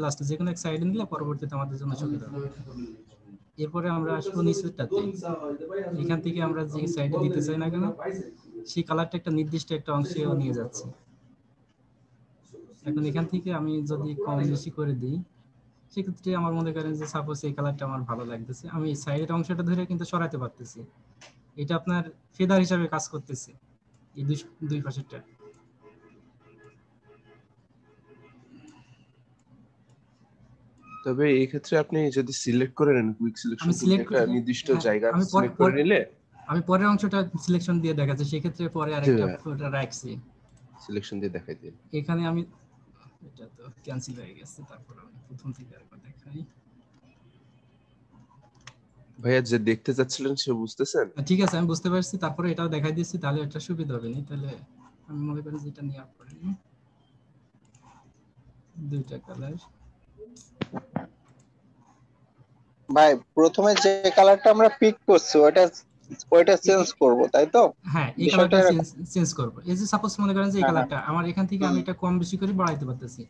লাস্টে যে কোনো এক সাইডে নিলে পরবর্তীতে আমাদের জন্য সুবিধা হবে। এরপরে আমরা আসবো নিচেরটাতে। এখান থেকে আমরা যে সাইডে দিতে চাই না কেন সেই কালারটা একটা নির্দিষ্ট একটা অংশে নিয়ে যাচ্ছে। এখন এখান থেকে আমি যদি কম বেশি করে দিই, সেক্ষেত্রে আমার মনে করেন যে সাপোজ এই কালারটা আমার ভালো লাগতেছে, আমি এই সাইডের অংশটা ধরে কিন্তু সরাতে পারতেছি। এটা আপনার ফেদার হিসাবে কাজ করতেছে এই দুই পাশেরটা। তবে এই ক্ষেত্রে আপনি যদি সিলেক্ট করে নেন কুইক সিলেকশন আমি টুল সিলেক্ট একটা নির্দিষ্ট হ্যাঁ, জায়গা আমি সিলেক্ট করে নিলে আমি পরের অংশটা সিলেকশন দিয়ে দেখাচ্ছি, সেক্ষেত্রে পরে আরেকটা রাখছি সিলেকশন দিয়ে দেখাই দিন। এখানে আমি এটা তো ক্যান্সেল হয়ে গেছে, তারপর আমি প্রথম থেকে আরেকবার দেখাই। ভাইয়া যে দেখতে যাচ্ছিলেন সে বুঝতেছেন? ঠিক আছে, আমি বুঝতে পারছি, তারপরে এটাও দেখাই দিচ্ছি, তাহলে এটা সুবিধা হবে না। তাহলে আমি মনে করি যে এটা নিয়ে পরে দুইটা কালার। ভাই প্রথমে যে কালারটা আমরা পিক করছি ওইটা চেঞ্জ করব, তাই তো? হ্যাঁ, এই বিষয়টা কালারটা এরকম। চেঞ্জ করব। এই যে সাপোজ মনে করেন যে এই হ্যাঁ হ্যাঁ। কালারটা আমার এখান থেকে আমি এটা কম বেশি করে বাড়াইতে পারতেছি,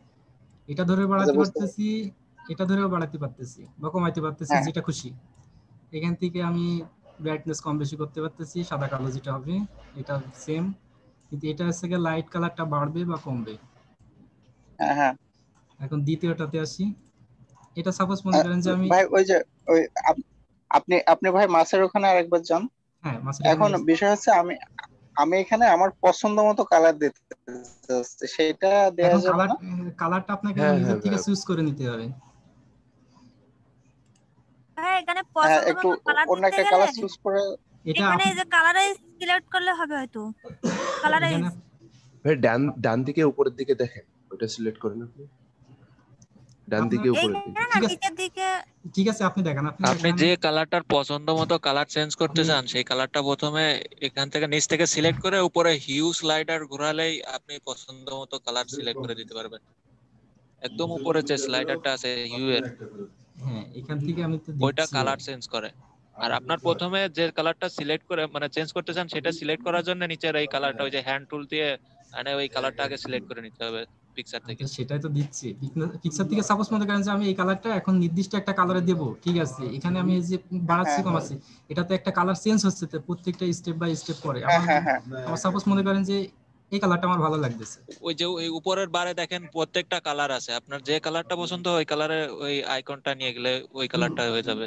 এটা ধরে আচ্ছা, বাড়াতে বুঝতে পারছি। পারতেছি, এটা ধরেও বাড়াতে পারতেছি বা কমাইতে পারতেছি, হ্যাঁ যেটা খুশি। এখান থেকে আমি ব্রাইটনেস কম বেশি করতে পারতেছি, সাদা কালো যেটা হবে এটা সেম, কিন্তু এটা হচ্ছে গিয়ে লাইট কালারটা বাড়বে বা কমবে। হ্যাঁ হ্যাঁ। এখন দ্বিতীয়টাতে আসি। এটা সাপোজ মনে করেন যে আমি ভাই ওই যে ওই আপনি আপনি ভাই মাছের ওখানে আরেকবার যান। হ্যাঁ মাছের এখন এখানে বিষয় হচ্ছে আমি আমি এখানে আমার পছন্দ মতো কালার দিতে চাচ্ছি, সেটা দেয়া এখন যাবে না? কালারটা আপনাকে হ্যাঁ নিজের হ্যাঁ থেকে ভাইয়া, চুজ করে নিতে হবে। হ্যাঁ, এখানে হ্যাঁ, পছন্দ একটু মতো কালার অন্য দিতে একটা গেলে কালার চুজ করে। এটা এখানে এই যে কালারে সিলেক্ট করলে হবে হয়তো। কালারাইজ এখানে ভাই ডান দিকে উপরের দিকে দেখেন, ওটা সিলেক্ট করেন আপনি, ডান আপনার দিকে উপরের দিকে। এইখানে না ঠিক আছে, নিচের দিকে। ঠিক আছে, আপনি দেখেন আপনি আপনি এখানে যে কালারটার পছন্দ মতো কালার চেঞ্জ করতে আপনি চান সেই কালারটা প্রথমে এখান থেকে নিচ থেকে সিলেক্ট করে উপরে হিউ স্লাইডার ঘোরালেই আপনি পছন্দ মতো কালার সিলেক্ট করে দিতে পারবেন। একদম উপরে যে স্লাইডারটা আছে হিউ এর, হ্যাঁ এখান থেকে আমি তো ওইটা দিচ্ছি। কালার চেঞ্জ করে। আর আপনার প্রথমে যে কালারটা সিলেক্ট করে মানে চেঞ্জ করতে চান সেটা সিলেক্ট করার জন্য নিচের এই কালারটা ওই যে হ্যান্ড টুল দিয়ে মানে ওই কালারটা আগে সিলেক্ট করে নিতে হবে পিকচার আমি থেকে। তো সেটাই তো দিচ্ছি। পিকচার থেকে সাপোজ মনে করেন যে আমি এই কালারটা এখন নির্দিষ্ট একটা কালারে দেব, ঠিক আছে, এখানে আমি এই যে বাড়াচ্ছি হ্যাঁ কমাচ্ছি, এটা তো একটা কালার চেঞ্জ হচ্ছে, তো প্রত্যেকটা স্টেপ বাই স্টেপ পরে হ্যাঁ হ্যাঁ হ্যাঁ। আমার সাপোজ মনে করেন যে এই কালারটা আমার ভালো লাগতেছে। ওই যে ওই উপরের বারে দেখেন প্রত্যেকটা কালার আছে, আপনার যে কালারটা পছন্দ ওই কালারে ওই আইকনটা নিয়ে গেলে ওই কালারটা হয়ে যাবে।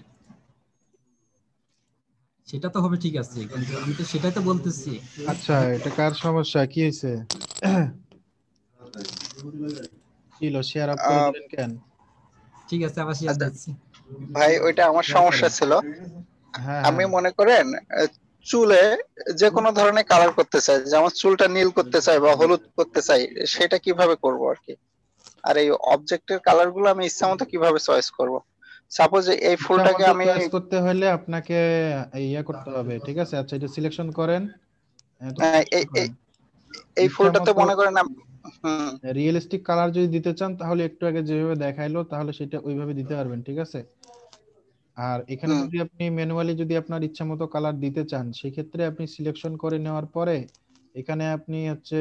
সেটা তো হবে, ঠিক আছে, কিন্তু আমি তো সেটাই তো বলতেছি। আচ্ছা, এটা কার সমস্যা? কি হয়েছে? কি হলো? শেয়ার অফ করে আহ, দিলেন কেন? ঠিক আছে, আবার শেয়ার আচ্ছা দিচ্ছি। ভাই, ওইটা আমার শেয়ার সমস্যা করেন। ছিল। হ্যাঁ আমি হ্যাঁ। মনে করেন চুলে যে কোনো ধরনের কালার করতে চাই, যেমন চুলটা নীল করতে চাই বা হলুদ করতে চাই, সেটা কিভাবে করব আর কি? আর এই অবজেক্টের কালার গুলো আমি ইচ্ছা মতো কিভাবে চয়েস করব? সাপোজ এই ইচ্ছা ফুলটাকে মতো আমি চয়েস করতে হলে আপনাকে ইয়ে করতে হবে, ঠিক আছে? আচ্ছা, এটা সিলেকশন করেন, এটা সিলেকশন এই এই করেন। এই ইচ্ছা ফুলটাতে মতো মনে করেন হুম রিয়েলিস্টিক কালার যদি দিতে চান তাহলে একটু আগে যেভাবে দেখাইলো তাহলে সেটা ওইভাবে দিতে পারবেন, ঠিক আছে? আর এখানে হুম যদি আপনি ম্যানুয়ালি যদি আপনার ইচ্ছা মতো কালার দিতে চান, সেক্ষেত্রে আপনি সিলেকশন করে নেওয়ার পরে এখানে আপনি হচ্ছে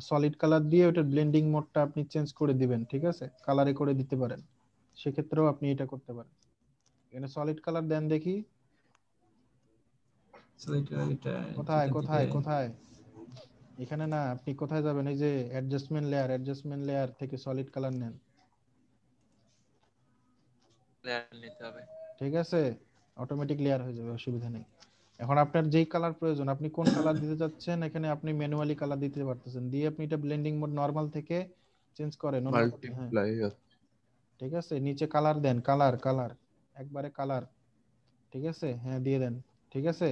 সলিড কালার দিয়ে ওটা ব্লেন্ডিং মোডটা আপনি চেঞ্জ করে দিবেন, ঠিক আছে? কালারে করে দিতে পারেন, সেক্ষেত্রেও আপনি এটা করতে পারেন। এখানে সলিড কালার দেন দেখি। So, এটা কোথায় কোথায় কোথায়? এখানে না, আপনি কোথায় যাবেন? এই যে অ্যাডজাস্টমেন্ট লেয়ার থেকে সলিড কালার নেন, নিতে হবে। ঠিক আছে? অটোমেটিক লেয়ার হয়ে যাবে, অসুবিধা নেই। এখন আপনার যেই কালার প্রয়োজন, আপনি কোন কালার দিতে যাচ্ছেন, এখানে আপনি ম্যানুয়ালি কালার দিতে পারতেছেন, দিয়ে আপনি এটা ব্লেন্ডিং মোড নরমাল থেকে চেঞ্জ করেন অন্য। হ্যাঁ, মাল্টিপ্লাই। ঠিক আছে, নিচে কালার দেন, কালার কালার একবারে কালার, ঠিক আছে? হ্যাঁ, দিয়ে দেন, ঠিক আছে?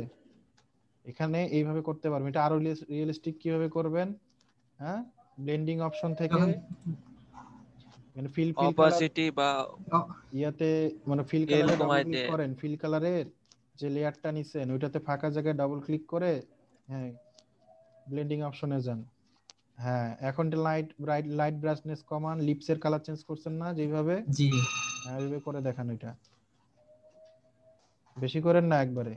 এখানে এইভাবে করতে পারবেন। এটা আরো রিয়েলিস্টিক কিভাবে করবেন? হ্যাঁ, ব্লেন্ডিং অপশন থেকে তখন মানে ফিল কালার অপাসিটি বা ইয়াতে মানে ফিল স্কেল কালারে ডাবল কমাই ক্লিক দিয়ে করেন, ফিল কালারের যে লেয়ারটা নিছেন ওইটাতে ফাঁকা জায়গায় ডাবল ক্লিক করে, হ্যাঁ, ব্লেন্ডিং অপশনে যান। হ্যাঁ, এখন লাইট ব্রাইটনেস কমান, লিপসের কালার চেঞ্জ করছেন না যেভাবে? জি হ্যাঁ, ওইভাবে করে দেখান। ওইটা বেশি করেন না, একবারে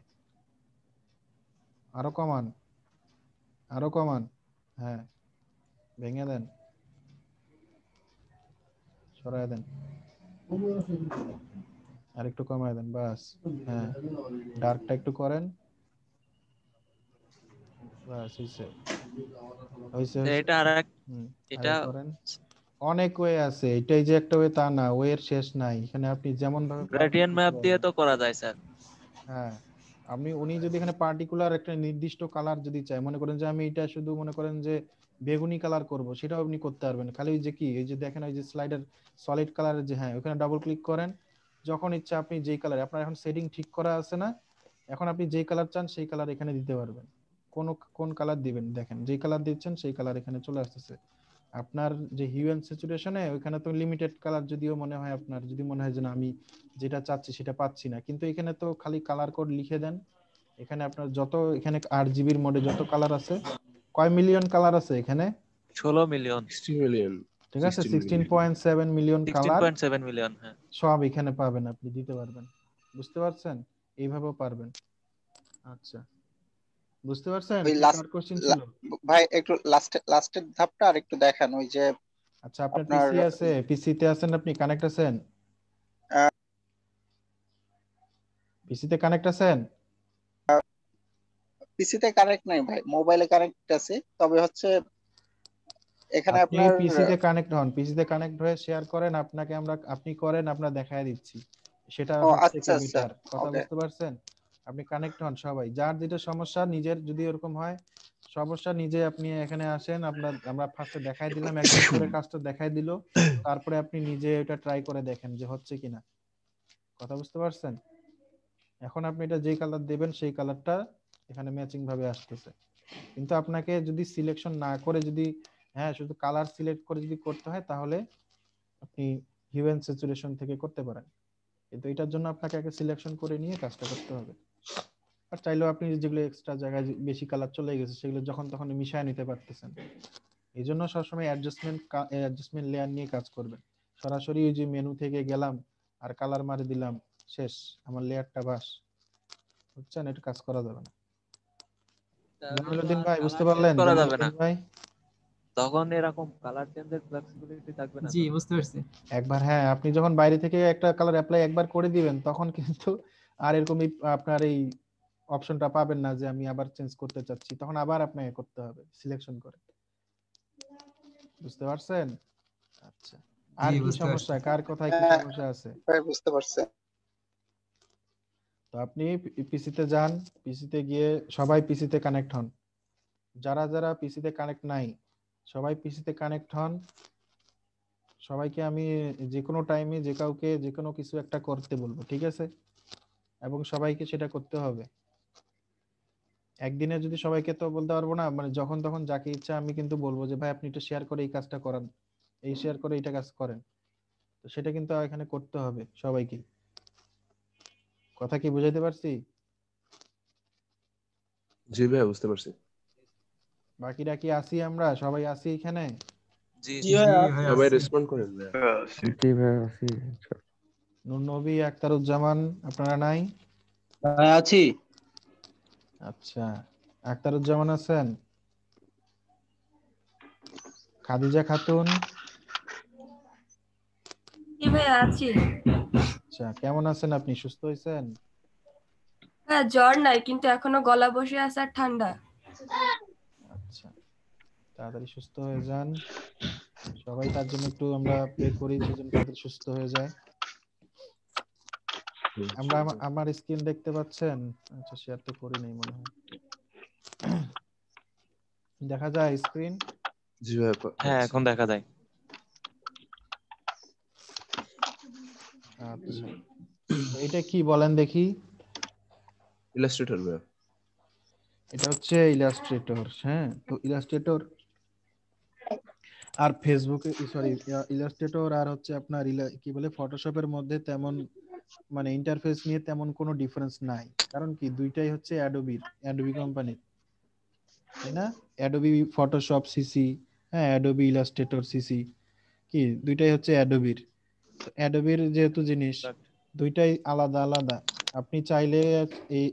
আরো কমান, আরো কমান। হ্যাঁ, ভেঙে দেন, সরায় দেন। আর একটু কমায় দেন, বাস। হ্যাঁ, ডার্কটা একটু করেন, বাস হইছে হইছে হইছে। এটা আর এক এটা আরো করেন। অনেক ওয়ে আছে, এটাই যে একটা ওয়ে তা না, ওয়ের শেষ নাই। এখানে আপনি যেমন ভাবে গ্রেডিয়েন্ট ম্যাপ দিয়ে তো করা যায় স্যার। হ্যাঁ, উনি যদি এখানে পার্টিকুলার একটা নির্দিষ্ট কালার যদি চায়, মনে করেন যে আমি এটা শুধু মনে করেন যে বেগুনি কালার করব, সেটাও আপনি করতে পারবেন। খালি ওই যে কি, এই যে দেখেন ওই যে স্লাইডার সলিড কালারের যে, হ্যাঁ ওখানে ডাবল ক্লিক করেন, যখন ইচ্ছা আপনি যেই কালার, আপনার এখন সেটিং ঠিক করা আছে না, এখন আপনি যেই কালার চান সেই কালার এখানে দিতে পারবেন। কোন কালার দিবেন, দেখেন যেই কালার দিচ্ছেন সেই কালার এখানে চলে আসতেছে। আপনার যে হিউ এন্ড স্যাচুরেশনে ওইখানে তো লিমিটেড কালার, যদিও মনে হয় আপনার যদি মনে হয় যে না আমি যেটা চাচ্ছি সেটা পাচ্ছি না, কিন্তু এখানে তো খালি কালার কোড লিখে দেন। এখানে আপনার যত এখানে 8 জিবির মোডে যত কালার আছে, কয় মিলিয়ন কালার আছে এখানে? 16 মিলিয়ন, 60 মিলিয়ন, ঠিক আছে, 16.7 মিলিয়ন কালার 16.7 মিলিয়ন। হ্যাঁ, সব এখানে পাবেন, আপনি দিতে পারবেন। বুঝতে পারছেন? এইভাবেও পারবেন। আচ্ছা, বুঝতে পারছেন? ওই কি লাস্ট কার কোশ্চেন ছিল? ভাই একটু লাস্টের ধাপটা আর একটু দেখান, ওই যে আচ্ছা, আপনার আপনার পিসি আছে, পিসিতে আছেন, আপনি কানেক্ট আছেন, পিসিতে কানেক্ট আছেন? পিসিতে কানেক্ট নাই ভাই, মোবাইলে কানেক্ট আছে। তবে হচ্ছে এখানে আপনি আপনার পিসিতে কানেক্ট হন, পিসিতে কানেক্ট হয়ে শেয়ার করেন, আপনি করেন, আপনার দেখায় দিচ্ছি। সেটা ও হচ্ছে আচ্ছা কি আচ্ছা, বেটার, কথা ওকে। বুঝতে পারছেন? আপনি কানেক্ট হন সবাই, যার যেটা সমস্যা নিজের যদি এরকম হয় সমস্যা, নিজে আপনি এখানে আসেন, আমরা ফার্স্টে দেখাই দিলাম, একজন করে কাজটা দেখাই দিল, তারপরে আপনি নিজে এটা ট্রাই করে দেখেন যে হচ্ছে কিনা। কথা বুঝতে পারছেন? এখন আপনি এটা যেই কালার দেবেন সেই কালারটা এখানে ম্যাচিং ভাবে আসতেছে। কিন্তু আপনাকে যদি সিলেকশন না করে, যদি হ্যাঁ শুধু কালার সিলেক্ট করে যদি করতে হয়, তাহলে আপনি হিউ এন্ড স্যাচুরেশন থেকে করতে পারেন। কিন্তু এটার জন্য আপনাকে আগে সিলেকশন করে নিয়ে কাজটা করতে হবে। আর চাইলেও আপনি যেগুলো এক্সট্রা জায়গায় বেশি কালার চলে গেছে সেগুলো যখন তখন মিশিয়ে নিতে পারতেছেন। এই জন্য সবসময় অ্যাডজাস্টমেন্ট লেয়ার নিয়ে কাজ করবেন। সরাসরি ওই যে মেনু থেকে গেলাম আর কালার মারি দিলাম, শেষ, আমার লেয়ারটা বাস। বুঝছেন? এটা কাজ করা যাবে না। তাহলে তো জামিলউদ্দিন আর ভাই বুঝতে কালার চেঞ্জ পারলেন? করা যাবে না, জামিলউদ্দিন ভাই তখন এরকম কালার চেঞ্জের ফ্লেক্সিবিলিটি থাকবে না জি তো। বুঝতে পারছি। একবার, হ্যাঁ আপনি যখন বাইরে থেকে একটা কালার অ্যাপ্লাই একবার করে দিবেন, তখন কিন্তু আর এরকমই আপনার এই অপশনটা পাবেন না যে আমি আবার চেঞ্জ করতে চাচ্ছি, তখন আবার আপনাকে করতে হবে সিলেকশন করে। বুঝতে পারছেন? আচ্ছা, জি আর কি বুঝতে পারছি। সমস্যা, কার কোথায় কি হ্যাঁ সমস্যা আছে? ভাই বুঝতে পারছি। তো আপনি পিসিতে যান, পিসিতে গিয়ে সবাই পিসিতে কানেক্ট হন, যারা যারা পিসিতে কানেক্ট নাই সবাই পিসিতে কানেক্ট হন। সবাইকে আমি যে কোনো টাইমে যে কাউকে যে কোনো কিছু একটা করতে বলবো, ঠিক আছে? এবং সবাইকে সেটা করতে হবে। একদিনে যদি সবাইকে তো বলতে পারবো না, মানে যখন তখন যাকে ইচ্ছা আমি কিন্তু বলবো যে ভাই আপনি এটা শেয়ার করে এই কাজটা করান, এই শেয়ার করে এইটা কাজ করেন। তো সেটা কিন্তু এখানে করতে হবে সবাইকে। কথা কি বুঝাইতে পারছি? জি ভাই, বুঝতে পারছি। বাকিরা কি আসি, আমরা সবাই আসি এখানে? জি জি ভাই সবাই আছি। রেসপন্ড করেন ভাই। জি ভাই আছি। নূর নবী, আখতারুজ্জামান, আপনারা নাই? ভাই আছি। আচ্ছা, আখতারুজ্জামান আছেন? খাদিজা খাতুন? জি ভাই আছি। আচ্ছা, কেমন আছেন আপনি, সুস্থ হয়েছেন? হ্যাঁ, জ্বর নাই, কিন্তু এখনো গলা বসে আছে আর ঠান্ডা। আচ্ছা, তাড়াতাড়ি সুস্থ হয়ে যান সবাই, তার জন্য একটু আমরা প্রে করি সেজন্য তাড়াতাড়ি সুস্থ হয়ে যায়। আমরা আমার স্ক্রিন দেখতে পাচ্ছেন? আচ্ছা, শেয়ার তো করি নাই মনে হয়। দেখা যায় স্ক্রিন? জি ভাই, হ্যাঁ, এখন দেখা যায়। আচ্ছা, তো এটা কি বলেন দেখি? ইলাস্ট্রেটর ভাই। এটা হচ্ছে ইলাস্ট্রেটর। হ্যাঁ, তো ইলাস্ট্রেটর আর ফেসবুকে, সরি, ইলাস্ট্রেটর আর হচ্ছে আপনার কি বলে ফটোশপের মধ্যে তেমন মানে ইন্টারফেস নিয়ে তেমন কোনো ডিফারেন্স নাই। কারণ কি, দুইটাই হচ্ছে অ্যাডোবি কোম্পানির, তাই না? অ্যাডোবি ফটোশপ সিসি, হ্যাঁ অ্যাডোবি ইলাস্ট্রেটর সিসি, কি দুইটাই হচ্ছে অ্যাডোবির। অ্যাডোবির যেহেতু জিনিস, দুইটাই আলাদা আলাদা। আপনি চাইলে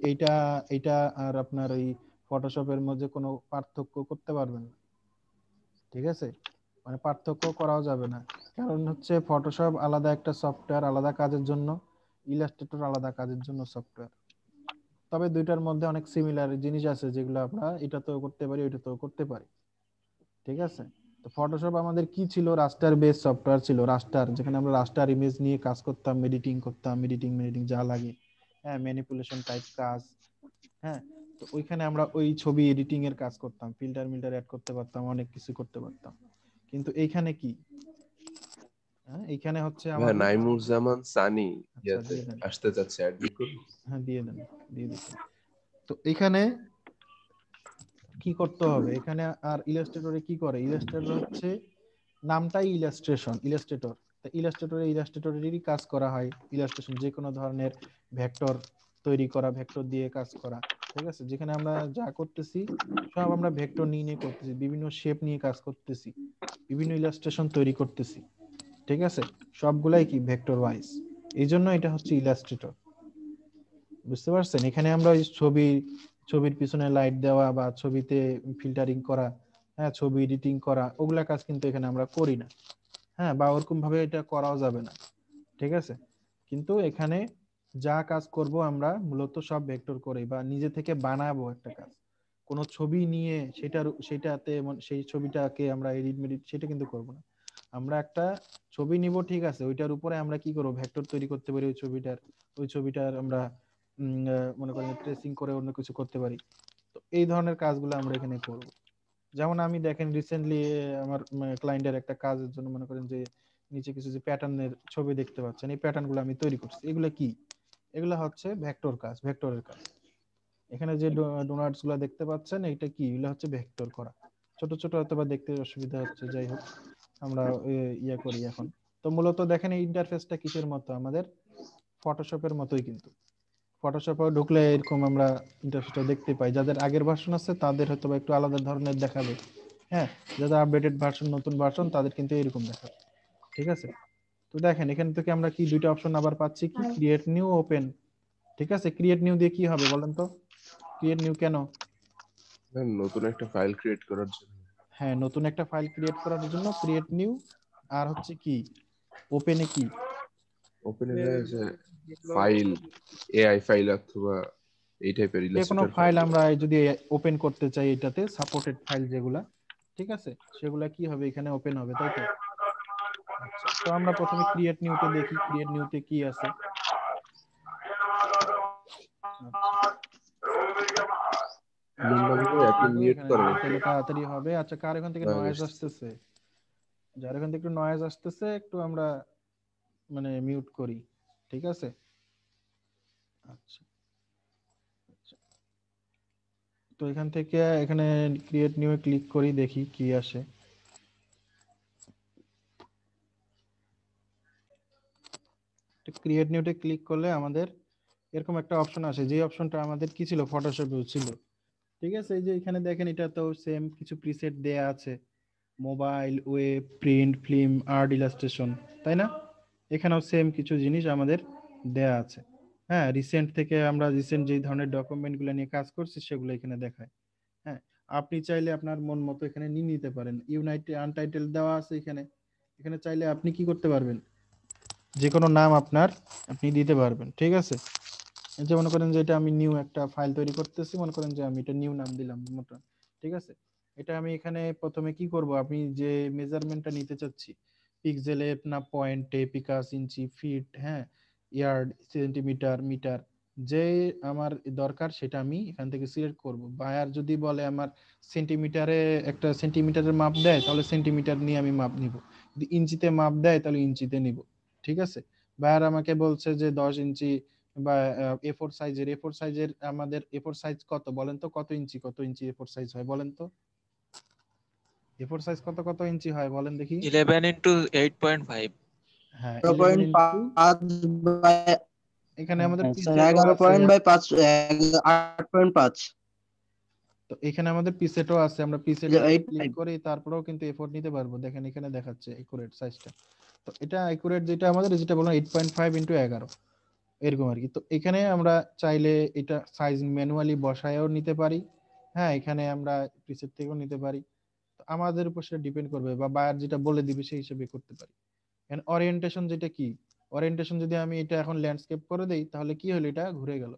এইটা এইটা আর আপনার ওই ফটোশপের মধ্যে কোনো পার্থক্য করতে পারবেন না, ঠিক আছে? মানে পার্থক্য করাও যাবে না। কারণ হচ্ছে ফটোশপ আলাদা একটা সফটওয়্যার, আলাদা কাজের জন্য, ইলাস্ট্রেটর আলাদা কাজের জন্য সফটওয়্যার। তবে দুইটার মধ্যে অনেক সিমিলার জিনিস আছে যেগুলো আমরা এটাতেও করতে পারি ওইটাতেও করতে পারি, ঠিক আছে। তো ফটোশপ আমাদের কি ছিল, রাস্টার বেস সফটওয়্যার ছিল, রাস্টার, যেখানে আমরা রাস্টার ইমেজ নিয়ে কাজ করতাম, এডিটিং করতাম, এডিটিং যা লাগে, হ্যাঁ, ম্যানিপুলেশন টাইপ কাজ, হ্যাঁ। তো ওইখানে আমরা ওই ছবি এডিটিং এর কাজ করতাম, ফিল্টার অ্যাড করতে পারতাম, অনেক কিছু করতে পারতাম। কিন্তু এইখানে কি, হ্যাঁ, এইখানে হচ্ছে ভাই আমাদের, নাইমুজ্জামান সানি আচ্ছা ইয়াতে দিয়ে দেন, আসতে চাচ্ছে, অ্যাডমিট করুন। হ্যাঁ দিয়ে দেন, দিয়ে দিচ্ছি। তো এখানে কি করতে হবে এখানে, আর ইলাস্ট্রেটরে কি করে, ইলাস্ট্রেটর হচ্ছে নামটাই ইলাস্ট্রেটর। তো ইলাস্ট্রেটরেরই কাজ করা হয়, ইলাস্ট্রেশন যে কোনো ধরনের ভেক্টর তৈরি করা, ভেক্টর দিয়ে কাজ করা, ঠিক আছে। যেখানে আমরা যা করতেছি সব আমরা ভেক্টর নিয়ে করতেছি, বিভিন্ন শেপ নিয়ে কাজ করতেছি, বিভিন্ন ইলাস্ট্রেশন তৈরি করতেছি, ঠিক আছে। সবগুলাই কি ভেক্টর ওয়াইজ, এই জন্য এটা হচ্ছে ইলাস্ট্রেটর, বুঝতে পারছেন। এখানে আমরা ওই ছবির পিছনে লাইট দেওয়া বা ছবিতে ফিল্টারিং করা, হ্যাঁ, ছবি এডিটিং করা, ওগুলা কাজ কিন্তু এখানে আমরা করি না, হ্যাঁ, বা ওরকম ভাবে এটা করাও যাবে না, ঠিক আছে। কিন্তু এখানে যা কাজ করব আমরা মূলত সব ভেক্টর করে বা নিজে থেকে বানাবো একটা কাজ, কোন ছবি নিয়ে সেটাতে সেই ছবিটাকে আমরা এডিট মেডিট সেটা কিন্তু করব না। আমরা একটা ছবি নিব, ঠিক আছে, ওইটার উপরে আমরা কি করব, ভেক্টর তৈরি করতে পারি, ওই ছবিটার আমরা মনে করেন ট্রেসিং করে অন্য কিছু করতে পারি। তো এই ধরনের কাজগুলো আমরা এখানে করব। যেমন আমি দেখেন রিসেন্টলি আমার ক্লায়েন্টের একটা কাজের জন্য মনে করেন যে নিচে কিছু যে প্যাটার্নের ছবি দেখতে পাচ্ছেন, এই প্যাটার্ন গুলো আমি তৈরি করছি। এগুলো কি, এগুলো হচ্ছে ভেক্টরের কাজ। এখানে যে ডোনাটস গুলো দেখতে পাচ্ছেন এটা কি, এগুলো হচ্ছে ভেক্টর করা, ছোট ছোট অথবা দেখতে অসুবিধা হচ্ছে, যাই হোক আমরা ইয়া করি এখন। তো মূলত দেখেন এই ইন্টারফেসটা কিসের মতো, আমাদের ফটোশপের মতোই, কিন্তু ফটোশপে ঢুকলে এরকম আমরা ইন্টারফেসটা দেখতে পাই। যাদের আগের ভার্সন আছে তাদের হয়তো বা একটু আলাদা ধরনের দেখাবে, হ্যাঁ, যাদের আপডেটেড ভার্সন, নতুন ভার্সন, তাদের কিন্তু এরকম দেখাবে, ঠিক আছে। তো দেখেন এখান থেকে আমরা কি দুইটা অপশন আবার পাচ্ছি, কি ক্রিয়েট নিউ, ওপেন, ঠিক আছে। ক্রিয়েট নিউ দিয়ে কি হবে বলেন তো, ক্রিয়েট নিউ কেন? নতুন একটা ফাইল ক্রিয়েট করার জন্য। হ্যাঁ, নতুন একটা ফাইল ক্রিয়েট করার জন্য ক্রিয়েট নিউ। আর হচ্ছে কি ওপেনে, কি ওপেনে যে ফাইল, এআই ফাইল অথবা এই টাইপের যে কোনো ইলাস্ট্রেটর ফাইল আমরা যদি ওপেন করতে চাই, এটাতে সাপোর্টেড ফাইল যেগুলা, ঠিক আছে, সেগুলা কি হবে, এখানে ওপেন হবে, তাই তো। আচ্ছা, তো আমরা প্রথমে ক্রিয়েট নিউতে দেখি, ক্রিয়েট নিউতে কি আছে। আপনি মিউট এখানে করেন একটু। তাহলে তাড়াতাড়ি হবে। আচ্ছা, কার এখান থেকে নয়েজ নয়েজ আসতেছে। আসতেছে, যার এখান থেকে একটু নয়েজ আসতেছে একটু আমরা মানে মিউট করি, ঠিক আছে। আচ্ছা আচ্ছা। তো এখান থেকে এখানে ক্রিয়েট নিউ এ ক্লিক করি, দেখি কি আসে। ক্রিয়েট নিউতে ক্লিক করলে আমাদের এরকম একটা অপশন আসে, যে অপশনটা আমাদের কি ছিল, ফটোশপেও ছিল, ঠিক আছে। এই যে এখানে দেখেন এটা তো সেম কিছু প্রিসেট দেয়া আছে, mobile, web, print, film, art, illustration, তাই না। এখানেও সেম কিছু জিনিস আমাদের দেয়া আছে, হ্যাঁ। রিসেন্ট থেকে আমরা রিসেন্ট যে ধরনের ডকুমেন্টগুলো নিয়ে কাজ করছি সেগুলো এখানে দেখায়, হ্যাঁ। আপনি চাইলে আপনার মন মতো এখানে নিয়ে নিতে পারেন, ইউনাইটেড আনটাইটেল দেওয়া আছে এখানে, এখানে চাইলে আপনি কি করতে পারবেন, যে কোনো নাম আপনার আপনি দিতে পারবেন, ঠিক আছে। এই যে মনে করেন যে এটা আমি নিউ একটা ফাইল তৈরি করতেছি, মনে করেন যে আমি এটা নিউ নাম দিলাম মোটা, ঠিক আছে। এটা আমি এখানে প্রথমে কি করব, আমি যে মেজারমেন্টটা নিতে চাচ্ছি, পিক্সেলে না পয়েন্টে, পিকাস, ইঞ্চি, ফিট, হ্যাঁ, ইয়ার্ড, সেন্টিমিটার, মিটার, যে আমার দরকার সেটা আমি এখান থেকে সিলেক্ট করব। বায়ার যদি বলে আমার সেন্টিমিটারে, একটা সেন্টিমিটারের মাপ দেয় তাহলে সেন্টিমিটার নিয়ে আমি মাপ নিব, যদি ইঞ্চিতে মাপ দেয় তাহলে ইঞ্চিতে নিব, ঠিক আছে। বায়ার আমাকে বলছে যে 10 ইঞ্চি বা এ4 সাইজের আমাদের এ4 সাইজ কত বলেন তো, কত ইঞ্চি এ4 সাইজ হয় বলেন তো, এ4 সাইজ কত ইঞ্চি হয় বলেন দেখি। 11 into 8.5। হ্যাঁ 11 ইনটু, 11.5 বাই, এখানে আমাদের স্যার পিসেটও 11 আছে। পয়েন্ট বাই 5, 8.5, তো এখানে আমাদের পিসেটও আছে, আমরা পিসেটে ক্লিক 8.5। করি, তারপরেও কিন্তু এ4 নিতে পারবো। দেখেন এখানে দেখাচ্ছে একুরেট সাইজটা, তো এটা একুরেট যেটা আমাদের, যেটা বললাম 8.5 ইনটু 11 এরকম আর কি। তো এখানে আমরা চাইলে এটা সাইজ ম্যানুয়ালি বসায়ও নিতে পারি, হ্যাঁ, এখানে আমরা প্রিসেট থেকেও নিতে পারি। তো আমাদের উপর সেটা ডিপেন্ড করবে, বা বায়ার যেটা বলে দিবে সেই হিসেবে করতে পারি। এন্ড ওরিয়েন্টেশন যেটা কি, ওরিয়েন্টেশন যদি আমি এটা এখন ল্যান্ডস্কেপ করে দেই তাহলে কি হলো, এটা ঘুরে গেল।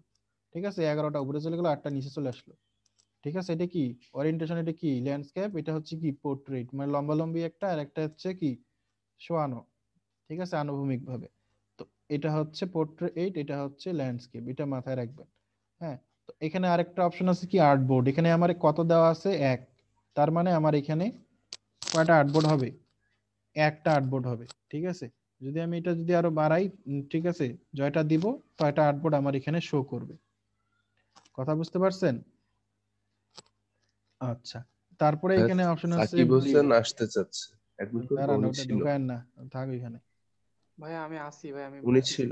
ঠিক আছে, 11টা উপরে চলে গেল, 8টা নিচে চলে আসলো। ঠিক আছে, এটা কি ওরিয়েন্টেশন, এটা কি ল্যান্ডস্কেপ, এটা হচ্ছে কি পোর্ট্রেট, মানে লম্বালম্বি একটা, আর একটা হচ্ছে কি শোয়ানো। ঠিক আছে, আনুভূমিক ভাবে। তো এটা হচ্ছে পোর্ট্রেট, এটা হচ্ছে ল্যান্ডস্কেপ, এটা মাথায় রাখবেন। হ্যাঁ, তো এখানে আরেকটা অপশন আছে কি আর্টবোর্ড। এখানে আমার কত দেওয়া আছে, 1। তার মানে আমার এখানে কয়টা আর্টবোর্ড হবে, একটা আর্টবোর্ড হবে। ঠিক আছে, যদি আমি এটা যদি আরো বাড়াই, ঠিক আছে, জয়টা দিব, কয়টা আর্টবোর্ড আমার এখানে শো করবে। কথা বুঝতে পারছেন? আচ্ছা, তারপরে এখানে অপশন আছে সাকিব ব্লিড। হোসেন আসতে চাচ্ছে, অ্যাডমিট করবো? দাঁড়ান, উনি ওটা ছিল, ঢুকায়েন না, থাক এখানে। ভাই আমি আসি, ভাই আমি উনি বসতেছি। ছিল।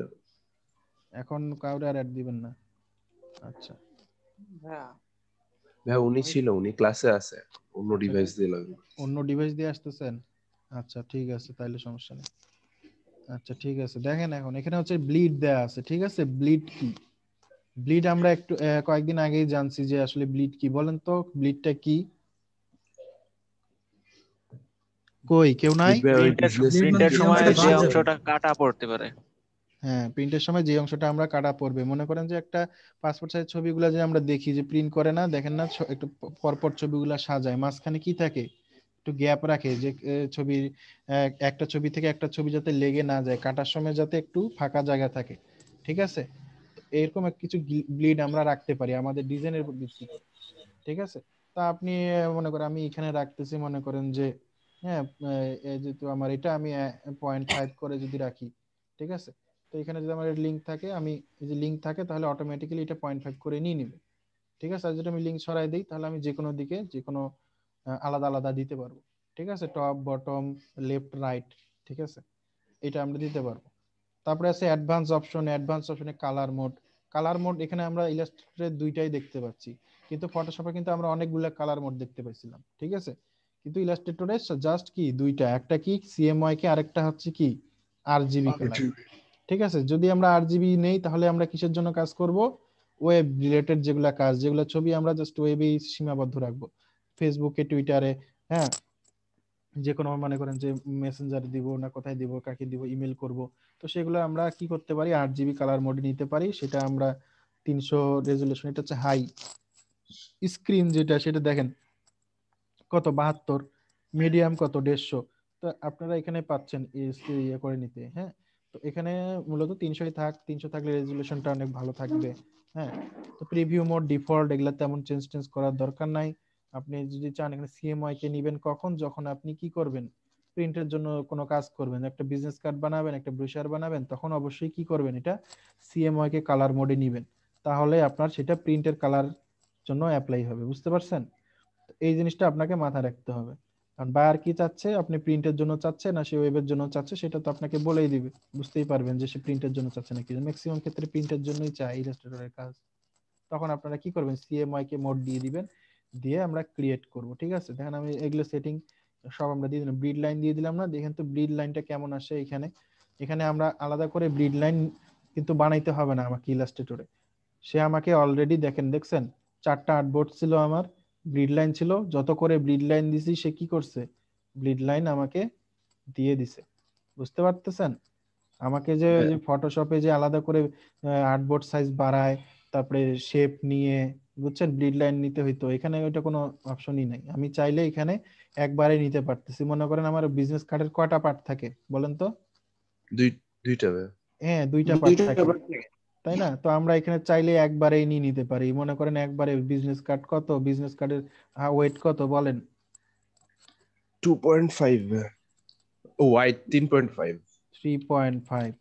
এখন কাউরে আর অ্যাড দিবেন না। আচ্ছা ভাইয়া ভাই উনি আমি ছিল, উনি ক্লাসে আছে, অন্য আচ্ছা, ডিভাইস দিয়ে লাগবে। অন্য ডিভাইস দিয়ে আসতেছেন? আচ্ছা ঠিক আছে, তাইলে সমস্যা নেই। আচ্ছা ঠিক আছে, দেখেন এখন এখানে হচ্ছে ব্লিড দেয়া আছে। ঠিক আছে, ব্লিড কি? ব্লিড আমরা একটু কয়েকদিন আগেই জানছি যে আসলে ব্লিড কি। বলেন তো ব্লিডটা কি? কই কেউ নাই? ভাই ওই প্রিন্টের বিজনেস ব্লিড মানে প্রিন্টের যে সময় অংশটা যে বাদ যাবে। অংশটা কাটা পড়তে পারে। হ্যাঁ, প্রিন্টের সময় যে অংশটা আমরা কাটা পড়বে, মনে করেন যে একটা পাসপোর্ট সাইজ ছবিগুলো যে আমরা দেখি যে প্রিন্ট করে না, দেখেন না একটু পরপর ছবিগুলো সাজায়, মাঝখানে কি থাকে, একটু গ্যাপ রাখে যে ছবির একটা ছবি থেকে একটা ছবি যাতে লেগে না যায়, কাটার সময় যাতে একটু ফাঁকা জায়গা থাকে। ঠিক আছে, এরকম কিছু ব্লিড আমরা রাখতে পারি আমাদের ডিজাইনের উপর ভিত্তি করে। ঠিক আছে, তা আপনি মনে করেন আমি এখানে রাখতেছি, মনে করেন যে হ্যাঁ, যেহেতু আমার এটা আমি 0.5 করে যদি রাখি, ঠিক আছে, তো এখানে যদি আমার লিঙ্ক থাকে, আমি এই যে লিঙ্ক থাকে তাহলে অটোমেটিক্যালি এটা 0.5 করে নিয়ে নিবে। ঠিক আছে, আর যদি আমি লিঙ্ক সরাই দিই তাহলে আমি যে কোনো দিকে যে কোনো আলাদা আলাদা দিতে পারবো। ঠিক আছে, টপ বটম লেফট রাইট, ঠিক আছে, এটা আমরা দিতে পারবো। তারপরে আছে অ্যাডভান্স অপশন। অ্যাডভান্স অপশনে কালার মোড। কালার মোড এখানে আমরা ইলাস্ট্রেটরে দুইটাই দেখতে পাচ্ছি, কিন্তু ফটোশপে কিন্তু আমরা অনেকগুলো কালার মোড দেখতে পাইছিলাম। ঠিক আছে, কিন্তু ইলাস্ট্রেটরে জাস্ট কি দুইটা, একটা কি সিএমওয়াই কে, আরেকটা হচ্ছে কি আরজিবি কালার। ঠিক আছে, যদি আমরা আরজিবি নেই তাহলে আমরা কিসের জন্য কাজ করব, ওয়েব রিলেটেড যেগুলা কাজ, যেগুলা ছবি আমরা জাস্ট ওয়েবেই সীমাবদ্ধ রাখবো, ফেসবুকে টুইটারে, হ্যাঁ, যে কোনো মনে করেন যে মেসেঞ্জার দিব না, কোথায় দিব, কাকে দিব, ইমেল করব, তো সেগুলো আমরা কি করতে পারি, 8 জিবি কালার মোডে নিতে পারি। সেটা আমরা 300 রেজুলেশন, এটা হচ্ছে হাই স্ক্রিন যেটা, সেটা দেখেন কত 72, মিডিয়াম কত 150। তো আপনারা এখানে পাচ্ছেন ইয়ে করে নিতে। হ্যাঁ, তো এখানে মূলত 300ই থাক, 300 থাকলে রেজুলেশনটা অনেক ভালো থাকবে। হ্যাঁ, তো প্রিভিউ মোড ডিফল্ট, এগুলা তেমন চেঞ্জ টেঞ্জ করার দরকার নাই। আপনি যদি চান এখানে সিএমওয়াই কে নিবেন কখন, যখন আপনি কি করবেন, প্রিন্টের জন্য কোনো কাজ করবেন, একটা বিজনেস কার্ড বানাবেন, একটা ব্রোশার বানাবেন, তখন অবশ্যই কি করবেন, এটা সিএমওয়াই কে কালার মোডে নিবেন, তাহলে আপনার সেটা প্রিন্টের কালার জন্য অ্যাপ্লাই হবে। বুঝতে পারছেন? এই জিনিসটা আপনাকে মাথায় রাখতে হবে। কারণ বায়ার কি চাচ্ছে, আপনি প্রিন্টের জন্য চাচ্ছে না সে ওয়েবের জন্য চাচ্ছে, সেটা তো আপনাকে বলেই দিবে, বুঝতেই পারবেন যে সে প্রিন্টের জন্য চাচ্ছে নাকি। ম্যাক্সিমাম ক্ষেত্রে প্রিন্টের জন্যই চায় ইলাস্ট্রেটরের কাজ। তখন আপনারা কি করবেন, সিএমওয়াই কে মোড দিয়ে দিবেন, দিয়ে আমরা ক্রিয়েট করব। ঠিক আছে, দেখেন আমি এগুলো সেটিং সব আমরা দিয়ে দিলাম, ব্লিড লাইন দিয়ে দিলাম না, দেখেন তো ব্লিড লাইনটা কেমন আসে এখানে। এখানে আমরা আলাদা করে ব্লিড লাইন কিন্তু বানাইতে হবে না আমাকে ইলাস্ট্রেটরে, সে আমাকে অলরেডি দেখেন, দেখছেন 4টা আর্টবোর্ড ছিল আমার, ব্লিড লাইন ছিল, যত করে ব্লিড লাইন দিছি সে কি করছে, ব্লিড লাইন আমাকে দিয়ে দিছে। বুঝতে পারতেছেন? আমাকে যে ফটোশপে যে আলাদা করে আর্টবোর্ড সাইজ বাড়ায়, তারপরে শেপ নিয়ে, বুঝছেন, ব্লিড লাইন নিতে হইতো, এখানে ওইটা কোনো অপশনই নাই। আমি চাইলে এখানে একবারে নিতে পারতেছি। মনে করেন আমার বিজনেস কার্ডের কয়টা পার্ট থাকে বলেন তো? দুইটা ভাই। হ্যাঁ, 2টা পার্ট থাকে, তাই না? তো আমরা এখানে চাইলে একবারেই নিয়ে নিতে পারি। মনে করেন একবারে বিজনেস কার্ড কত, বিজনেস কার্ডের ওয়েট কত বলেন? 2.5 ভাই। ও ওয়াইড 3.5 3.5।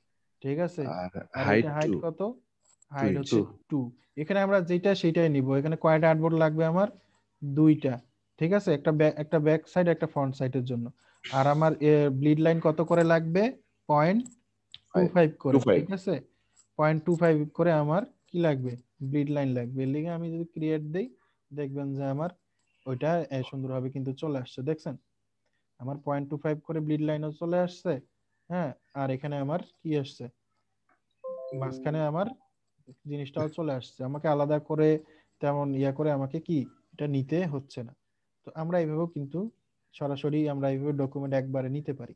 ঠিক আছে, আর আর হাইট এটা হাইট 2 কত? 2 হাইট হচ্ছে 2 2। এখানে আমরা যেটা সেটাই নিব। এখানে কয়টা আর্টবোর্ড লাগবে আমার? 2টা। ঠিক আছে, একটা ব্যাক সাইড একটা ফ্রন্ট সাইডের জন্য। আর আমার ব্লিড লাইন কত করে লাগবে? 0.25 করে। 25 ঠিক আছে, 0.25 করে আমার কি লাগবে, ব্লিড লাইন লাগবে। এর লিগে আমি যদি ক্রিয়েট দেই, দেখবেন যে আমার ওইটা সুন্দরভাবে কিন্তু চলে আসছে। দেখছেন আমার 0.25 করে ব্লিড লাইনও চলে আসছে। হ্যাঁ, আর এখানে আমার কি আসছে, মাঝখানে আমার জিনিসটাও চলে আসছে। আমাকে আলাদা করে তেমন ইয়া করে আমাকে কি এটা নিতে হচ্ছে না। তো আমরা এইভাবেও কিন্তু সরাসরি আমরা এইভাবে ডকুমেন্ট একবারে নিতে পারি।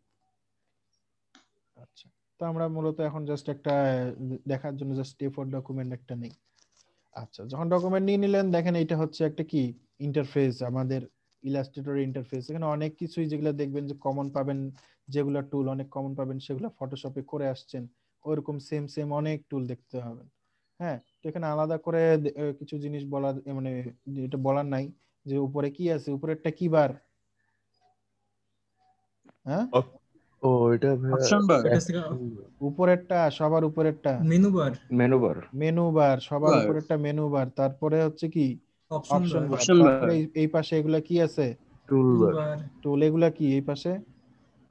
আচ্ছা, তো আমরা মূলত এখন জাস্ট একটা দেখার জন্য জাস্ট A4 ডকুমেন্ট একটা নেই। আচ্ছা, যখন ডকুমেন্ট নিয়ে নিলেন, দেখেন এটা হচ্ছে একটা কি ইন্টারফেস, আমাদের ইলাস্ট্রেটর ইন্টারফেস। এখানে অনেক কিছুই যেগুলো দেখবেন যে কমন পাবেন, যেগুলো টুল অনেক কমন পাবেন সেগুলো ফটোশপে করে আসছেন, ওইরকম সেম সেম অনেক টুল দেখতে পাবেন। হ্যাঁ, তো এখানে আলাদা করে কিছু জিনিস বলার মানে এটা বলার নাই যে উপরে কি আছে, উপরেরটা কি বার, হ্যাঁ ও এটা ভাইয়া অপশন বার, এটা থেকে উপরেরটা, সবার উপরেরটা menu bar, menu bar. Menu bar, সবার বার, উপরেরটা মেনু বার, তারপরে হচ্ছে কি অপশন অপশন বার, বার, অপশন বার, তারপরে এই পাশে এগুলা কি আছে, টুল টুল বার। বার, টুল, এগুলা কি এই পাশে,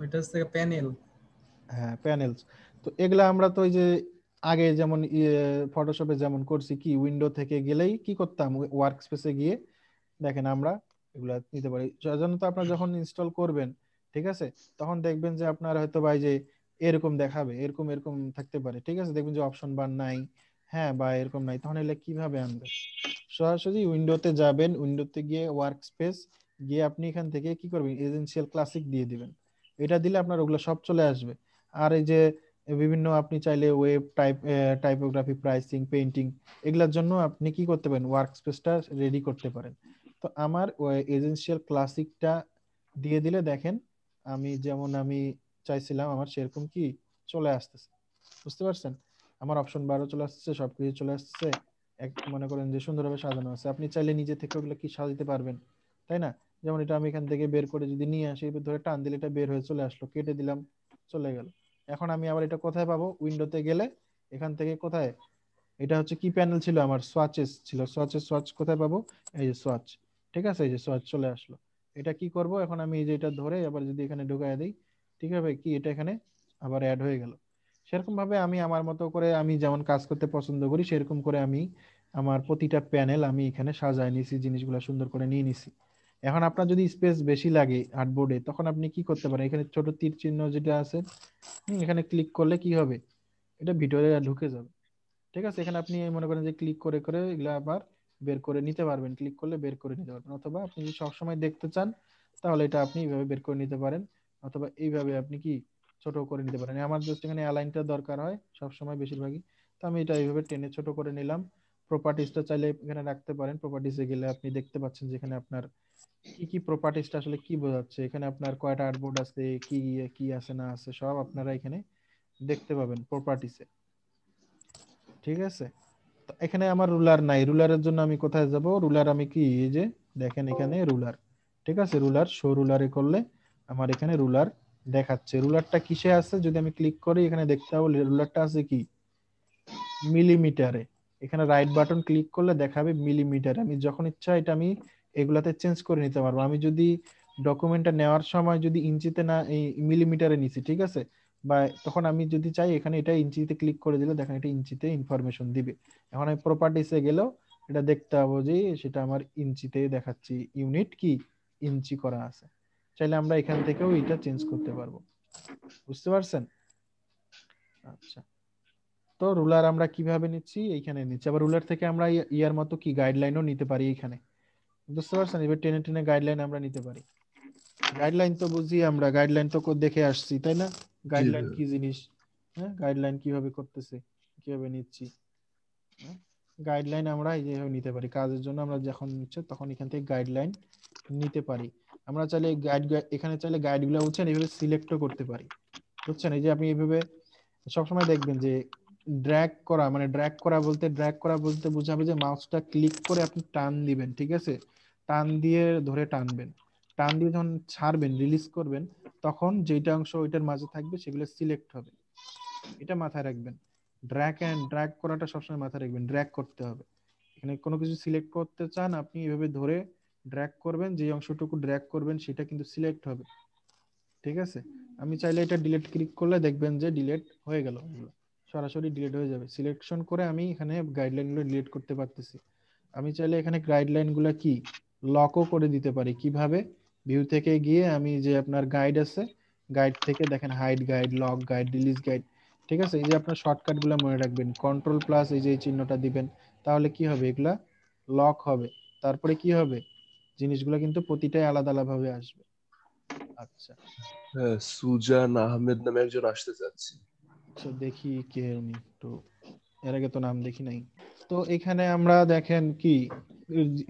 ওইটা হচ্ছে প্যানেল। হ্যাঁ প্যানেলস। তো এগুলা আমরা তো ওই যে আগে যেমন ফটোশপে যেমন করছি, কি উইন্ডো থেকে গেলেই কি করতাম, ওয়ার্ক স্পেসে গিয়ে দেখেন আমরা এগুলা নিতে পারি। সাধারণত আপনারা যখন ইনস্টল করবেন, ঠিক আছে, তখন দেখবেন যে আপনার হয়তো বা এই যে এরকম দেখাবে, এরকম এরকম থাকতে পারে, ঠিক আছে, দেখবেন যে অপশন বার নাই, হ্যাঁ, বা এরকম নাই, তখন এগুলা কিভাবে আনবেন? সরাসরি উইন্ডোতে যাবেন, উইন্ডোতে গিয়ে ওয়ার্ক স্পেস গিয়ে আপনি এখান থেকে কি করবেন, এসেনশিয়াল ক্লাসিক দিয়ে দিবেন। এটা দিলে আপনার ওগুলো সব চলে আসবে। আর এই যে বিভিন্ন আপনি চাইলে ওয়েব টাইপোগ্রাফি, প্রাইসিং, পেইন্টিং, এগুলোর জন্য আপনি কি করতে পারেন, ওয়ার্ক স্পেসটা রেডি করতে পারেন। তো আমার এসেনশিয়াল ক্লাসিকটা দিয়ে দিলে দেখেন আমি যেমন আমি চাইছিলাম আমার সেরকম কি চলে আসতেছে, বুঝতে পারছেন? আমার অপশন বারও চলে আসছে, সবকিছু চলে আসছে, এক মনে করেন যে সুন্দরভাবে সাজানো আছে। আপনি চাইলে নিজে থেকে ওগুলো কি সাজাতে পারবেন, তাই না? যেমন এটা আমি এখান থেকে বের করে যদি নিয়ে আসি, এবার ধরে টান দিলে এটা বের হয়ে চলে আসলো, কেটে দিলাম, চলে গেল। এখন আমি আবার এটা কোথায় পাবো, উইন্ডোতে গেলে এখান থেকে কোথায়, এটা হচ্ছে কি প্যানেল ছিল আমার, সোয়াচেস ছিল, সোয়াচেস, সোয়াচ কোথায় পাবো, এই যে সোয়াচ, ঠিক আছে, এই যে সোয়াচ চলে আসলো। এটা কি করব এখন, আমি এই যে এটা ধরে আবার যদি এখানে ঢুকায় দিই, ঠিক হবে কি, এটা এখানে আবার অ্যাড হয়ে গেল। সেরকম ভাবে আমি আমার মতো করে আমি যেমন কাজ করতে পছন্দ করি, সেরকম করে আমি আমার প্রতিটা প্যানেল আমি এখানে সাজায় নিছি, জিনিসগুলো সুন্দর করে নিয়ে নিছি। এখন আপনার যদি স্পেস বেশি লাগে আর্টবোর্ডে, তখন আপনি কি করতে পারেন, এখানে ছোট তীর চিহ্ন যেটা আছে, এখানে ক্লিক করলে কি হবে, এটা ভিতরে ঢুকে যাবে, ঠিক আছে। এখানে আপনি মনে করেন যে ক্লিক করে করে এগুলা আবার বের করে নিতে পারবেন, ক্লিক করলে বের করে নিতে পারবেন। অথবা আপনি যদি সবসময় দেখতে চান, তাহলে এটা আপনি এইভাবে বের করে নিতে পারেন, অথবা এইভাবে আপনি কি ছোট করে নিতে পারেন। আমার জাস্ট এখানে অ্যালাইনটা দরকার হয় সবসময় বেশিরভাগই, তো আমি এটা এইভাবে টেনে ছোট করে নিলাম। প্রপার্টিসটা চাইলে এখানে রাখতে পারেন, প্রপার্টিসে গেলে আপনি দেখতে পাচ্ছেন যেখানে আপনার কি কি প্রপার্টিসটা আসলে কি বোঝাচ্ছে, এখানে আপনার কয়টা আর্টবোর্ড আছে, কি কি আছে না আছে সব আপনারা এখানে দেখতে পাবেন প্রপার্টিসে, ঠিক আছে। তো এখানে আমার রুলার নাই, রুলারের জন্য আমি কোথায় যাব, রুলার আমি কি, এই যে দেখেন এখানে রুলার, ঠিক আছে, রুলার শো রুলারে করলে আমার এখানে রুলার দেখাচ্ছে। রুলারটা কিসে আছে, যদি আমি ক্লিক করি এখানে দেখতে পাবো রুলারটা আছে কি মিলিমিটারে। এখানে রাইট বাটন ক্লিক করলে দেখাবে মিলিমিটার। আমি যখন ইচ্ছা এটা আমি এগুলাতে চেঞ্জ করে নিতে পারবো। আমি যদি ডকুমেন্টটা নেওয়ার সময় যদি ইঞ্চিতে না এই মিলিমিটারে নিছি, ঠিক আছে, বা তখন আমি যদি চাই এখানে এটা ইঞ্চিতে ক্লিক করে দিলে দেখেন এটা ইঞ্চিতে ইনফরমেশন দিবে। এখন আমি প্রপার্টিসে গেলেও এটা দেখতে পাবো যে সেটা আমার ইঞ্চিতে দেখাচ্ছি, ইউনিট কি ইঞ্চি করা আছে। চাইলে আমরা এখান থেকেও এটা চেঞ্জ করতে পারবো, বুঝতে পারছেন? আচ্ছা, তো রুলার আমরা কিভাবে নিচ্ছি, এইখানে নিচ্ছি। আবার রুলার থেকে আমরা ইয়ার মতো কি গাইডলাইনও নিতে পারি এইখানে, বুঝতে পারছেন? এবার টেনে টেনে গাইডলাইন আমরা নিতে পারি। গাইডলাইন তো বুঝি আমরা, গাইডলাইন তো দেখে আসছি, তাই না? জি গাইডলাইন ভাইয়া। কি জিনিস, হ্যাঁ, গাইডলাইন কিভাবে করতেছে, কিভাবে নিচ্ছি, গাইডলাইন আমরা এইভাবে নিতে পারি। কাজের জন্য আমরা যখন নিচ্ছে তখন এখান থেকে গাইডলাইন নিতে পারি। আমরা চাইলে এখানে চাইলে গাইডগুলো বুঝছেন এইভাবে সিলেক্টও করতে পারি, বুঝছেন? এই যে আপনি এইভাবে সবসময় দেখবেন যে ড্র্যাগ করা, মানে ড্র্যাগ করা বলতে বোঝাবে যে মাউসটা ক্লিক করে আপনি টান দিবেন, ঠিক আছে, টান দিয়ে ধরে টানবেন, টান দিয়ে যখন ছাড়বেন রিলিজ করবেন, তখন যেটা অংশ ওইটার মাঝে থাকবে সেগুলো সিলেক্ট হবে। এটা মাথায় রাখবেন, ড্র্যাগ করাটা সবসময় মাথায় রাখবেন, ড্র্যাগ করতে হবে। এখানে কোনো কিছু সিলেক্ট করতে চান আপনি এভাবে ধরে ড্র্যাগ করবেন, যে অংশটুকু ড্র্যাগ করবেন সেটা কিন্তু সিলেক্ট হবে, ঠিক আছে। আমি চাইলে এটা ডিলিট ক্লিক করলে দেখবেন যে ডিলিট হয়ে গেল, সরাসরি ডিলিট হয়ে যাবে। সিলেকশন করে আমি এখানে গাইডলাইনগুলো ডিলিট করতে পারতেছি। আমি চাইলে এখানে গাইডলাইনগুলো কি লকও করে দিতে পারি। কিভাবে, ভিউ থেকে গিয়ে আমি যে আপনার গাইড আছে, গাইড থেকে দেখেন hide guide, lock guide, release guide, ঠিক আছে। এই যে আপনার শর্টকাট গুলো মনে রাখবেন, কন্ট্রোল প্লাস এই যে এই চিহ্নটা দিবেন, তাহলে কি হবে, এগুলা লক হবে। তারপরে কি হবে, জিনিসগুলো কিন্তু প্রতিটাই আলাদা আলাদা ভাবে আসবে, আচ্ছা হ্যাঁ, সুজান আহমেদ নামে একজন আসতে চাচ্ছে। তো দেখি কে উনি, তো এর আগে তো নাম দেখি নাই। তো এখানে আমরা দেখেন কি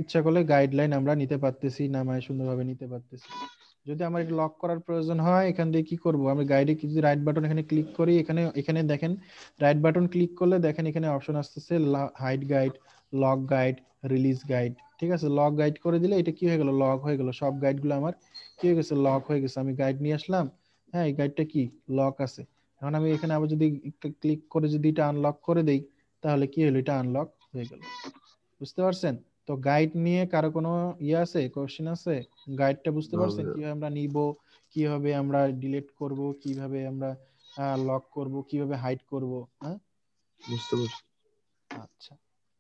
ইচ্ছা করলে গাইডলাইন আমরা নিতে পারতেছি, নামায় সুন্দরভাবে নিতে পারতেছি। যদি আমার এটা লক করার প্রয়োজন হয় এখান থেকে কি করব, আমি গাইডে যদি রাইট বাটন এখানে ক্লিক করি, এখানে এখানে দেখেন রাইট বাটন ক্লিক করলে দেখেন এখানে অপশন আসতেছে hide guide, lock guide, release guide. ঠিক আছে, লক গাইড করে দিলে এটা কি হয়ে গেল, লক হয়ে গেল, সব গাইডগুলো আমার কি হয়ে গেছে, লক হয়ে গেছে। আমি গাইড নিয়ে আসলাম, হ্যাঁ এই গাইডটা কি লক আছে। এখন আমি এখানে আবার যদি ক্লিক করে যদি এটা আনলক করে দেই তাহলে কি হলো, এটা আনলক হয়ে গেল। বুঝতে পারছেন? তো গাইড নিয়ে কারো কোনো ইয়ে আছে, কোশ্চেন আছে? গাইডটা বুঝতে পারছেন কিভাবে আমরা নিব, কিভাবে আমরা ডিলিট করব, কিভাবে আমরা লক করব, কিভাবে হাইড করব? হ্যাঁ বুঝতে পারছি। আচ্ছা,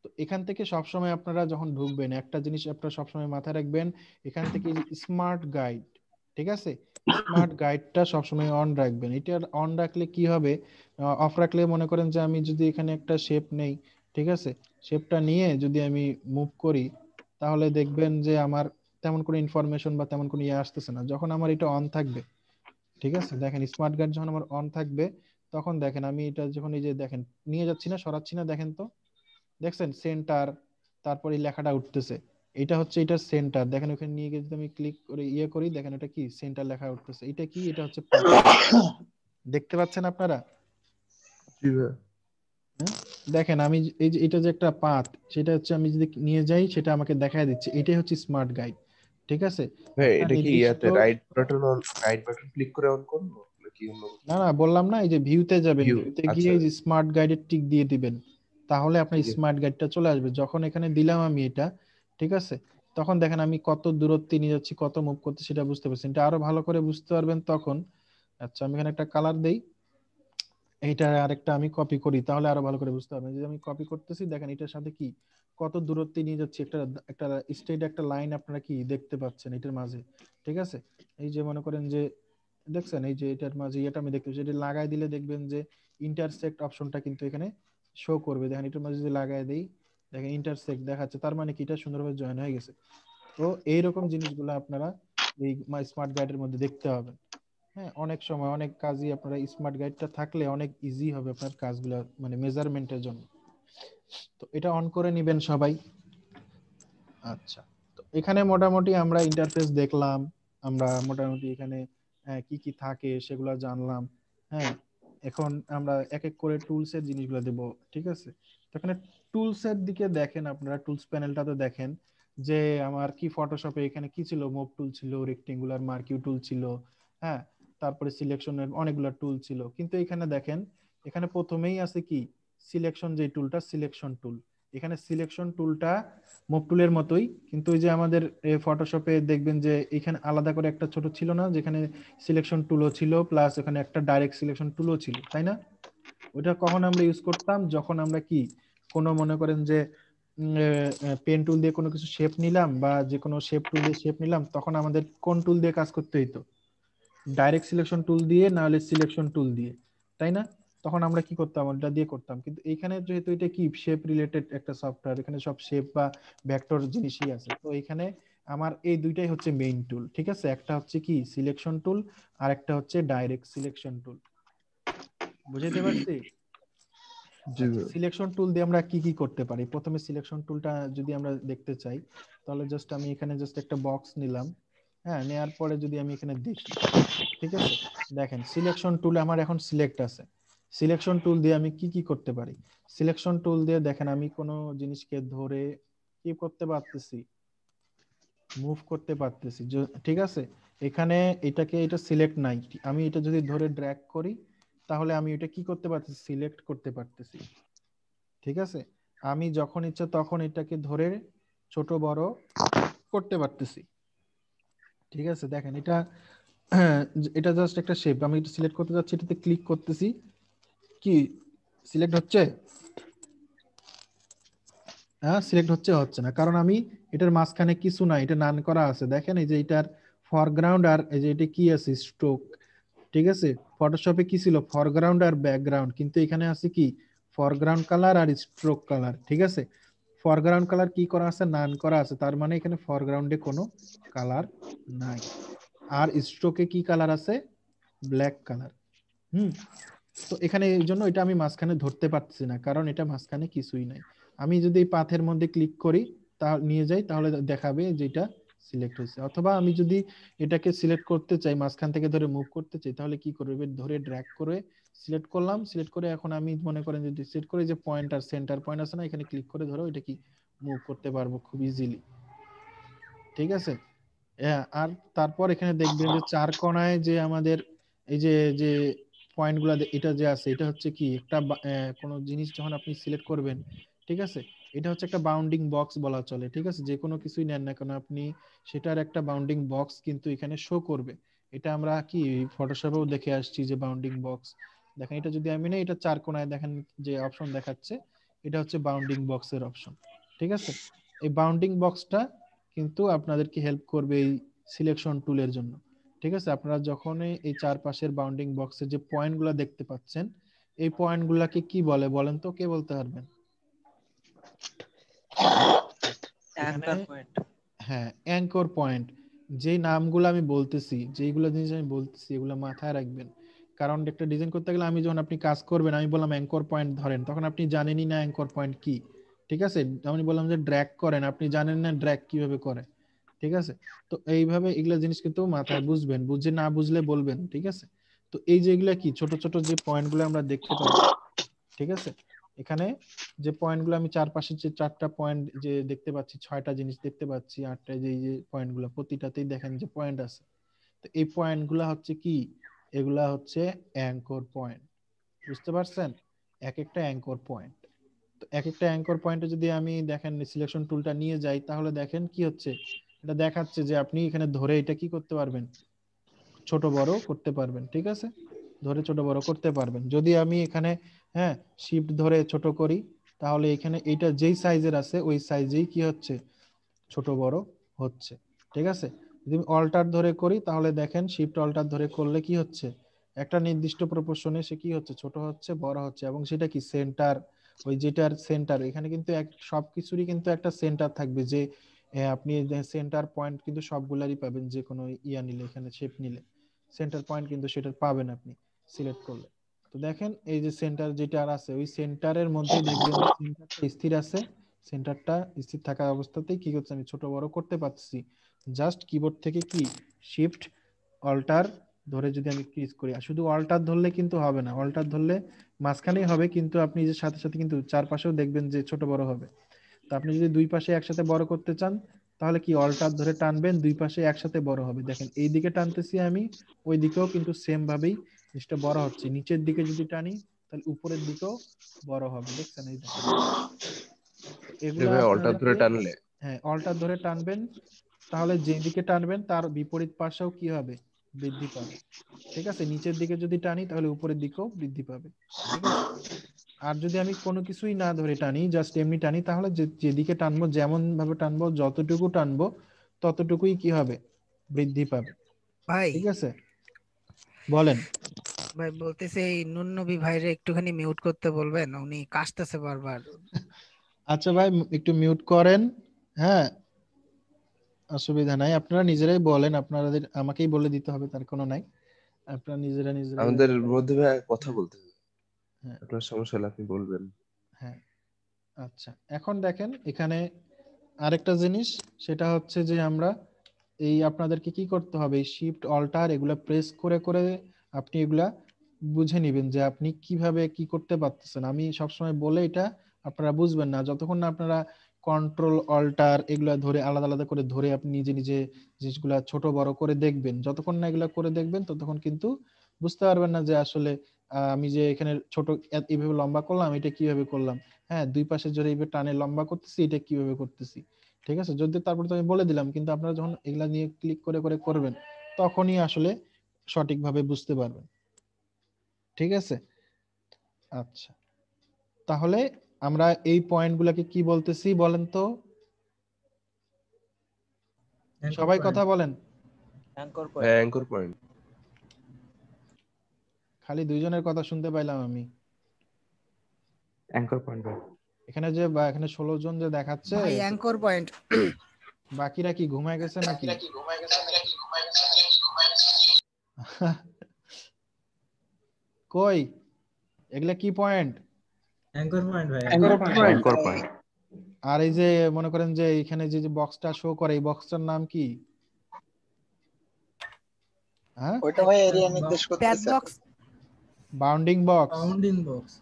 তো এখান থেকে সবসময় আপনারা যখন ঢুকবেন একটা জিনিস আপনারা সবসময় মাথায় রাখবেন, এখান থেকে স্মার্ট গাইড, ঠিক আছে, স্মার্ট গাইডটা সবসময় অন রাখবেন। এটা অন রাখলে কি হবে, অফ রাখলে মনে করেন যে আমি যদি এখানে একটা শেপ নেই, ঠিক আছে, শেপটা নিয়ে যদি আমি মুভ করি তাহলে দেখবেন যে আমার তেমন কোনো ইনফরমেশন বা তেমন কোনো ইয়ে আসতেছে না। যখন আমার এটা অন থাকবে, ঠিক আছে, দেখেন স্মার্ট গাইড যখন আমার অন থাকবে তখন দেখেন আমি এটা যখন এই যে দেখেন নিয়ে যাচ্ছি না, সরাচ্ছি না, দেখেন তো, দেখছেন সেন্টার, তারপরে এই লেখাটা উঠতেছে, এটা হচ্ছে এটা সেন্টার। দেখেন ওখানে নিয়ে গিয়ে যদি আমি ক্লিক করে ইয়ে করি, দেখেন এটা কি সেন্টার লেখা উঠতেছে, এটা কি, এটা হচ্ছে পাথ। দেখতে পাচ্ছেন আপনারা? জি ভাই। হ্যাঁ? দেখেন আমি এই যে এটা যে একটা পাথ, সেটা হচ্ছে আমি যদি নিয়ে যাই সেটা আমাকে দেখায় দিচ্ছে, এটাই হচ্ছে স্মার্ট গাইড। ঠিক আছে, ভাই একটা এটা কি নির্দিষ্ট, ইয়াতে রাইট বাটন ক্লিক করে অন করবো নাকি অন্য কিছু? না না বললাম না, এই যে ভিউতে যাবেন, ভিউ, ভিউতে গিয়ে আচ্ছা এই যে স্মার্ট গাইডের টিক দিয়ে দিবেন, তাহলে আপনার ঠিক আছে। স্মার্ট গাইডটা চলে আসবে। যখন এখানে দিলাম আমি এটা, ঠিক আছে, তখন দেখেন আমি কত দূরত্বে নিয়ে যাচ্ছি, কত মুভ করতে সেটা বুঝতে পারছেন। এটা আরো ভালো করে বুঝতে পারবেন তখন। আচ্ছা আমি এখানে একটা কালার দেই, এইটা আরেকটা আমি কপি করি, তাহলে আরো ভালো করে বুঝতে পারবেন। যে আমি কপি করতেছি, দেখেন এটার সাথে কি কত দূরত্বে নিয়ে যাচ্ছি, একটা একটা স্ট্রেট একটা লাইন আপনারা কি দেখতে পাচ্ছেন এটার মাঝে। ঠিক আছে, এই যে মনে করেন যে দেখছেন এই যে এটার মাঝে এটা আমি দেখতে পাচ্ছি, এটা লাগাই দিলে দেখবেন যে ইন্টারসেক্ট অপশনটা কিন্তু এখানে শো করবে। দেখেন এটার মাঝে যদি লাগাই দেই, দেখেন ইন্টারসেক্ট দেখাচ্ছে, তার মানে কি এটা সুন্দরভাবে জয়েন হয়ে গেছে। তো এইরকম জিনিসগুলো আপনারা এই স্মার্ট গাইডের মধ্যে দেখতে হবে। হ্যাঁ, অনেক সময় অনেক কাজই আপনারা স্মার্ট গাইডটা থাকলে অনেক ইজি হবে আপনার কাজগুলো, মানে মেজারমেন্টের জন্য। তো এটা অন করে নেবেন সবাই। আচ্ছা, তো এখানে মোটামুটি আমরা ইন্টারফেস দেখলাম, আমরা মোটামুটি এখানে কি কি থাকে সেগুলো জানলাম। হ্যাঁ, এখন আমরা এক এক করে টুলস এর জিনিসগুলো দেব। ঠিক আছে, তো এখানে টুলস এর দিকে দেখেন, আপনারা টুলস প্যানেলটাতে দেখেন যে আমার কি ফটোশপে এখানে কি ছিল, মুভ টুল ছিল, রেক্টেঙ্গুলার মার্কিউ টুল ছিল, হ্যাঁ, তারপরে সিলেকশনের অনেকগুলো টুল ছিল। কিন্তু এখানে দেখেন, এখানে প্রথমেই আছে কি সিলেকশন, যে টুলটা সিলেকশন টুল। এখানে সিলেকশন টুলটা মুভ টুলের মতোই, কিন্তু ওই যে আমাদের ফটোশপে দেখবেন যে এখানে আলাদা করে একটা ছোট ছিল না, যেখানে সিলেকশন টুলও ছিল প্লাস এখানে একটা ডাইরেক্ট সিলেকশন টুলও ছিল, তাই না? ওটা কখন আমরা ইউজ করতাম, যখন আমরা কি কোনো মনে করেন যে পেন টুল দিয়ে কোনো কিছু শেপ নিলাম বা যে কোনো শেপ টুল দিয়ে শেপ নিলাম, তখন আমাদের কোন টুল দিয়ে কাজ করতে হইতো, ডাইরেক্ট সিলেকশন টুল দিয়ে, না হলে সিলেকশন টুল দিয়ে, তাই না? তখন আমরা কি করতাম, ওটা দিয়ে করতাম। কিন্তু এখানে যেহেতু এটা কি শেপ রিলেটেড একটা সফটওয়্যার, এখানে সব শেপ বা ভেক্টর জিনিসই আছে, তো এখানে আমার এই দুইটাই হচ্ছে মেইন টুল। ঠিক আছে, একটা হচ্ছে কি সিলেকশন টুল আর একটা হচ্ছে ডাইরেক্ট সিলেকশন টুল। বুঝাইতে পারছি? জি আচ্ছা, ভাই। সিলেকশন টুল দিয়ে আমরা কি কি করতে পারি, প্রথমে সিলেকশন টুলটা যদি আমরা দেখতে চাই তাহলে জাস্ট আমি এখানে জাস্ট একটা বক্স নিলাম। হ্যাঁ, নেয়ার পরে যদি আমি এখানে দেখি, ঠিক আছে, দেখেন সিলেকশন টুল আমার এখন সিলেক্ট আছে। সিলেকশন টুল দিয়ে আমি কি কি করতে পারি, সিলেকশন টুল দিয়ে দেখেন আমি কোনো জিনিসকে ধরে কি করতে পারতেছি, মুভ করতে পারতেছি। ঠিক আছে, এখানে এটাকে এটা সিলেক্ট নাই, আমি এটা যদি ধরে ড্র্যাগ করি তাহলে আমি এটা কি করতে পারতেছি, সিলেক্ট করতে পারতেছি। ঠিক আছে, আমি যখন ইচ্ছা তখন এটাকে ধরে ছোট বড় করতে পারতেছি। ঠিক আছে, দেখেন এটা এটা জাস্ট একটা শেপ, আমি এটা সিলেক্ট করতে যাচ্ছি, এটাতে ক্লিক করতেছি, কি সিলেক্ট হচ্ছে? হ্যাঁ, সিলেক্ট হচ্ছে হচ্ছে না, কারণ আমি এটার মাঝখানে কিছু না, এটা নান করা আছে। দেখেন এই যে এটার ফরগ্রাউন্ড আর এই যে এটা কি আছে, স্ট্রোক। ঠিক আছে, ফটোশপে কি ছিল, ফরগ্রাউন্ড আর ব্যাকগ্রাউন্ড, কিন্তু এখানে আছে কি ফরগ্রাউন্ড কালার আর স্ট্রোক কালার। ঠিক আছে, ফরগ্রাউন্ড কালার কি করা আছে, নান করা আছে, তার মানে এখানে ফরগ্রাউন্ডে কোনো কালার নাই। আর স্ট্রোকে কি কালার আছে? Black colour. তো এখানে এই জন্য এটা আমি মাঝখানে ধরতে পারছি না, কারণ এটা মাঝখানে কিছুই নাই। আমি যদি এই পাথের মধ্যে ক্লিক করি, তা নিয়ে যাই, তাহলে দেখাবে যে এটা সিলেক্ট হয়েছে। অথবা আমি যদি এটাকে সিলেক্ট করতে চাই, মাঝখান থেকে ধরে মুভ করতে চাই, তাহলে কি করবে? ধরে ড্র্যাগ করে সিলেক্ট করলাম। সিলেক্ট করে এখন আমি মনে করেন যদি সিলেক্ট করে যে পয়েন্টার সেন্টার পয়েন্ট আছে না, এখানে ক্লিক করে ধরো এটা কি মুভ করতে পারবো খুব ইজিলি। ঠিক আছে। আর তারপর এখানে দেখবেন যে চার কোণায় যে আমাদের এই যে যে পয়েন্টগুলো এটা যে আছে, এটা হচ্ছে কি একটা কোনো জিনিস যখন আপনি সিলেক্ট করবেন, ঠিক আছে, এটা হচ্ছে একটা বাউন্ডিং বক্স বলা চলে। ঠিক আছে, যে কোনো কিছুই নেন না কেন আপনি, সেটার একটা বাউন্ডিং বক্স কিন্তু এখানে শো করবে। এটা আমরা কি ফটোশপেও দেখে আসছি যে বাউন্ডিং বক্স। দেখেন এটা যদি আমি নেই, এটা চার কোণায় দেখেন যে অপশন দেখাচ্ছে, এটা হচ্ছে বাউন্ডিং বক্সের অপশন। ঠিক আছে, এই বাউন্ডিং বক্সটা কিন্তু আপনাদেরকে হেল্প করবে এই সিলেকশন টুলের জন্য। ঠিক আছে, আপনারা যখন এই চারপাশের বাউন্ডিং বক্সে যে পয়েন্টগুলো দেখতে পাচ্ছেন, এই পয়েন্টগুলোকে কি বলে বলেন তো? কে বলতে পারবেন? Anchor point. হ্যাঁ, অ্যাঙ্কর পয়েন্ট। যে নামগুলো আমি বলতেছি, যেগুলো জিনিস আমি বলতেছি, এগুলো মাথায় রাখবেন। কারণ একটা ডিজাইন করতে গেলে আমি যখন আপনি কাজ করবেন, আমি বললাম অ্যাঙ্কর পয়েন্ট ধরেন, তখন আপনি জানেনই না অ্যাঙ্কর পয়েন্ট কি। ঠিক আছে, আমি বললাম যে ড্র্যাগ করেন, আপনি জানেন না ড্র্যাগ কিভাবে করে। ঠিক আছে, তো এইভাবে এগুলা জিনিস কিন্তু মাথায় বুঝবেন, বুঝে না বুঝলে বলবেন। ঠিক আছে, তো এই যে এগুলা কি ছোট ছোট যে পয়েন্টগুলো আমরা দেখতে পাচ্ছি, ঠিক আছে, এখানে যে পয়েন্টগুলো আমি চারপাশে যে চারটা পয়েন্ট যে দেখতে পাচ্ছি, ছয়টা জিনিস দেখতে পাচ্ছি, আটটা যে এই যে পয়েন্টগুলো, প্রতিটাতেই দেখেন যে পয়েন্ট আছে। তো এই পয়েন্টগুলো হচ্ছে কি? এগুলা হচ্ছে অ্যাঙ্কর পয়েন্ট। বুঝতে পারছেন? এক একটা অ্যাঙ্কর পয়েন্ট। তো এক একটা অ্যাঙ্কর পয়েন্টে যদি আমি দেখেন সিলেকশন টুলটা নিয়ে যাই, তাহলে দেখেন কি হচ্ছে, এটা দেখাচ্ছে যে আপনি এখানে ধরে এটা কি করতে পারবেন, ছোট বড় করতে পারবেন। ঠিক আছে, ধরে ছোট বড় করতে পারবেন। যদি আমি এখানে শিফট ধরে ছোট করি, তাহলে এখানে এইটা যেই সাইজের আছে ওই সাইজেই কি হচ্ছে, ছোট বড় হচ্ছে। ঠিক আছে, যদি আমি অল্টার ধরে করি, তাহলে দেখেন শিফট অল্টার ধরে করলে কি হচ্ছে, একটা নির্দিষ্ট প্রপোর্শনে সে কি হচ্ছে, ছোট হচ্ছে, বড় হচ্ছে। এবং সেটা কি সেন্টার, ওই যেটার সেন্টার, এখানে কিন্তু সবকিছুরই কিন্তু একটা সেন্টার থাকবে, যে আপনি সেন্টার পয়েন্ট কিন্তু সবগুলারই পাবেন, যে কোনো ইয়া নিলে, এখানে শেপ নিলে সেন্টার পয়েন্ট কিন্তু সেটা পাবেন আপনি সিলেক্ট করলে। তো দেখেন এই যে সেন্টার যেটা আছে, ওই সেন্টারের মধ্যে দেখবেন যে সেন্টারটা স্থির আছে। সেন্টারটা স্থির থাকা অবস্থাতেই কি করছে, আমি ছোট বড় করতে পারছি জাস্ট কিবোর্ড থেকে কি শিফট অল্টার ধরে যদি আমি ক্লিক করি। আর শুধু অল্টার ধরলে কিন্তু হবে না, অল্টার ধরলে মাঝখানেই হবে, কিন্তু আপনি যে সাথে সাথে কিন্তু চারপাশেও দেখবেন যে ছোট বড় হবে। তো আপনি যদি দুই পাশে একসাথে বড় করতে চান, তাহলে কি অল্টার ধরে টানবেন, দুই পাশে একসাথে বড় হবে। দেখেন এই দিকে টানতেছি আমি, ওই দিকেও কিন্তু সেম ভাবেই জিনিসটা বড় হচ্ছে। নিচের দিকে যদি টানি, তাহলে উপরের দিকেও বড় হবে। দেখছেন? এই দেখেন, এগুলা এভাবে অল্টার ধরে আপনাদেরকে টানলে অল্টার ধরে টানবেন, তাহলে যেদিকে টানবেন তার বিপরীত পাশেও কি হবে, বৃদ্ধি পাবে। ঠিক আছে, নিচের দিকে যদি টানি তাহলে উপরের দিকেও বৃদ্ধি পাবে। ঠিক আছে, আর যদি আমি কোনো কিছুই না ধরে টানি, জাস্ট এমনি টানি, তাহলে যেদিকে টানবো, যেমন ভাবে টানবো, যতটুকু টানবো ততটুকুই কি হবে, বৃদ্ধি পাবে। ভাই ঠিক আছে, বলেন। ভাই বলতেছে এই নুন নবী ভাইরে একটুখানি মিউট করতে বলবেন, উনি কাশতেছে বারবার। আচ্ছা ভাই, একটু মিউট করেন। হ্যাঁ, অসুবিধা নাই, আপনারা নিজেরাই বলেন, আপনাদের আমাকেই বলে দিতে হবে তার কোনো নাই, আপনারা নিজেরাই আমাদের বলেন। মধ্যে ভাই কথা হ্যাঁ, বলতে হ্যাঁ, আপনার সমস্যা হলে আপনি বলবেন। হ্যাঁ। আচ্ছা, এখন দেখেন এখানে আরেকটা জিনিস, সেটা হচ্ছে যে আমরা এই আপনাদেরকে কি করতে হবে, শিফট অল্টার এগুলা প্রেস করে করে আপনি এগুলা বুঝে নেবেন যে আপনি কিভাবে কি করতে পারতেছেন। আমি সবসময় বলে এটা আপনারা বুঝবেন না যতক্ষণ না আপনারা কন্ট্রোল অল্টার এগুলা ধরে আলাদা আলাদা করে ধরে আপনি নিজে নিজে জিনিসগুলা ছোট বড় করে দেখবেন। যতক্ষণ না এগুলা করে দেখবেন ততক্ষণ কিন্তু বুঝতে পারবেন না যে আসলে আমি যে এখানে ছোট এইভাবে লম্বা করলাম, এটা কিভাবে করলাম। হ্যাঁ, দুই পাশে জোরে এইভাবে টানে লম্বা করতেছি, এটা কিভাবে করতেছি। ঠিক আছে, যদি তারপর তো আমি বলে দিলাম, কিন্তু আপনারা যখন এগুলা নিয়ে ক্লিক করে করে করবেন, তখনই আসলে সঠিকভাবে বুঝতে পারবেন। ঠিক আছে, আচ্ছা, তাহলে আমরা এই পয়েন্টগুলোকে কি বলতেছি বলেন তো, সবাই কথা বলেন। অ্যাঙ্কর হ্যাঁ, পয়েন্ট। Anchor point. খালি দুইজনের কথা শুনতে পাইলাম আমি। Anchor point. এখানে যে এখানে 16 জন যে দেখাচ্ছে, ভাই অ্যাঙ্কর পয়েন্ট। বাকিরা কি ঘুমায় গেছে নাকি? কই এগুলা কি পয়েন্ট? অ্যাঙ্কর পয়েন্ট ভাই। Anchor point. আর এই যে মনে করেন যে এখানে যে বক্সটা শো করে এই বক্সটার নাম কি? হ্যাঁ, ওইটা ভাই এরিয়া নির্দেশ প্যাচ করতেছে। Box. Bounding box. Bounding box.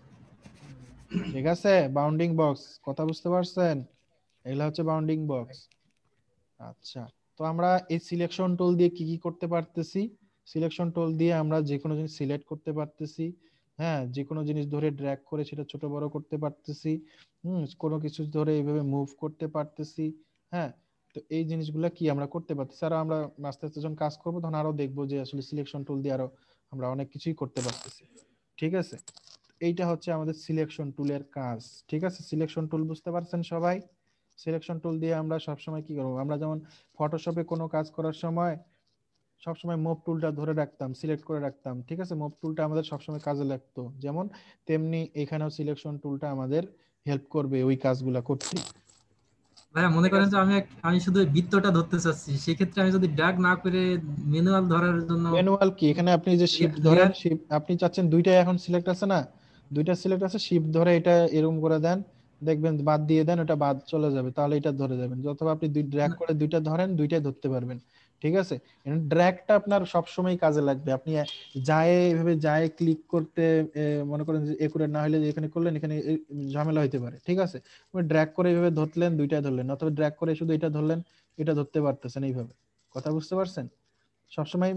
ঠিক আছে, বাউন্ডিং বক্স, কথা বুঝতে পারছেন? এগুলা হচ্ছে বাউন্ডিং বক্স। আচ্ছা, তো আমরা এই সিলেকশন টুল দিয়ে কি কি করতে পারতেছি? সিলেকশন টুল দিয়ে আমরা যে কোনো জিনিস সিলেক্ট করতে পারতেছি। হ্যাঁ, যে কোনো জিনিস ধরে ড্র্যাগ করে সেটা ছোট বড় করতে পারতেছি। কোনো কিছু ধরে এইভাবে মুভ করতে পারতেছি। হ্যাঁ, তো এই জিনিসগুলো কি আমরা করতে পারতেছি। আর আমরা আস্তে আস্তে যখন কাজ করবো তখন আরো দেখবো যে আসলে সিলেকশন টুল দিয়ে আরো আমরা অনেক কিছুই করতে পারতেছি। ঠিক আছে, এইটা হচ্ছে আমাদের সিলেকশন টুলের কাজ। ঠিক আছে, সিলেকশন টুল বুঝতে পারছেন সবাই? সিলেকশন টুল দিয়ে আমরা সবসময় কি করবো, আমরা যেমন ফটোশপে কোনো কাজ করার সময় সবসময় মুভ টুলটা ধরে রাখতাম, সিলেক্ট করে রাখতাম। ঠিক আছে, মুভ টুলটা আমাদের সবসময় কাজে লাগতো, যেমন তেমনি এখানেও সিলেকশন টুলটা আমাদের হেল্প করবে ওই কাজগুলা করতে। ভাইয়া মনে করেন যে আমি শুধু বৃত্তটা ধরতে চাচ্ছি, সেক্ষেত্রে আমি যদি ড্র্যাগ না করে ম্যানুয়াল ধরার জন্য ম্যানুয়াল কি, এখানে আপনি যে শিফট ধরেন, শিফট আপনি চাচ্ছেন দুইটাই এখন সিলেক্ট আছে না, দুইটা সিলেক্ট আছে, শিফট ধরে এটা এরকম করে দেন, দেখবেন বাদ দিয়ে দেন, এটা বাদ চলে যাবে, তাহলে এটা ধরে যাবেন। অথবা আপনি ড্র্যাগ করে দুইটা ধরেন, দুইটাই ধরতে পারবেন। ঠিক আছে, ড্র্যাগটা আপনার সব সময় কাজে লাগবে। আপনি যায় এভাবে যায় ক্লিক করতে মনে করেন যে একুরেট না হলে এখানে করলেন, এখানে ঝামেলা হইতে পারে। ঠিক আছে, আপনি ড্র্যাগ করে এইভাবে ধরলেন, দুইটাই ধরলেন, অথবা ড্র্যাগ করে শুধু এটা ধরলেন, এটা ধরতে পারতেছেন এইভাবে। কথা বুঝতে পারছেন? সবসময়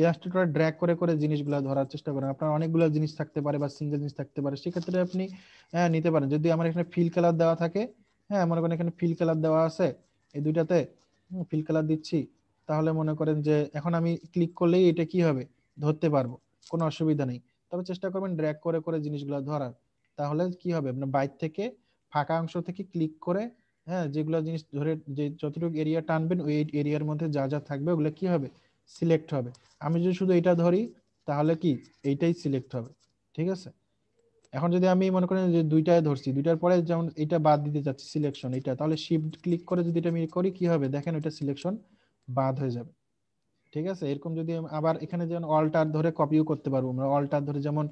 ইলাস্ট্রেটর ড্র্যাগ করে করে জিনিসগুলো ধরার চেষ্টা করেন। আপনার অনেকগুলো জিনিস থাকতে পারে বা সিঙ্গেল জিনিস থাকতে পারে, সেক্ষেত্রে আপনি নিতে পারেন। যদি আমার এখানে ফিল কালার দেওয়া থাকে, হ্যাঁ মনে করেন এখানে ফিল কালার দেওয়া আছে, এই দুইটাতে ফিল কালার দিচ্ছি, তাহলে মনে করেন যে এখন আমি ক্লিক করলেই এটা কি হবে, ধরতে পারবো, কোনো অসুবিধা নেই। তবে চেষ্টা করবেন ড্র্যাগ করে করে জিনিসগুলো ধরার, তাহলে কি হবে, আপনার বাইর থেকে ফাঁকা অংশ থেকে ক্লিক করে, হ্যাঁ যেগুলো জিনিস ধরে যে যতটুকু এরিয়া টানবেন ওই এরিয়ার মধ্যে যা যা থাকবে ওগুলো কি হবে, সিলেক্ট হবে। আমি যদি শুধু এটা ধরি তাহলে কি এইটাই সিলেক্ট হবে। ঠিক আছে, এখন যদি আমি মনে করেন যে দুইটায় ধরছি, দুইটার পরে যেমন এটা বাদ দিতে যাচ্ছি সিলেকশন এটা, তাহলে শিফট ক্লিক করে যদি এটা আমি করি কি হবে, দেখেন এটা সিলেকশন বাদ হয়ে যাবে। ঠিক আছে, এরকম যদি আবার এখানে যেমন অল্টার ধরে কপিও করতে পারবো আমরা, অল্টার ধরে যেমন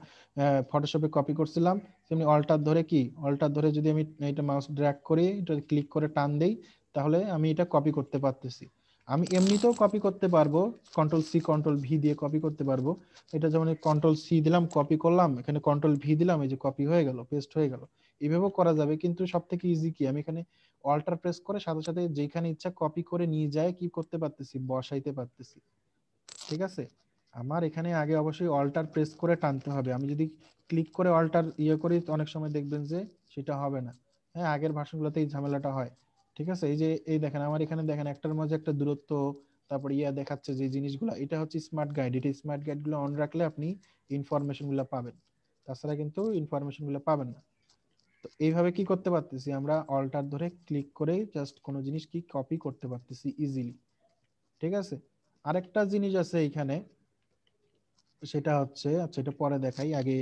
ফটোশপে কপি করছিলাম, তেমনি অল্টার ধরে কি, অল্টার ধরে যদি আমি এটা মাউস ড্র্যাগ করি, এটা ক্লিক করে টান দেই, তাহলে আমি এটা কপি করতে পারতেছি। আমি এমনিতেও কপি করতে পারবো, কন্ট্রোল সি কন্ট্রোল ভি দিয়ে কপি করতে পারবো। এটা যেমন কন্ট্রোল সি দিলাম, কপি করলাম, এখানে কন্ট্রোল ভি দিলাম, এই যে কপি হয়ে গেল, পেস্ট হয়ে গেল, এইভাবেও করা যাবে। কিন্তু সব থেকে ইজি কি, আমি এখানে অল্টার প্রেস করে সাথে সাথে যেখানে ইচ্ছা কপি করে নিয়ে যায় কি করতে পারতেছি, বসাইতে পারতেছি। ঠিক আছে, আমার এখানে আগে অবশ্যই অল্টার প্রেস করে টানতে হবে। আমি যদি ক্লিক করে অল্টার করি অনেক সময় দেখবেন যে সেটা হবে না। হ্যাঁ, আগের ভার্সনগুলোতে এই ঝামেলাটা হয়। ঠিক আছে, এই যে এই দেখেন আমার এখানে দেখেন একটার মাঝে একটা দূরত্ব, তারপর দেখাচ্ছে যে জিনিসগুলো, এটা হচ্ছে স্মার্ট গাইড। এটা স্মার্ট গাইড গুলো অন রাখলে আপনি ইনফরমেশন গুলো পাবেন, তাছাড়া কিন্তু ইনফরমেশন গুলো পাবেন না। তো এইভাবে কি করতে পারতেছি, আমরা অল্টার ধরে ক্লিক করে জাস্ট কোনো জিনিস কি কপি করতে পারতেছি ইজিলি। ঠিক আছে, আরেকটা জিনিস আছে এখানে, সেটা হচ্ছে, আচ্ছা এটা পরে দেখাই, আগে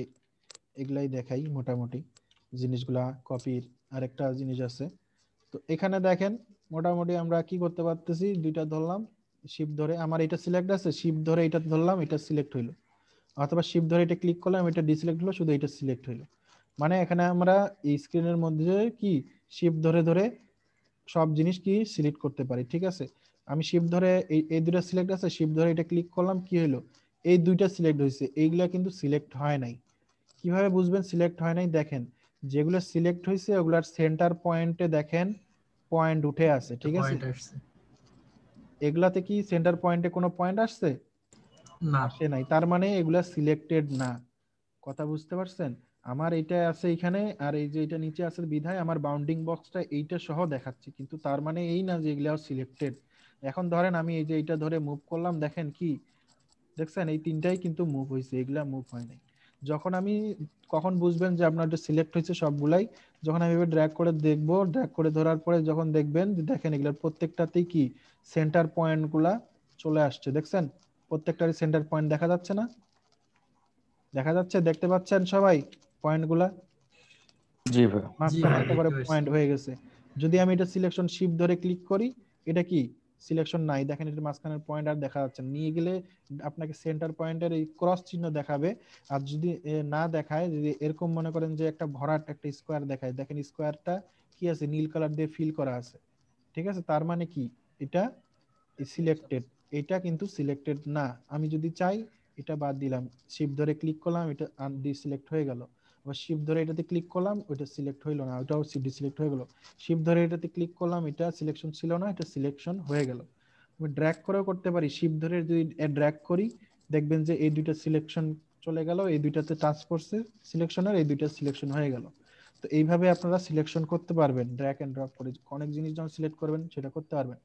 এগুলাই দেখাই মোটামুটি জিনিসগুলা কপির। আরেকটা জিনিস আছে, তো এখানে দেখেন মোটামুটি আমরা কি করতে পারতেছি, দুইটা ধরলাম শিফট ধরে, আমার এটা সিলেক্ট আছে, শিফট ধরে এটা ধরলাম, এটা সিলেক্ট হইলো, অথবা শিফট ধরে এটা ক্লিক করলাম, এটা ডিসিলেক্ট হলো, শুধু এটা সিলেক্ট হইলো। মানে এখানে আমরা এই স্ক্রিনের মধ্যে কি শিফট ধরে ধরে সব জিনিস কি সিলেক্ট করতে পারি। ঠিক আছে, আমি শিফট ধরে এই দুটো সিলেক্ট আছে, শিফট ধরে এটা ক্লিক করলাম, কি হলো, এই দুইটা সিলেক্ট হয়েছে, এইগুলা কিন্তু সিলেক্ট হয় নাই। কিভাবে বুঝবেন সিলেক্ট হয় নাই, দেখেন যেগুলো সিলেক্ট হয়েছে ওগুলার সেন্টার পয়েন্টে দেখেন পয়েন্ট উঠে আছে। ঠিক আছে, এগুলাতে কি সেন্টার পয়েন্টে কোনো পয়েন্ট আসছে, না আসে নাই, তার মানে এগুলা সিলেক্টেড না। কথা বুঝতে পারছেন? আমার এটা আছে এখানে, আর এই যে এটা নিচে আছে বিধায় আমার বাউন্ডিং বক্সটা এইটা সহ দেখাচ্ছে, কিন্তু তার মানে এই না যে এগুলা সিলেক্টেড। এখন ধরেন আমি এই যে এটা ধরে মুভ করলাম, দেখেন কি দেখছেন, এই তিনটাই কিন্তু মুভ হয়েছে, এগুলা মুভ হয় নাই। যখন আমি কখন বুঝবেন যে আপনার সিলেক্ট হয়েছে সবগুলাই, যখন আমি এবার ড্র্যাগ করে দেখবো, ড্র্যাগ করে ধরার পরে যখন দেখবেন যে দেখেন এগুলার প্রত্যেকটাতেই কি সেন্টার পয়েন্ট গুলা চলে আসছে, দেখছেন প্রত্যেকটারই সেন্টার পয়েন্ট দেখা যাচ্ছে না, দেখা যাচ্ছে, দেখতে পাচ্ছেন সবাই পয়েন্ট গুলা, জি ভাই। মাঝখানে একেবারে পয়েন্ট হয়ে গেছে। যদি আমি এটা সিলেকশন শিফট ধরে ক্লিক করি, এটা কি সিলেকশন নাই, দেখেন এটার মাঝখানের পয়েন্ট আর দেখা যাচ্ছে না। নিয়ে গেলে আপনাকে সেন্টার পয়েন্টের এই ক্রস চিহ্ন দেখাবে। আর যদি না দেখায়, যদি এরকম মনে করেন যে একটা ভরাট একটা স্কোয়ার দেখায়, দেখেন স্কোয়ারটা কি আছে, নীল কালার দিয়ে ফিল করা আছে, ঠিক আছে? তার মানে কি এটা সিলেক্টেড, এটা কিন্তু সিলেক্টেড না। আমি যদি চাই এটা বাদ দিলাম, শিফট ধরে ক্লিক করলাম, এটা ডিসিলেক্ট হয়ে গেল। আবার শিফট ধরে এটাতে ক্লিক করলাম, ওটা সিলেক্ট হইলো না, ওটাও ডিসিলেক্ট হয়ে গেল। শিফট ধরে এটাতে ক্লিক করলাম, এটা সিলেকশন ছিল না, এটা সিলেকশন হয়ে গেল। আমি ড্র্যাগ করেও করতে পারি, শিফট ধরে যদি ড্র্যাগ করি দেখবেন যে এই দুইটা সিলেকশন চলে গেল, এই দুইটাতে টাচ করছে সিলেকশনের, এই দুইটা সিলেকশন হয়ে গেল। তো এইভাবে আপনারা সিলেকশন করতে পারবেন ড্র্যাগ এন্ড ড্রপ করে, অনেক জিনিস যখন সিলেক্ট করবেন সেটা করতে পারবেন।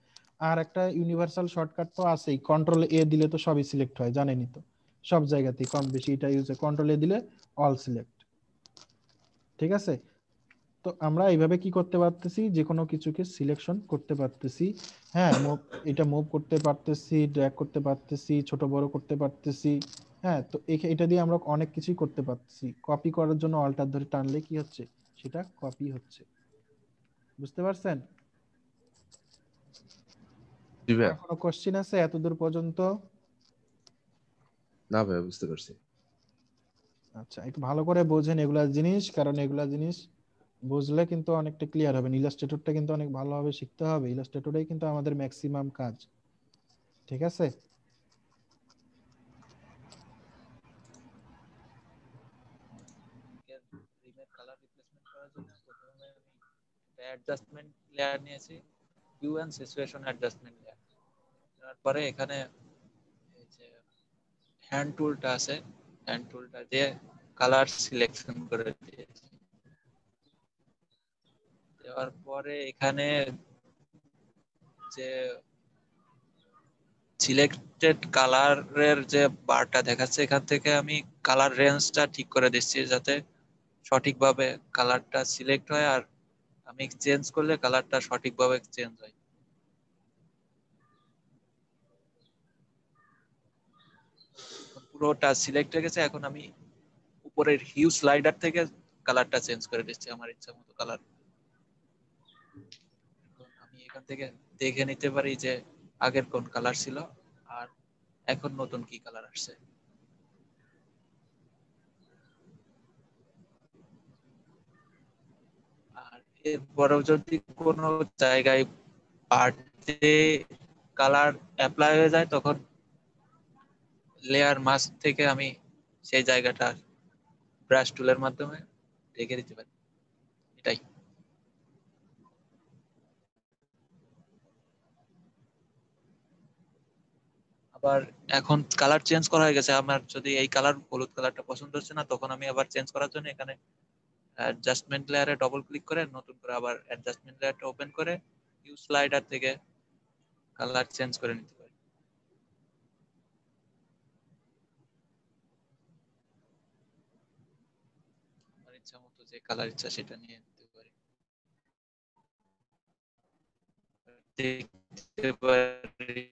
আর একটা ইউনিভার্সাল শর্টকাট তো আছেই, কন্ট্রোল এ দিলে তো সবই সিলেক্ট হয়, জানেনই তো, সব জায়গাতেই কম বেশি এটা ইউজ হয়, কন্ট্রোল এ দিলে অল সিলেক্ট, ঠিক আছে? তো আমরা এইভাবে কি করতে পারতেছি, যে কোনো কিছুকে সিলেকশন করতে পারতেছি। হ্যাঁ, এটা মুভ করতে পারতেছি, ড্র্যাগ করতে পারতেছি, ছোট বড় করতে পারতেছি। হ্যাঁ, তো এটা দিয়ে আমরা অনেক কিছুই করতে পারতেছি। কপি করার জন্য অল্টার ধরে টানলে কি হচ্ছে, সেটা কপি হচ্ছে। বুঝতে পারছেন? জি ভাইয়া। কোনো কোশ্চেন আছে এতদূর পর্যন্ত? না ভাইয়া, বুঝতে পারছি। আচ্ছা, একটু ভালো করে বোঝেন এগুলা জিনিস, কারণ এগুলা জিনিস বুঝলে কিন্তু অনেকটা ক্লিয়ার হবে। ইলাস্ট্রেটরটা কিন্তু অনেক ভালোভাবে শিখতে হবে, ইলাস্ট্রেটরটাই কিন্তু আমাদের ম্যাক্সিমাম কাজ, ঠিক আছে? কালার রিপ্লেসমেন্ট করার জন্য প্রথমে আমি অ্যাডজাস্টমেন্ট লেয়ার নিয়েছি, হিউ এন্ড সিচুয়েশন অ্যাডজাস্টমেন্ট লেয়ার। তারপরে এখানে এই যে হ্যান্ড টুলটা আছে, হ্যান্ড টুলটা দিয়ে কালার সিলেকশন করে দিয়েছি। দেওয়ার পরে এখানে যে সিলেক্টেড কালারের যে বারটা দেখাচ্ছে, এখান থেকে আমি কালার রেঞ্জটা ঠিক করে দিচ্ছি যাতে সঠিকভাবে কালারটা সিলেক্ট হয়, আর আমি চেঞ্জ করলে কালারটা সঠিকভাবে চেঞ্জ হয়। পুরোটা সিলেক্ট হয়ে গেছে, এখন আমি উপরের হিউ স্লাইডার থেকে কালারটা চেঞ্জ করে দিচ্ছি আমার ইচ্ছা মতো কালার। আমি এখান থেকে দেখে নিতে পারি যে আগের কোন কালার ছিল আর এখন নতুন কি কালার আসছে। আর এরপরেও যদি কোনো জায়গায় বাড়তে কালার অ্যাপ্লাই হয়ে যায়, তখন লেয়ার মাস্ক থেকে আমি সেই জায়গাটা ব্রাশ টুলের মাধ্যমে ঢেকে দিতে পারি। এটাই। আবার এখন কালার চেঞ্জ করা হয়ে গেছে, আমার যদি এই কালার হলুদ কালারটা পছন্দ হচ্ছে না, তখন আমি আবার চেঞ্জ করার জন্য এখানে অ্যাডজাস্টমেন্ট লেয়ারে ডবল ক্লিক করে নতুন করে আবার অ্যাডজাস্টমেন্ট লেয়ারটা ওপেন করে হিউ স্লাইডার থেকে কালার চেঞ্জ করে নিতে পারি। আমার ইচ্ছা মতো যে কালার ইচ্ছা সেটা নিয়ে নিতে পারি। দেখতে পারি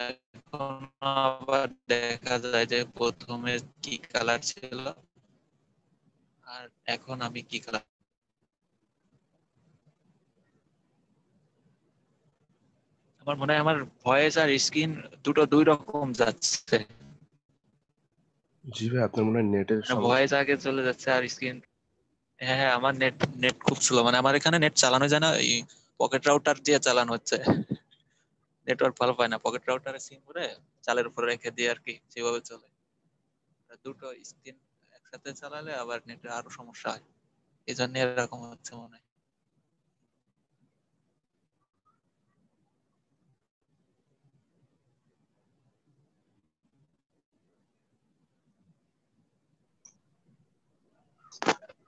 এখন আবার দেখা যায় যে প্রথমে কি কালার ছিল আর এখন আমি কি কালার। আমার মনে হয় আমার ভয়েস আর স্ক্রিন দুটো দুই রকম যাচ্ছে। জি ভাই, আপনার মনে হয় নেটের সমস্যা। ভয়েস আগে চলে যাচ্ছে আর স্ক্রিন। হ্যাঁ হ্যাঁ, আমার নেট খুব স্লো, মানে আমার এখানে নেট চালানো যায় না, এই পকেট রাউটার দিয়ে চালানো হচ্ছে। নেটওয়ার্ক ভালো পায় না, পকেট রাউটারে সিম করে চালের উপরে রেখে দিয়ে আর কি সেভাবে চলে। দুটো স্ক্রিন একসাথে চালালে আবার নেটের আরো সমস্যা হয়, এই জন্য এরকম হচ্ছে মনে হয়।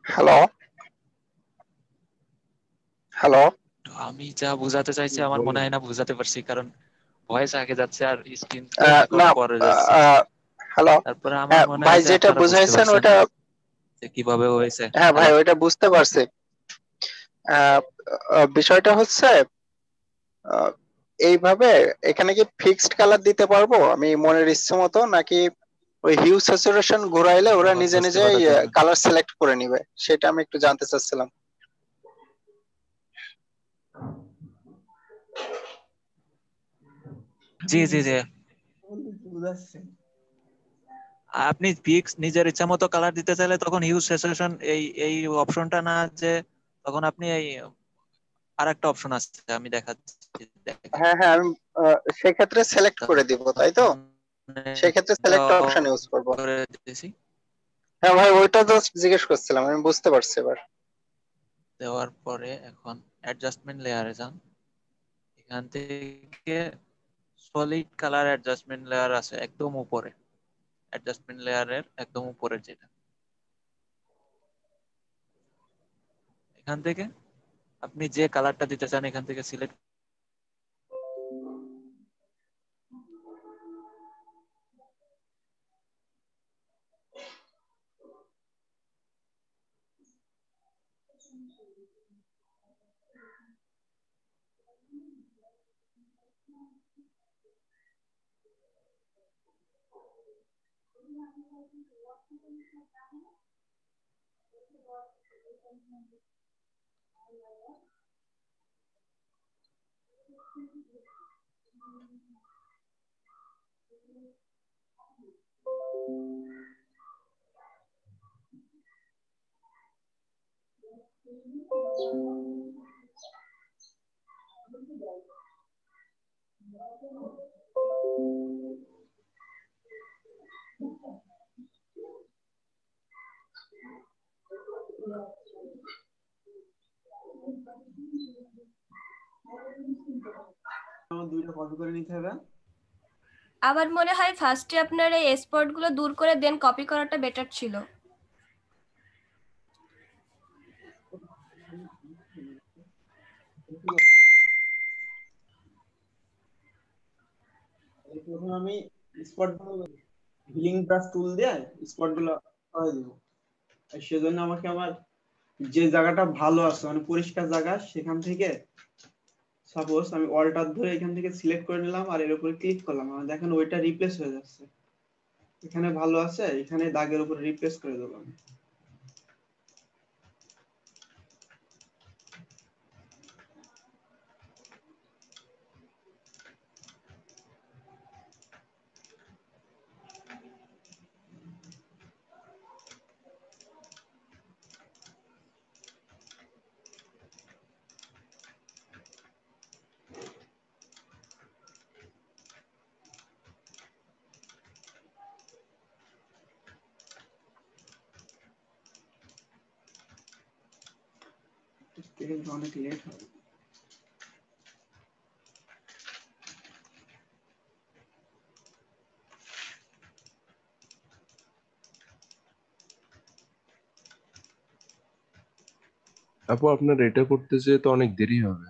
হ্যালো হ্যালো, আমি যা বোঝাতে চাইছি আমার মনে হয় না বুঝাতে পারছি, কারণ ভয়েস আগে যাচ্ছে আর স্ক্রিন না, পরে যাচ্ছে। হ্যালো। তারপরে আমার মনে ভাই হয় যে যেটা আপনারা বুঝতে বুঝাইছেন পারছেন ওটা, যে কিভাবে হয়েছে। হ্যাঁ ভাই হ্যালো, ওইটা বুঝতে পারছি। বিষয়টা হচ্ছে এইভাবে এখানে কি ফিক্সড কালার দিতে পারবো আমি মনের ইচ্ছে মতো, নাকি ওই হিউ স্যাচুরেশন ঘোরাইলে ওরা আওয়াজ নিজে আসতে নিজেই পাঠাতে হবে। কালার সিলেক্ট করে নিবে, সেটা আমি একটু জানতে চাচ্ছিলাম। জি জি জি, আপনি ফিক্স নিজের ইচ্ছা মতো কালার দিতে চাইলে তখন হিউজ স্যাচুরেশন এই এই অপশনটা না, যে তখন আপনি এই আরেকটা অপশন আছে আমি দেখাচ্ছি, দেখেন। হ্যাঁ হ্যাঁ, আমি সেক্ষেত্রে সিলেক্ট করে দিব, তাই তো? সেক্ষেত্রে সিলেক্ট অপশন ইউজ করব। করে দিয়েছি। হ্যাঁ ভাই, ওইটা জাস্ট জিজ্ঞেস করছিলাম, আমি বুঝতে পারছি এবার। দেওয়ার পরে এখন অ্যাডজাস্টমেন্ট লেয়ারে যান, এখান থেকে সলিড কালার অ্যাডজাস্টমেন্ট লেয়ার আছে একদম উপরে, অ্যাডজাস্টমেন্ট লেয়ারের একদম উপরে যেটা, এখান থেকে আপনি যে কালারটা দিতে চান এখান থেকে সিলেক্ট। দুইটা কপি করে নিতে হবে। আমার মনে হয় ফার্স্টে আপনার এই স্পট গুলো দূর করে দেন কপি করাটা বেটার ছিল। প্রথমে আমি স্পট গুলো হিলিং ব্রাশ টুল দিয়ে স্পট গুলো করে দিব। আর সেজন্য আমাকে আমার যে জায়গাটা ভালো আছে মানে পরিষ্কার জায়গা, সেখান থেকে সাপোজ আমি অল্টার ধরে এখান থেকে সিলেক্ট করে নিলাম আর এর উপরে ক্লিক করলাম, আমার দেখেন ওইটা রিপ্লেস হয়ে যাচ্ছে। এখানে ভালো আছে, এখানে দাগের উপরে রিপ্লেস করে দেবো আমি। কিন্তু অনেক লেট হবে। আপু আপনার এটা করতে যেয়ে তো অনেক দেরি হবে।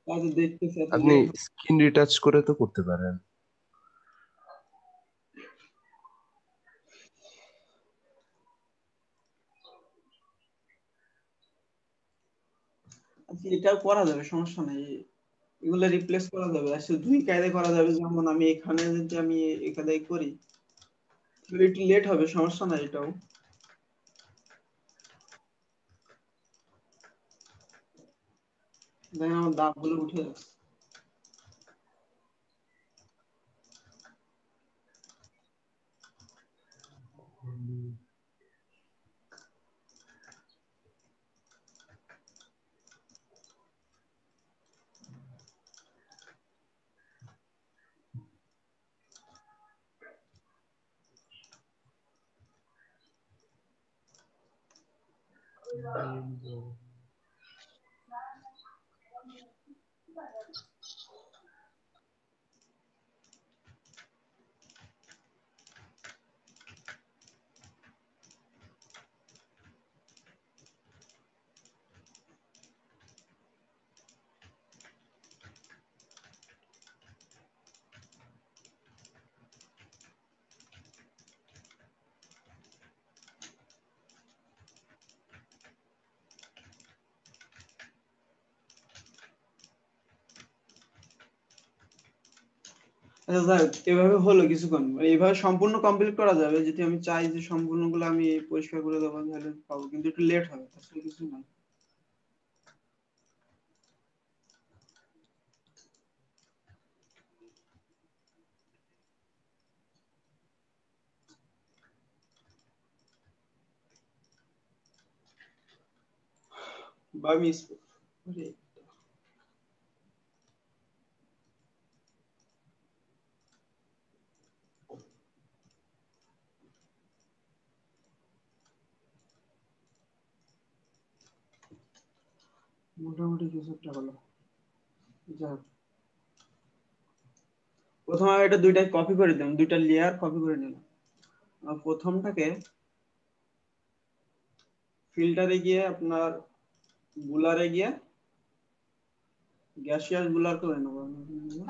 আজ দেখতেছি এত আপনি লেট। স্ক্রিন রিটাচ করে তো করতে পারেন। আচ্ছা, এটাও করা যাবে, সমস্যা নেই। এগুলো রিপ্লেস করা যাবে, আসলে দুই কায়দায় করা যাবে। যেমন আমি এখানে যদি আমি এই কায়দায় করি তাহলে একটু লেট হবে, সমস্যা নাই। এটাও দেখেন আমার দাগগুলো উঠে যাচ্ছে। আচ্ছা স্যার, এভাবে হলো কিছুক্ষণ, এইভাবে সম্পূর্ণ কমপ্লিট করা যাবে যদি আমি চাই যে সম্পূর্ণগুলো আমি পরিষ্কার করে দেবো, তাহলে পাবো, কিন্তু একটু লেট হবে, আসলে কিছু না। বা আমি মোটামুটি কিছু একটা হলো। যাক, প্রথমে আমি এটা দুইটা কপি করে দিলাম, দুইটা লেয়ার কপি করে নিলাম। প্রথমটাকে ফিল্টারে গিয়ে আপনার বুলারে গিয়ে গ্যাসিয়াস বুলার করে নেবো।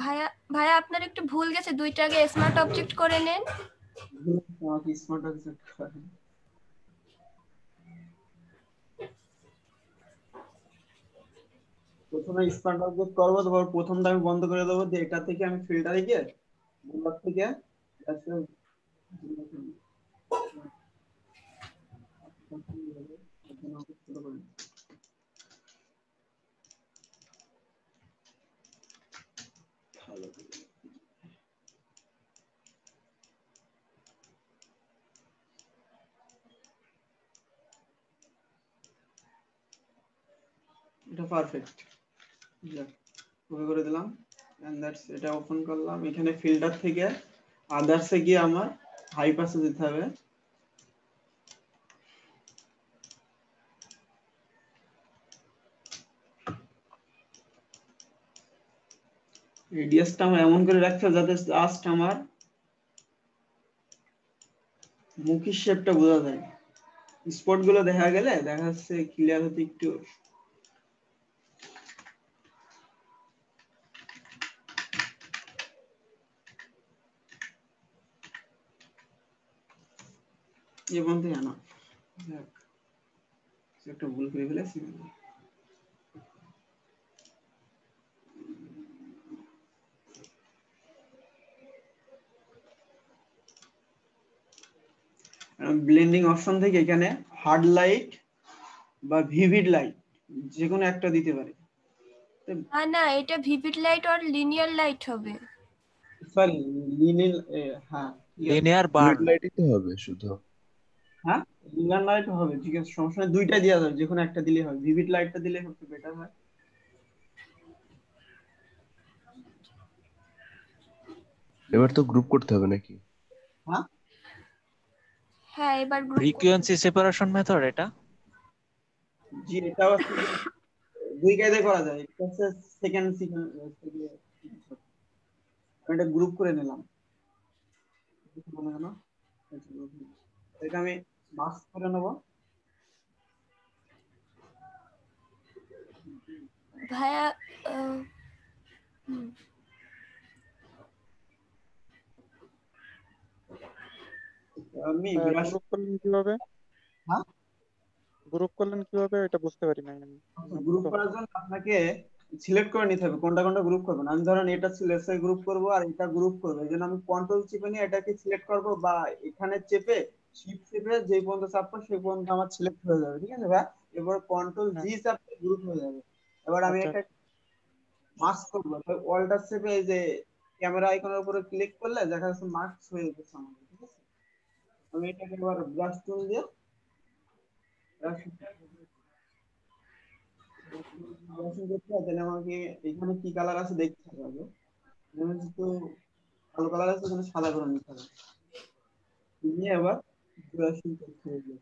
ভাইয়া ভাইয়া আপনার একটু ভুল গেছে, দুইটা আগে স্মার্ট অবজেক্ট করে নেন। আমাকে স্মার্ট অবজেক্ট করে প্রথমে স্মার্ট অবজেক্ট করবো, তারপর প্রথমটা আমি বন্ধ করে দেবো, দিয়ে এটা থেকে আমি ফিল্টারে গিয়ে বুলার থেকে গ্যাসিয়াস বুলার করে নেবো। ভালো করে। এটা পারফেক্ট, ওকে করে দিলাম। এন্ড দ্যাটস, এটা ওপেন করলাম, এখানে ফিল্টার থেকে আদার্সে গিয়ে আমার হাই পাসে যেতে হবে। রেডিয়াসটা আমার এমন করে রাখতে হবে যাতে জাস্ট আমার মুখের শেপটা বোঝা যায়, স্পট গুলো দেখা গেলে দেখা যাচ্ছে ক্লিয়ার হতে একটু। এ বন্ধু জানা একটা ভুল করে ফেলেছি। ব্লেন্ডিং অপশন থেকে এখানে হার্ড লাইট বা ভিভিড লাইট যে কোনো একটা দিতে পারে। না, এটা ভিভিড লাইট আর লিনিয়ার লাইট হবে। সরি, লিনিয়ার, হ্যাঁ লিনিয়ার ফ্লুইড বার্ন। লাইটই তো হবে শুধু। হ্যাঁ, লিনিয়ার লাইট হবে, ঠিক আছে, সমস্যা নেই, দুইটা দেওয়া যাবে, যে কোনো একটা দিলে হয়, ভিভিড লাইটটা দিলে সবচেয়ে বেটার হয়। এবার তো গ্রুপ করতে হবে নাকি? হ্যাঁ হ্যাঁ, এবার গ্রুপ ফ্রিকোয়েন্সি সেপারেশন মেথড এটা। জি, এটা হচ্ছে যে দুই কায়দায় করা যায়, একটা হচ্ছে সেকেন্ড সিকোয়েন্স, এটা গ্রুপ করে নিলাম, মনে হয় না, এটা আমি মাস্ক করে নেব। ভাইয়া হুম। আমি ব্রাশ গ্রুপ করলেন কিভাবে? হ্যাঁ, গ্রুপ করলেন কিভাবে এটা বুঝতে পারি নাই আমি। গ্রুপ করার জন্য আপনাকে সিলেক্ট করে নিতে হবে কোনটা কোনটা গ্রুপ করবেন। আমি ধরেন এটা সিলেক্ট গ্রুপ করব আর এটা গ্রুপ করব, এই জন্য আমি কন্ট্রোল চেপে নিয়ে এটাকে সিলেক্ট করব, বা এখানে চেপে শিফট চেপে যে পর্যন্ত চাপবো সেই পর্যন্ত আমার সিলেক্ট হয়ে যাবে, ঠিক আছে ভাই? এবার কন্ট্রোল জি চাপলে গ্রুপ হয়ে যাবে। এবার আমি একটা মাস্ক করব, তো অল্টার চেপে এই যে ক্যামেরা আইকনের উপরে ক্লিক করলে দেখা যাচ্ছে মাস্ক হয়ে যাচ্ছে আমাদের, ঠিক আছে? আমি এটাকে এবার ব্রাশ টুল দিয়ে ব্রাশিং করতে হয়, তাহলে আমাকে এখানে কি কালার আছে দেখতে হবে। যেমন যেহেতু কালো কালার আছে, এখানে সাদা করে নিতে হবে, নিয়ে আবার ব্রাশিং করতে হবে।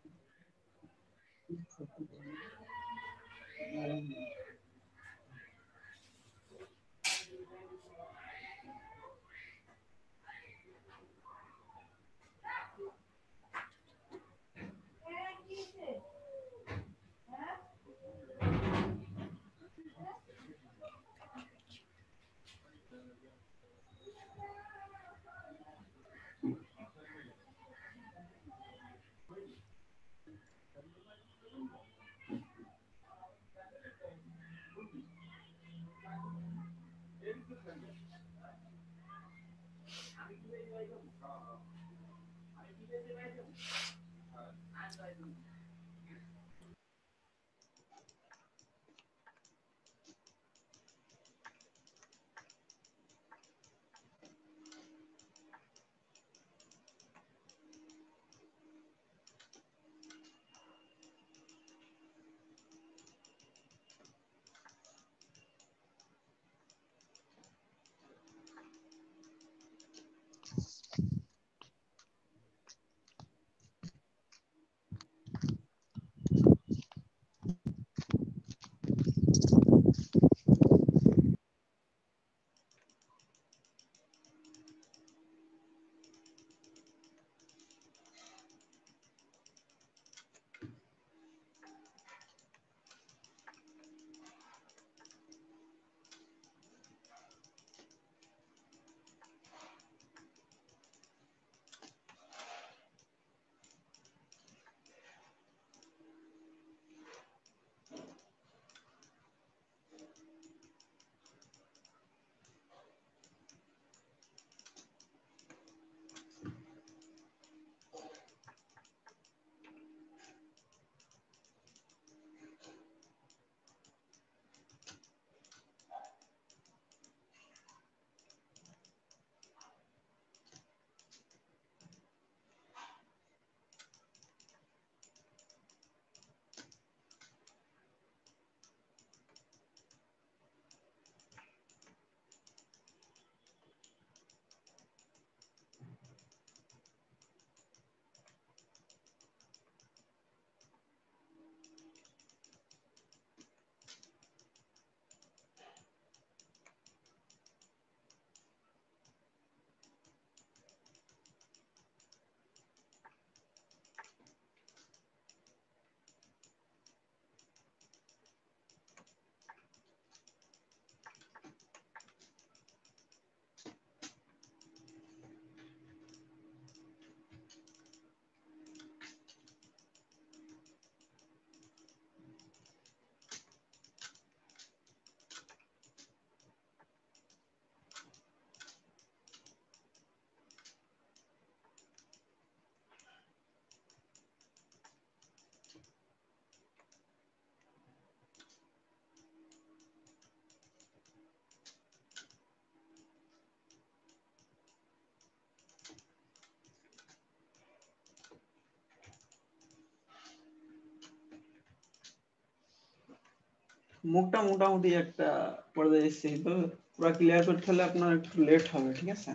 মুখটা মোটামুটি একটা পর্যায়ে এসেছে, তো পুরো ক্লিয়ার করতে হলে আপনার একটু লেট হবে, ঠিক আছে?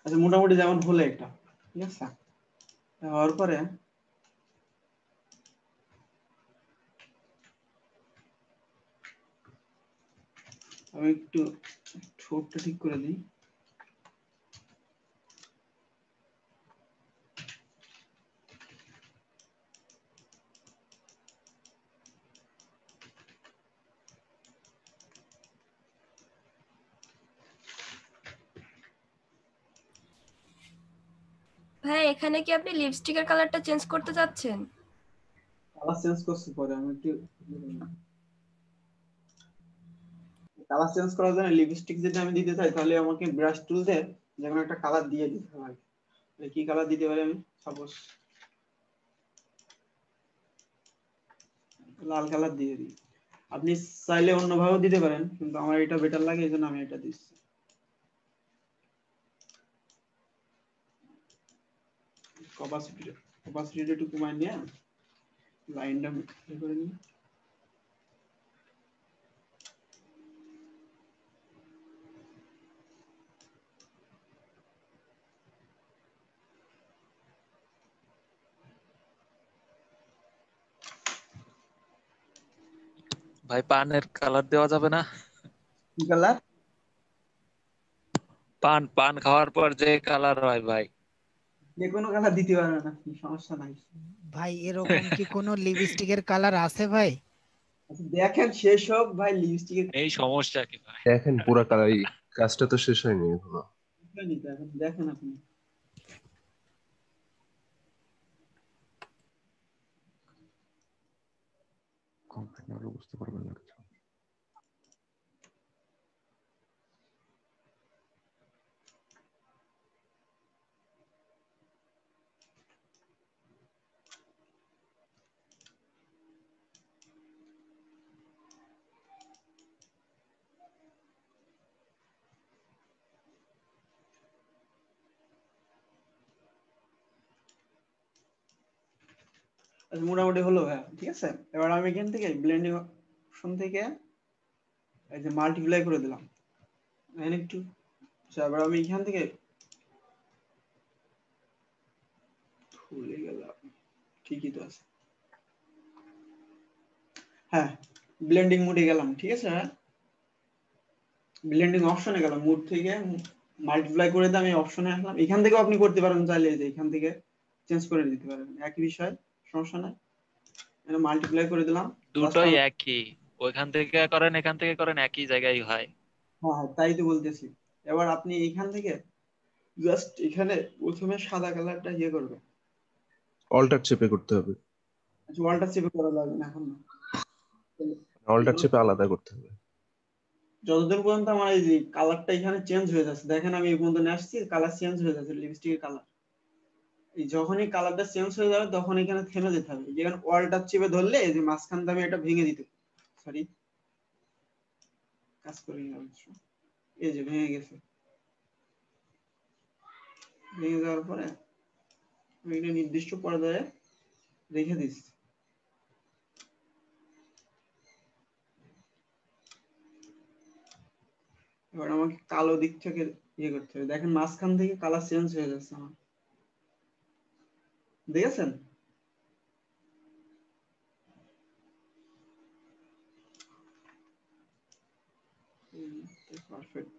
আচ্ছা, মোটামুটি যেমন হলো এটা, ঠিক আছে? হওয়ার পরে আমি একটু ঠোঁটটা ঠিক করে দিই। ভাই এখানে কি আপনি লিপস্টিকের কালারটা চেঞ্জ করতে চাচ্ছেন? কালার চেঞ্জ করছি পরে আমি একটু কালার চেঞ্জ করার জন্য লিপস্টিক যদি আমি দিতে চাই তাহলে আমাকে ব্রাশ টুল দিয়ে যেকোনো একটা কালার দিয়ে দিতে হবে। কি কালার দিতে পারি আমি? সাপোজ লাল কালার দিয়ে দিই। আপনি চাইলে অন্যভাবেও দিতে পারেন, কিন্তু আমার এটা বেটার লাগে এই জন্য আমি এটা দিচ্ছি। অপাসিটিটা একটু কমায় নিয়ে লাইনটা করে নিই। ভাই পানের কালার দেওয়া যাবে না? কি কালার? পান খাওয়ার পর যে কালার হয় ভাই। যে কোনো কালার দিতে পারবেন আপনি, সমস্যা নাই। ভাই এরকম কি কোনো লিপস্টিকের কালার আছে ভাই? আচ্ছা দেখেন সেসব ভাই লিপস্টিকের এই সমস্যা কি ভাই? দেখেন পুরা কালার, এই কাজটা তো শেষ হয়নি এখনো। এখন দেখেন আপনি। বুঝতে পারবেন না কিছু। আচ্ছা, মোটামুটি হলো ভাই, ঠিক আছে। এবার আমি এখান থেকে ব্লেন্ডিং অপশন থেকে এই যে মাল্টিপ্লাই করে দিলাম এখানে একটু। আচ্ছা, এবার আমি এখান থেকে ভুলে গেলাম, ঠিকই তো আছে। হ্যাঁ, ব্লেন্ডিং মোডে গেলাম, ঠিক আছে। হ্যাঁ, ব্লেন্ডিং অপশনে গেলাম, মোড থেকে মাল্টিপ্লাই করে দিয়ে আমি অপশনে আসলাম। এখান থেকেও আপনি করতে পারেন চাইলে, যে এখান থেকে চেঞ্জ করে দিতে পারেন, একই বিষয়, সমস্যা নাই। এখানে মাল্টিপ্লাই করে দিলাম। দুটোই একই, ওইখান থেকে করেন এখান থেকে করেন একই জায়গায় হয়। হ্যাঁ হ্যাঁ, তাই তো বলতেছি। এবার আপনি এখান থেকে জাস্ট এখানে প্রথমে সাদা কালারটা ইয়ে করবেন, অল্টার চেপে করতে হবে। আচ্ছা, ওয়ালটা চেপে করা লাগবে না এখন না, অল্টার চেপে আলাদা করতে হবে। যতদিন পর্যন্ত আমার এই যে কালারটা এখানে চেঞ্জ হয়ে যাচ্ছে, দেখেন আমি এই পর্যন্ত নিয়ে আসছি, কালার চেঞ্জ হয়ে যাচ্ছে লিপস্টিকের কালার। এই যখনই কালারটা চেঞ্জ হয়ে যাবে তখন এখানে থেমে যেতে হবে। যেখানে ওয়ালটা চেপে ধরলে এই যে মাঝখান দিয়ে আমি এটা ভেঙে দিতে, সরি কাজ করে নিলাম, এই যে ভেঙে গেছে। ভেঙে যাওয়ার পরে আমি এটা নির্দিষ্ট পর্যায়ে রেখে দিচ্ছি। এবার আমাকে কালো দিক থেকে ইয়ে করতে হবে, দেখেন মাঝখান থেকে কালার চেঞ্জ হয়ে যাচ্ছে আমার, দেখেছেন? পারফেক্ট।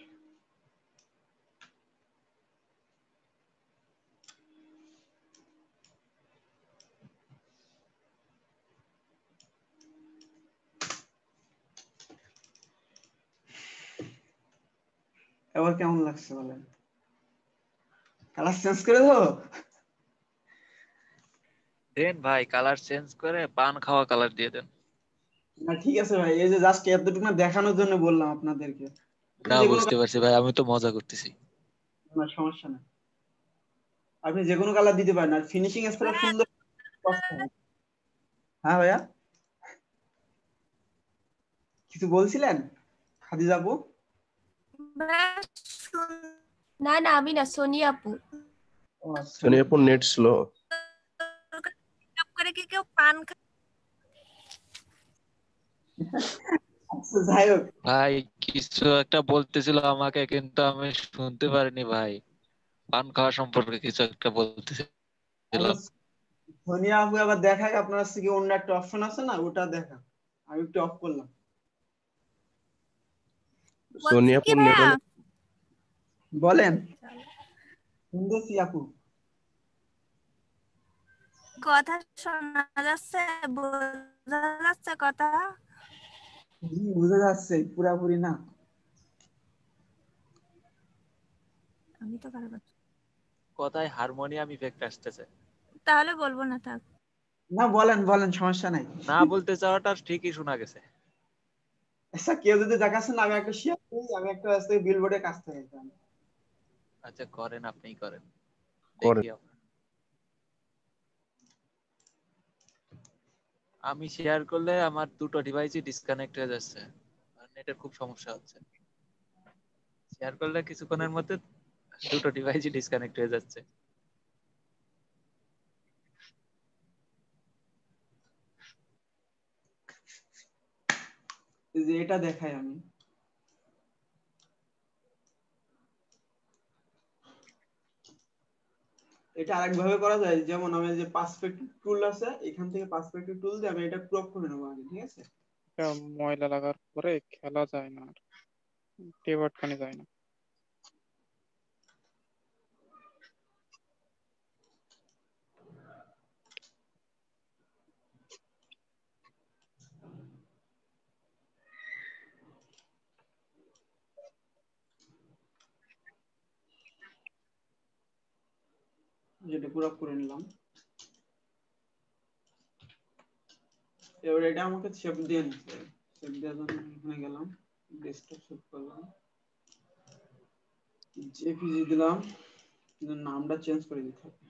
এবার কেমন লাগছে বলেন? কালার চেঞ্জ করে দাও? দেন ভাই কালার চেঞ্জ করে পান খাওয়া কালার দিয়ে দেন। না ঠিক আছে ভাই, এই যে জাস্ট এতটুকু না দেখানোর জন্য বললাম আপনাদেরকে। না বুঝতে পারছি ভাই, আমি তো মজা করতেছি। না সমস্যা না, আপনি যে কোনো কালার দিতে পারেন, আর ফিনিশিং এসটা সুন্দর। হ্যাঁ ভাইয়া, কিছু বলছিলেন খাদিজা আপু? না না, আমি না, সোনিয়া আপু। সোনিয়া আপুর নেট স্লো। করে কি কেউ পান আচ্ছা যাই হোক, ভাই কিছু একটা বলতেছিল আমাকে কিন্তু আমি শুনতে পারিনি ভাই। পান খাওয়া সম্পর্কে কিছু একটা বলতেছিল। সোনিয়া আপু আবার দেখায় আপনার কাছে কি অন্য একটা অপশন আছে না, ওটা দেখা, আমি একটু অফ করলাম। সোনিয়া আপুর নেট অনেক। বলেন, শুনতেছি আপু। কথা শোনা যাচ্ছে, বোঝা যাচ্ছে কথা? জি বুঝা যাচ্ছে, পুরাপুরি না। আমি তো পারবো। কথায় হারমোনিয়াম ইফেক্ট আসতেছে। তাহলে বলবো না, থাক। না বলেন বলেন, সমস্যা নাই। না বলতে চাওয়াটা ঠিকই শোনা গেছে। আচ্ছা, কেউ যদি দেখাচ্ছেন আমি একটা শেয়ার করি, আমি একটা আজকে বিলবোর্ডে কাজ থাকি। আচ্ছা করেন, আপনিই করেন, করেন। দেখি আমরা। আমি শেয়ার করলে আমার দুটো ডিভাইসই ডিসকানেক্ট হয়ে যাচ্ছে, আর নেটের খুব সমস্যা হচ্ছে। শেয়ার করলে কিছুক্ষণের মধ্যে দুটো ডিভাইসই ডিসকানেক্ট হয়ে যাচ্ছে। যে এটা দেখাই আমি, এটা আরেক ভাবে করা যায়। যেমন আমি যে পার্সপেক্টিভ টুল আছে, এখান থেকে পার্সপেক্টিভ টুল দিয়ে আমি এটা ক্রপ করে নেবো আগে, ঠিক আছে। এটা ময়লা লাগার পরে খেলা যায় না, আর টেপ আটকানো যায় না। যেটা পুরো করে নিলাম। এবার এটা আমাকে শেপ দিয়ে নিতে হবে। শেপ দেওয়ার জন্য এখানে গেলাম, ডেস্কটপ শেপ করলাম, জেপিজি দিলাম, কিন্তু নামটা চেঞ্জ করে দিতে হবে।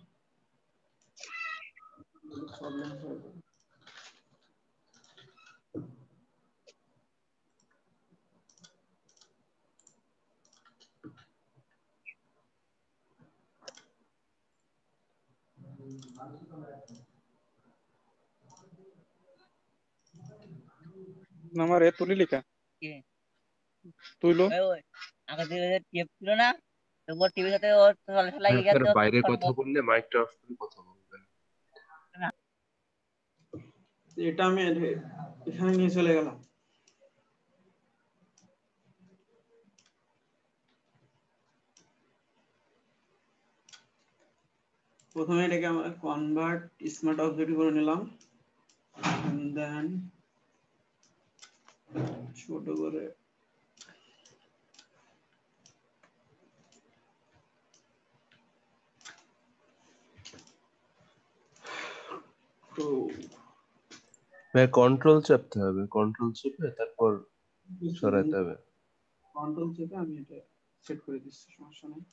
প্রবলেম হয়ে যাবে। আমার এ তুলি লিখা তুইলো আপনার বাইরে কথা বললে মাইকটা অফ করে কথা বলবেন। এটা আমি এখানে নিয়ে চলে গেলাম। প্রথমে এটাকে আমরা কনভার্ট স্মার্ট অবজেক্ট করে নিলাম, দেন ছোট করে কন্ট্রোল চাপতে হবে, কন্ট্রোল চেপে তারপর সরাতে হবে। কন্ট্রোল চেপে আমি এটা সেট করে দিচ্ছি, সমস্যা নেই।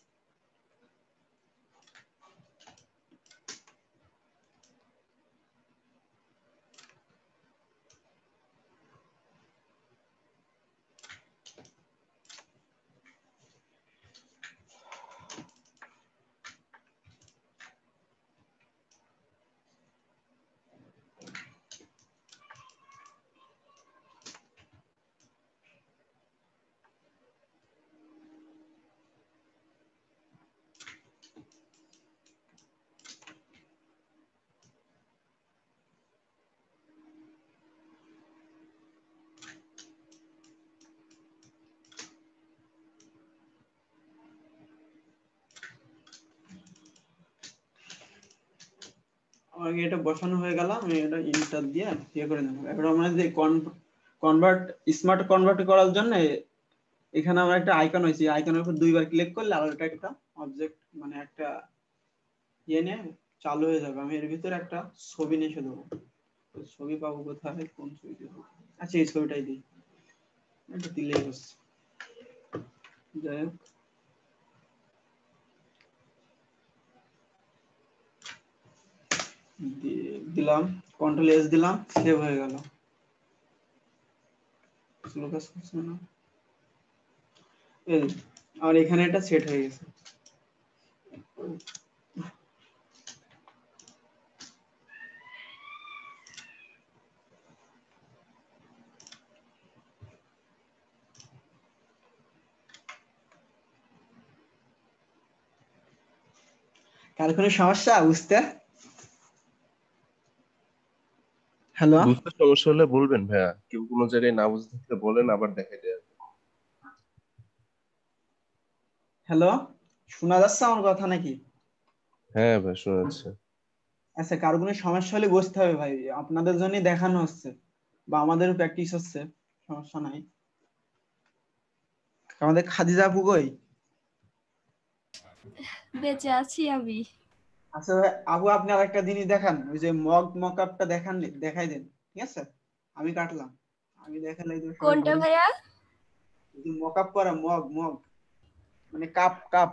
আমাকে এটা বসানো হয়ে গেল, আমি এটা ইন্টার দিয়ে ইয়ে করে নেব। এবার আমরা যে কনভার্ট স্মার্ট কনভার্ট করার জন্য এখানে আমরা একটা আইকন হয়েছে, আইকনের উপর দুইবার ক্লিক করলে আলাদা একটা অবজেক্ট মানে একটা ইয়ে নিয়ে চালু হয়ে যাবে। আমি এর ভিতরে একটা ছবি নিয়ে এসে দেবো। ছবি পাবো কোথায়, কোন ছবি দেবো? আচ্ছা এই ছবিটাই দিই, এটা দিলেই হচ্ছে। যাই হোক, দিলাম, কন্ট্রোল এস দিলাম, সেভ হয়ে গেল। স্লো কাজ করছে না, এই আর এখানে এটা সেট হয়ে গেছে। কার কোনো সমস্যা বুঝতে? হ্যালো, বুঝতে সমস্যা হলে বলবেন ভাইয়া, কেউ কোনো জায়গায় না বুঝতে থাকলে বলেন, আবার দেখাই দেয়। হ্যালো, শোনা যাচ্ছে আমার কথা নাকি? হ্যাঁ ভাই শোনা যাচ্ছে। আচ্ছা, কারো কোনো সমস্যা হলে বুঝতে হবে ভাই, আপনাদের জন্যই দেখানো হচ্ছে বা আমাদেরও প্র্যাকটিস হচ্ছে, সমস্যা নাই। আমাদের খাদিজা আপু কই? বেঁচে আছি আমি। আচ্ছা ভাই, আপু আপনি আরেকটা জিনিস দেখান, ওই যে মকআপটা দেখান, দেখাই দেন, ঠিক আছে? আমি কাটলাম, আমি দেখালে সবাই কোনটা বলে ভাইয়া? মকআপ করা, মগ মানে কাপ কাপ,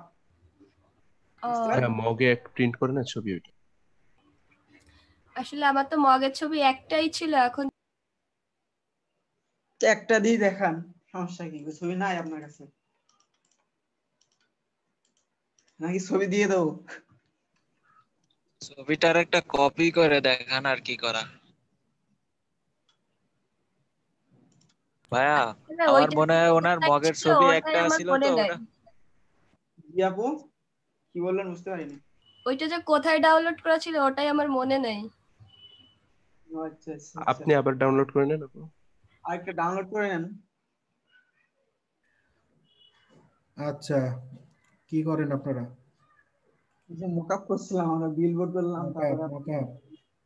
ও বুঝতে হ্যাঁ পারলেন? মগে এক প্রিন্ট করে না ছবি, ওইটা। আসলে আমার তো মগের ছবি একটাই ছিল, এখন একটা দিয়ে দেখান, সমস্যা কি? ছবি নাই আপনার কাছে নাকি ছবি দিয়ে দেবো? ছবিটার একটা কপি করে দেখান, আর কি করা। ভাইয়া আমার ওইটা মনে হয় ওনার কোথায় মগের ছিল ছবি ওটাই একটা আমার ছিল মনে তো নাই। ওটা। জি আপু, কি বললেন বুঝতে পারিনি। ওইটা যে কোথায় ডাউনলোড করা ছিল ওটাই আমার মনে নেই। আচ্ছা আচ্ছা আচ্ছা, আপনি আবার ডাউনলোড করে নেন আপু। আরেকটা ডাউনলোড করে নেন। আচ্ছা, কি করেন আপনারা? এই যে মোকআপ করছিলাম আমরা, বিলবোর্ড করলাম, মকআপ তারপরে মকআপ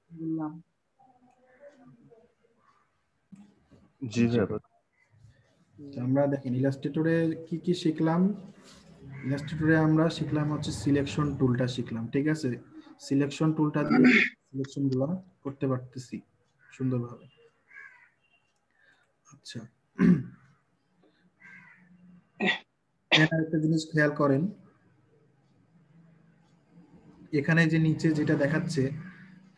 বললাম। জি ভাই। আমরা দেখেন ইলাস্ট্রেটরে কি কি শিখলাম। ইলাস্ট্রেটরে আমরা শিখলাম হচ্ছে সিলেকশন টুলটা শিখলাম, ঠিক আছে। সিলেকশন টুলটা দিয়ে সিলেকশন গুলো করতে পারতেছি সুন্দরভাবে। আচ্ছা, এখানে একটা জিনিস খেয়াল করেন, এখানে যে নিচে যেটা দেখাচ্ছে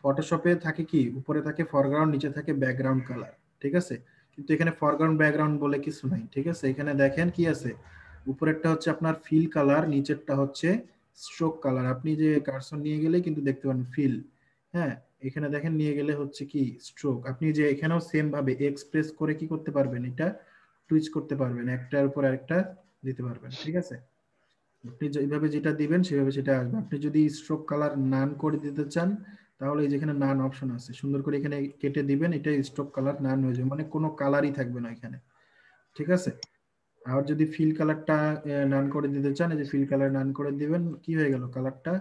ফটোশপে থাকে কি, উপরে থাকে ফরগ্রাউন্ড, নিচে থাকে ব্যাকগ্রাউন্ড কালার, ঠিক আছে। কিন্তু এখানে ফরগ্রাউন্ড ব্যাকগ্রাউন্ড বলে কিছু নাই, ঠিক আছে। এখানে দেখেন কি আছে, উপরেরটা হচ্ছে আপনার ফিল কালার, নিচেরটা হচ্ছে স্ট্রোক কালার। আপনি যে কার্সর নিয়ে গেলে কিন্তু দেখতে পাবেন ফিল, হ্যাঁ। এখানে দেখেন নিয়ে গেলে হচ্ছে কি স্ট্রোক। আপনি যে এখানেও সেম ভাবে এক্সপ্রেস করে কি করতে পারবেন, এটা টুইচ করতে পারবেন, একটার উপর আরেকটা দিতে পারবেন, ঠিক আছে। আপনি এইভাবে যেটা দিবেন সেভাবে সেটা আসবে। আপনি যদি স্ট্রোক কালার নান করে দিতে চান তাহলে এই যেখানে নান অপশন আছে, সুন্দর করে এখানে কেটে দিবেন, এটা স্ট্রোক কালার নান হয়ে যাবে, মানে কোনো কালারই থাকবে না এখানে, ঠিক আছে। আর যদি ফিল কালারটা নান করে দিতে চান, এই যে ফিল কালার নান করে দিবেন, কি হয়ে গেল, কালারটা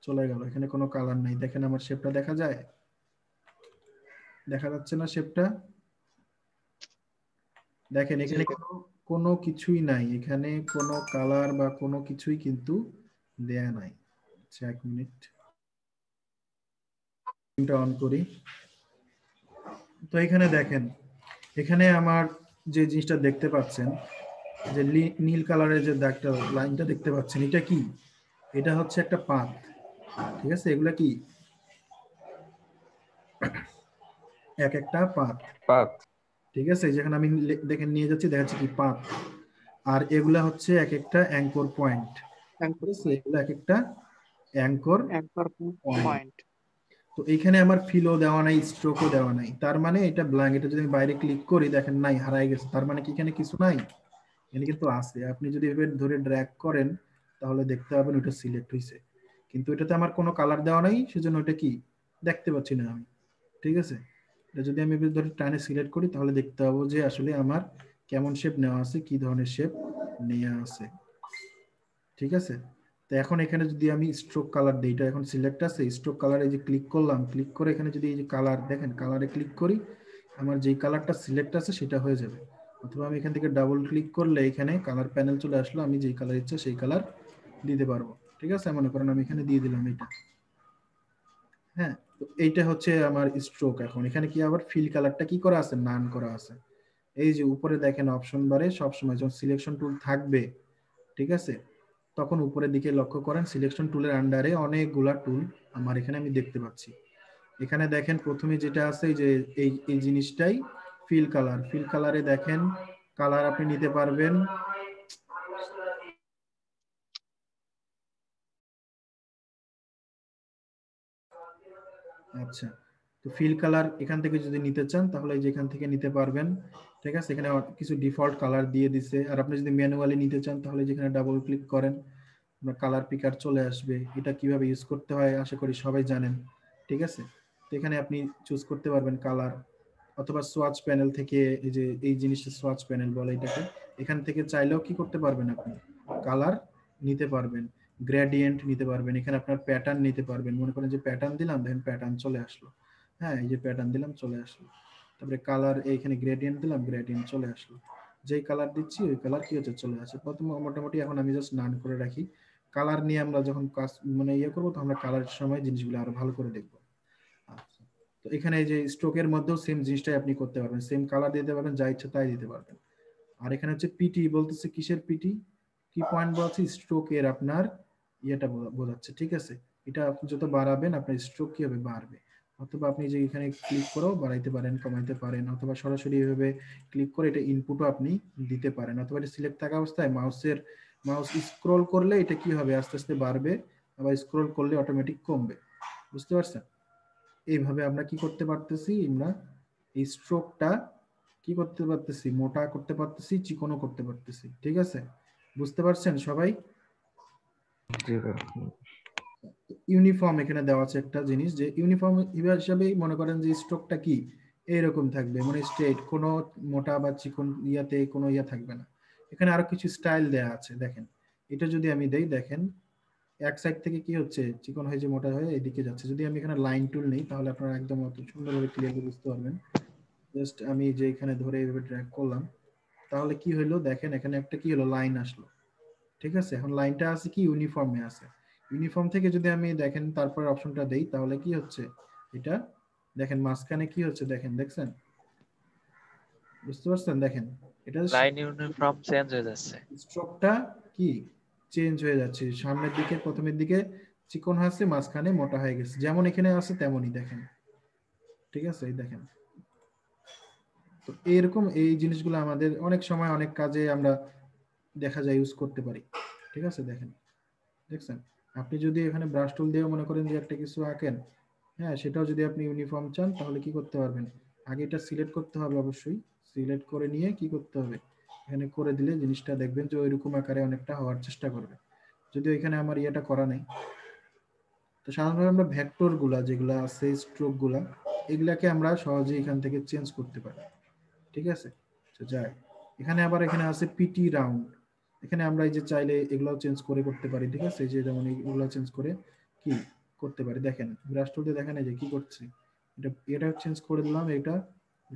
চলে গেল, এখানে কোনো কালার নাই। দেখেন আমার শেপটা দেখা যায়, দেখা যাচ্ছে না শেপটা? দেখেন এখানে কোনো কিছুই নাই, এখানে কোনো কালার বা কোনো কিছুই কিন্তু দেয়া নাই। আচ্ছা, 1 মিনিট অন করি। তো এখানে দেখেন, এখানে আমার যে জিনিসটা দেখতে পাচ্ছেন, যে নীল কালারের যে দাগটা লাইনটা দেখতে পাচ্ছেন, এটা কি, এটা হচ্ছে একটা পাত, ঠিক আছে। এগুলা কি, এক একটা পাত, ঠিক আছে। যেখানে আমি দেখেন নিয়ে যাচ্ছি, দেখাচ্ছি কি পাত। আর এগুলা হচ্ছে এক একটা অ্যাঙ্কর পয়েন্ট, ঠিক আছে। এগুলা এক একটা অ্যাঙ্কর পয়েন্ট। তো এখানে আমার ফিলও দেওয়া নাই, স্ট্রোকও দেওয়া নাই, তার মানে এটা ব্ল্যাঙ্ক। এটা যদি আমি বাইরে ক্লিক করি, দেখেন নাই, হারাই গেছে, তার মানে কি এখানে কিছু নাই? এখানে কিন্তু আছে। আপনি যদি এভাবে ধরে ড্র্যাগ করেন তাহলে দেখতে পাবেন ওটা সিলেক্ট হয়েছে, কিন্তু এটাতে আমার কোনো কালার দেওয়া নাই, সেজন্য ওটা কি দেখতে পাচ্ছি না আমি, ঠিক আছে। এটা যদি আমি এভাবে ধরে টানে সিলেক্ট করি তাহলে দেখতে পাবো যে আসলে আমার কেমন শেপ নেওয়া আছে, কি ধরনের শেপ নেওয়া আছে, ঠিক আছে। তো এখন এখানে যদি আমি স্ট্রোক কালার দিই, এটা এখন সিলেক্ট আছে, স্ট্রোক কালারে যে ক্লিক করলাম, ক্লিক করে এখানে যদি এই যে কালার দেখেন, কালারে ক্লিক করি, আমার যেই কালারটা সিলেক্ট আছে সেটা হয়ে যাবে। অথবা আমি এখান থেকে ডাবল ক্লিক করলে এখানে কালার প্যানেল চলে আসলো, আমি যেই কালার ইচ্ছা সেই কালার দিতে পারবো, ঠিক আছে। মনে করেন আমি এখানে দিয়ে দিলাম এটা, হ্যাঁ। তো এইটা হচ্ছে আমার স্ট্রোক। এখন এখানে কি আবার ফিল কালারটা কি করা আছে, নান করা আছে। এই যে উপরে দেখেন অপশন বারে সবসময় যখন সিলেকশন টুল থাকবে, ঠিক আছে, তখন উপরের দিকে লক্ষ্য করেন, সিলেকশন টুলের আন্ডারে অনেকগুলা টুল আমার এখানে আমি দেখতে পাচ্ছি। এখানে দেখেন প্রথমে যেটা আছে যে এই জিনিসটাই ফিল কালার। ফিল কালারে দেখেন কালার আপনি নিতে পারবেন, আচ্ছা। তো ফিল কালার এখান থেকে যদি নিতে চান তাহলে এই যে এখান থেকে নিতে পারবেন, ঠিক আছে। এখানে কিছু ডিফল্ট কালার দিয়ে দিছে। আর আপনি যদি ম্যানুয়ালি নিতে চান তাহলে যেখানে ডাবল ক্লিক করেন কালার পিকার চলে আসবে। এটা কিভাবে ইউজ করতে হয় আশা করি সবাই জানেন, ঠিক আছে। তো এখানে আপনি চুজ করতে পারবেন কালার, অথবা সোয়াচ প্যানেল থেকে, এই যে এই জিনিসটা সোয়াচ প্যানেল বলে এটাকে, এখান থেকে চাইলেও কি করতে পারবেন, আপনি কালার নিতে পারবেন, গ্রেডিয়েন্ট নিতে পারবেন, এখানে আপনার প্যাটার্ন নিতে পারবেন। মনে করেন যে প্যাটার্ন দিলাম, দেখেন প্যাটার্ন চলে আসলো, হ্যাঁ, এই যে প্যাটার্ন দিলাম চলে আসলো। তারপরে কালার, এইখানে গ্রেডিয়েন্ট দিলাম, গ্রেডিয়েন্ট চলে আসলো। যেই কালার দিচ্ছি ওই কালার কি হচ্ছে, চলে আসে। প্রথমে মোটামুটি এখন আমি জাস্ট নান করে রাখি। কালার নিয়ে আমরা যখন কাজ মানে ইয়ে করবো, তো আমরা কালারের সময় জিনিসগুলো আরো ভালো করে দেখবো। আচ্ছা, তো এখানে এই যে স্ট্রোকের মধ্যেও সেম জিনিসটাই আপনি করতে পারবেন, সেম কালার দিতে পারবেন, যা ইচ্ছা তাই দিতে পারবেন। আর এখানে হচ্ছে পিটি বলতেছে, কিসের পিটি, কি পয়েন্ট বলছে, স্ট্রোকের আপনার ইয়েটা বোঝাচ্ছে, ঠিক আছে। এটা আপনি যত বাড়াবেন আপনার স্ট্রোক কি হবে, বাড়বে। অথবা আপনি যে এখানে ক্লিক করেও বাড়াইতে পারেন, কমাইতে পারেন, অথবা সরাসরি এভাবে ক্লিক করে এটা ইনপুটও আপনি দিতে পারেন। অথবা এটা সিলেক্ট থাকা অবস্থায় মাউস স্ক্রল করলে এটা কি হবে, আস্তে আস্তে বাড়বে, আবার স্ক্রল করলে অটোমেটিক কমবে, বুঝতে পারছেন। এইভাবে আমরা কি করতে পারতেছি, আমরা এই স্ট্রোকটা কি করতে পারতেছি, মোটা করতে পারতেছি, চিকনও করতে পারতেছি, ঠিক আছে। বুঝতে পারছেন সবাই? ইউনিফর্ম এখানে দেওয়া আছে একটা জিনিস, যে ইউনিফর্ম হিসাবেই মনে করেন যে স্ট্রোকটা কি, এইরকম থাকবে, মানে স্ট্রেট, কোনো মোটা বা চিকন ইয়াতে কোনো ইয়া থাকবে না। এখানে আরো কিছু স্টাইল দেয়া আছে দেখেন, এটা যদি আমি দেই দেখেন এক সাইড থেকে কি হচ্ছে চিকন হয়ে যে মোটা হয়ে এদিকে যাচ্ছে। যদি আমি এখানে লাইন টুল নেই তাহলে আপনারা একদম অত সুন্দরভাবে ক্লিয়ারলি বুঝতে পারবেন। জাস্ট আমি যে এখানে ধরে এইভাবে ড্র্যাগ করলাম তাহলে কি হলো দেখেন এখানে একটা কি হলো লাইন আসলো, ঠিক আছে। এখন লাইনটা আছে কি ইউনিফর্মে আছে, ইউনিফর্ম থেকে যদি আমি দেখেন তারপরে অপশনটা দেই তাহলে কি হচ্ছে এটা দেখেন মাঝখানে কি হচ্ছে দেখেন, দেখছেন, বুঝতে পারছেন, দেখেন এটা লাইন ইউনিফর্ম চেঞ্জ হয়ে যাচ্ছে, স্ট্রোকটা কি চেঞ্জ হয়ে যাচ্ছে, সামনের দিকে প্রথমের দিকে চিকন আছে মাঝখানে মোটা হয়ে গেছে, যেমন এখানে আছে তেমনই দেখেন, ঠিক আছে। এই দেখেন, তো এরকম এই জিনিসগুলো আমাদের অনেক সময় অনেক কাজে আমরা দেখা যায় ইউজ করতে পারি, ঠিক আছে। দেখেন, দেখছেন, আপনি যদি এখানে ব্রাশ টুল দিয়ে মনে করেন যে একটা কিছু আঁকেন, হ্যাঁ, সেটাও যদি আপনি ইউনিফর্ম চান তাহলে কি করতে পারবেন, আগে এটা সিলেক্ট করতে হবে, অবশ্যই সিলেক্ট করে নিয়ে কি করতে হবে এখানে করে দিলে জিনিসটা দেখবেন যে ওইরকম আকারে অনেকটা হওয়ার চেষ্টা করবে। যদিও এখানে আমার ইয়েটা করা নেই। তো সাধারণত আমরা ভেক্টর গুলা যেগুলো আছে স্ট্রোক গুলা এগুলাকে আমরা সহজে এখান থেকে চেঞ্জ করতে পারি, ঠিক আছে। তো যাই, এখানে আবার এখানে আছে পিটি রাউন্ড, এখানে আমরা এই যে চাইলে এগুলাও চেঞ্জ করে করতে পারি, ঠিক আছে। এই যে যেমন এইগুলো চেঞ্জ করে কি করতে পারি, দেখেন ব্রাশ টুল দিয়ে দেখেন এই যে কি করছি, এটা চেঞ্জ করে দিলাম, এটা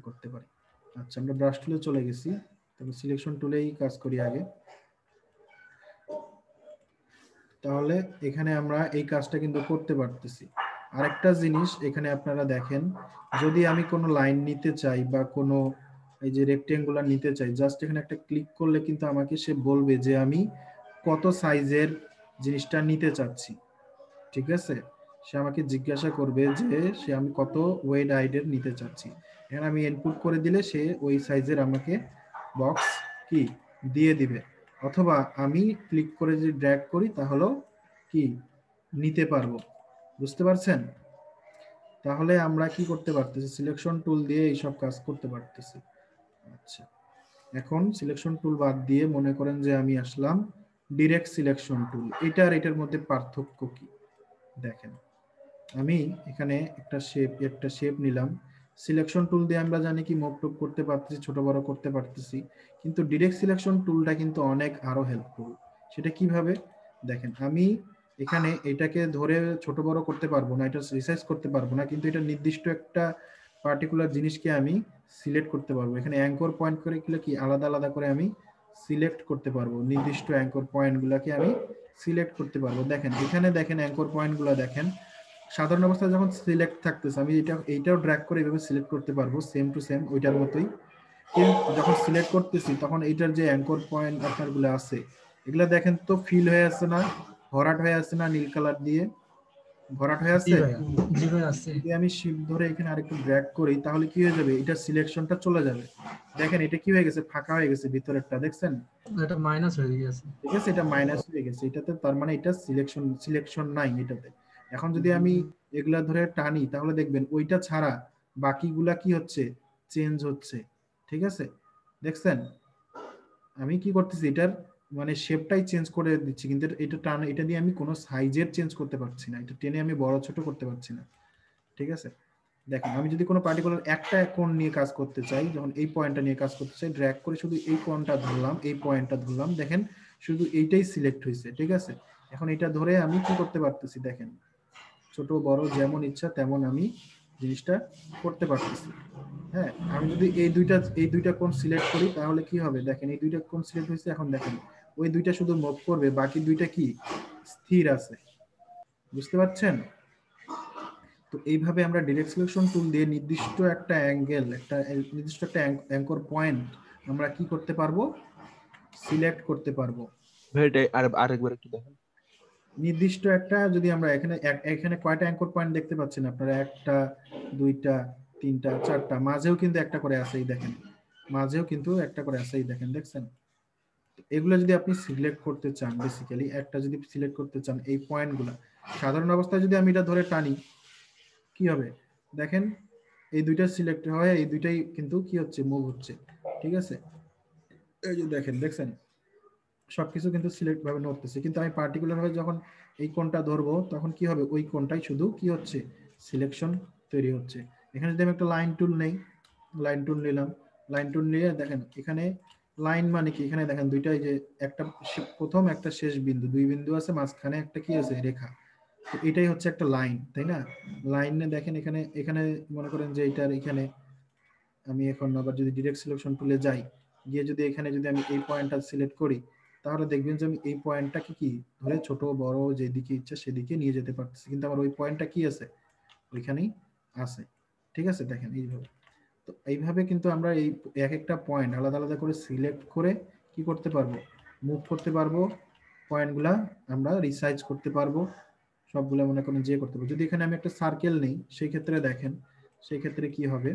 করতে পারি। আচ্ছা, আমরা ব্রাশ টুলে চলে গেছি, তারপর সিলেকশন টুলেই কাজ করি আগে। তাহলে এখানে আমরা এই কাজটা কিন্তু করতে পারতেছি। আরেকটা জিনিস এখানে আপনারা দেখেন, যদি আমি কোনো লাইন নিতে চাই বা কোনো এই যে রেক্টেঙ্গুলার নিতে চাই, জাস্ট এখানে একটা ক্লিক করলে কিন্তু আমাকে সে বলবে যে আমি কত সাইজের জিনিসটা নিতে চাচ্ছি, ঠিক আছে। সে আমাকে জিজ্ঞাসা করবে যে সে আমি কত ওয়েড হাইটের নিতে চাচ্ছি, এখানে আমি ইনপুট করে দিলে সে ওই সাইজের আমাকে বক্স কি দিয়ে দিবে, অথবা আমি ক্লিক করে যদি ড্র্যাগ করি তাহলেও কি নিতে পারবো, বুঝতে পারছেন। তাহলে আমরা কি করতে পারতেছি, সিলেকশন টুল দিয়ে এইসব কাজ করতে পারতেছি। আচ্ছা, এখন সিলেকশন টুল বাদ দিয়ে মনে করেন যে আমি আসলাম ডিরেক্ট সিলেকশন টুল, এটার এটার মধ্যে পার্থক্য কি দেখেন। আমি এখানে একটা শেপ নিলাম, সিলেকশন টুল দিয়ে আমরা জানি কি মুভ টুভ করতে পারতেছি, ছোট বড় করতে পারতেছি, কিন্তু ডিরেক্ট সিলেকশন টুলটা কিন্তু অনেক আরো হেল্পফুল। সেটা কিভাবে দেখেন, আমি এখানে এটাকে ধরে ছোট বড় করতে পারবো না, এটা রিসাইজ করতে পারবো না, কিন্তু এটা নির্দিষ্ট একটা পার্টিকুলার জিনিসকে আমি সিলেক্ট করতে পারবো। এখানে অ্যাঙ্কর পয়েন্ট করে কি আলাদা আলাদা করে আমি সিলেক্ট করতে পারবো, নির্দিষ্ট অ্যাঙ্কর পয়েন্টগুলোকে আমি সিলেক্ট করতে পারবো। দেখেন এখানে দেখেন অ্যাঙ্কর পয়েন্টগুলো দেখেন, সাধারণ অবস্থায় যখন সিলেক্ট থাকতেছে আমি এইটাও ড্র্যাগ করে এইভাবে সিলেক্ট করতে পারবো, সেম টু সেম ওইটার মতোই। কিন্তু যখন সিলেক্ট করতেছি তখন এইটার যে অ্যাঙ্কর পয়েন্ট আপনারগুলো আছে এগুলা দেখেন তো ফিল হয়ে আছে না, ভরাট হয়ে আছে না, নীল কালার দিয়ে ভরাট হয়ে আছে। যদি আমি শিফট ধরে এখানে আরেকটু ড্র্যাগ করি তাহলে কি হয়ে যাবে, এটা সিলেকশনটা চলে যাবে। দেখেন এটা কি হয়ে গেছে, ফাঁকা হয়ে গেছে ভিতরেরটা, দেখছেন এটা মাইনাস হয়ে গেছে, ঠিক আছে, এটা মাইনাস হয়ে গেছে এটাতে, তার মানে এটা সিলেকশন নাই এটাতে। এখন যদি আমি এগুলা ধরে টানি তাহলে দেখবেন ওইটা ছাড়া বাকিগুলা কি হচ্ছে, চেঞ্জ হচ্ছে, ঠিক আছে। দেখছেন আমি কি করতেছি, এটার মানে শেপটাই চেঞ্জ করে দিচ্ছি, কিন্তু এটা টান, এটা দিয়ে আমি কোনো সাইজের চেঞ্জ করতে পারছি না, এটা টেনে আমি বড় ছোট করতে পারছি না, ঠিক আছে। দেখেন আমি যদি কোনো পার্টিকুলার একটা কোণ নিয়ে কাজ করতে চাই, যখন এই পয়েন্টটা নিয়ে কাজ করতে চাই, ড্র্যাগ করে শুধু এই কোণটা ধরলাম, এই পয়েন্টটা ধরলাম, দেখেন শুধু এইটাই সিলেক্ট হয়েছে, ঠিক আছে। এখন এটা ধরে আমি কি করতে পারতেছি, দেখেন ছোট বড় যেমন ইচ্ছা তেমন আমি জিনিসটা করতে পারতেছি। হ্যাঁ, আমি যদি এই দুইটা কোণ সিলেক্ট করি তাহলে কি হবে, দেখেন এই দুইটা কোণ সিলেক্ট হয়েছে, এখন দেখেন ওই দুইটা শুধু মুভ করবে, বাকি দুইটা কি স্থির আছে, বুঝতে পারছেন। তো এইভাবে আমরা ডিরেক্ট সিলেকশন টুল দিয়ে নির্দিষ্ট একটা অ্যাঙ্গেল, নির্দিষ্ট একটা অ্যাঙ্কর পয়েন্ট আমরা কি করতে পারবো, সিলেক্ট করতে পারবো। আরেকবার একটু দেখেন, নির্দিষ্ট একটা, যদি আমরা এখানে কয়টা অ্যাঙ্কর পয়েন্ট দেখতে পাচ্ছেন আপনারা, একটা দুইটা তিনটা চারটা, মাঝেও কিন্তু একটা করে আছে, এই দেখেন মাঝেও কিন্তু একটা করে আছে, এই দেখেন, দেখছেন। এগুলো যদি আপনি সিলেক্ট করতে চান, বেসিক্যালি একটা যদি সিলেক্ট করতে চান এই পয়েন্টগুলো, সাধারণ অবস্থায় যদি আমি এটা ধরে টানি কি হবে, দেখেন এই দুইটা সিলেক্ট হয়, এই দুইটাই কিন্তু কি হচ্ছে, মুভ হচ্ছে, ঠিক আছে। এই যে দেখেন, দেখছেন সবকিছু কিন্তু সিলেক্ট ভাবে নড়তেছে, কিন্তু আমি পার্টিকুলার ভাবে যখন এই কোণটা ধরবো তখন কি হবে, ওই কোণটাই শুধু কি হচ্ছে, সিলেকশন তৈরি হচ্ছে। এখানে যদি আমি একটা লাইন টুল নেই লাইন টুল নিলাম, লাইন টুল নিয়ে দেখেন এখানে লাইন মানে কি, এখানে দেখেন দুইটা, এই যে একটা প্রথম একটা শেষ বিন্দু, দুই বিন্দু আছে, মাঝখানে একটা কি আছে রেখা, তো এটাই হচ্ছে একটা লাইন, তাই না? লাইনে দেখেন এখানে এখানে মনে করেন যে এটার এখানে আমি এখন আবার যদি ডিরেক্ট সিলেকশন টুলে যাই, গিয়ে যদি এখানে যদি আমি এই পয়েন্টটা সিলেক্ট করি, তাহলে দেখবেন যে আমি এই পয়েন্টটাকে কি ধরে ছোট বড় যেদিকে ইচ্ছা সেদিকে নিয়ে যেতে পারতেছি, কিন্তু আমার ওই পয়েন্টটা কি আছে ওইখানেই আছে। ঠিক আছে, দেখেন এইভাবে। তো এইভাবে কিন্তু আমরা এই এক একটা পয়েন্ট আলাদা আলাদা করে সিলেক্ট করে কি করতে পারবো, মুভ করতে পারবো, পয়েন্টগুলা আমরা রিসাইজ করতে পারবো, সবগুলো মনে করেন যে করতে পারবো। যদি এখানে আমি একটা সার্কেল নেই, সেই ক্ষেত্রে দেখেন, সেই ক্ষেত্রে কি হবে,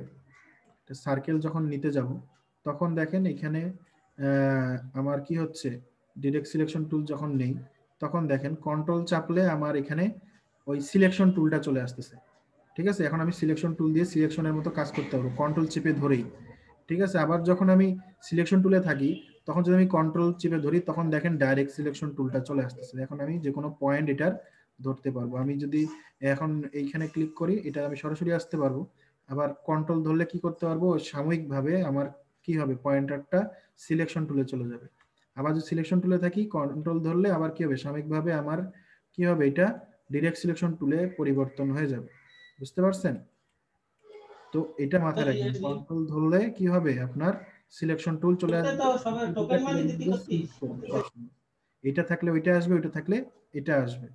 সার্কেল যখন নিতে যাব তখন দেখেন এখানে আমার কি হচ্ছে, ডিরেক্ট সিলেকশন টুল যখন নেই তখন দেখেন কন্ট্রোল চাপলে আমার এখানে ওই সিলেকশন টুলটা চলে আসতেছে। ঠিক আছে, এখন আমি সিলেকশন টুল দিয়ে সিলেকশনের মতো কাজ করতে পারবো কন্ট্রোল চেপে ধরেই। ঠিক আছে, আবার যখন আমি সিলেকশন টুলে থাকি তখন যদি আমি কন্ট্রোল চেপে ধরি তখন দেখেন ডাইরেক্ট সিলেকশন টুলটা চলে আসতেছে। এখন আমি যে কোনো পয়েন্ট এটার ধরতে পারবো। আমি যদি এখন এইখানে ক্লিক করি, এটা আমি সরাসরি আসতে পারবো। আবার কন্ট্রোল ধরলে কি করতে পারবো, সাময়িকভাবে আমার কি হবে, পয়েন্টারটা সিলেকশন টুলে চলে যাবে। আবার যদি সিলেকশন টুলে থাকি, কন্ট্রোল ধরলে আবার কি হবে, সাময়িকভাবে আমার কি হবে, এটা ডিরেক্ট সিলেকশন টুলে পরিবর্তন হয়ে যাবে। বুঝতে পারছেন? তো এটা মাথায় রাখবেন, কন্ট্রোল ধরলে কি হবে, আপনার সিলেকশন টুল চলে আসবে, এটা থাকলে ওইটা আসবে, ওইটা থাকলে এটা আসবে।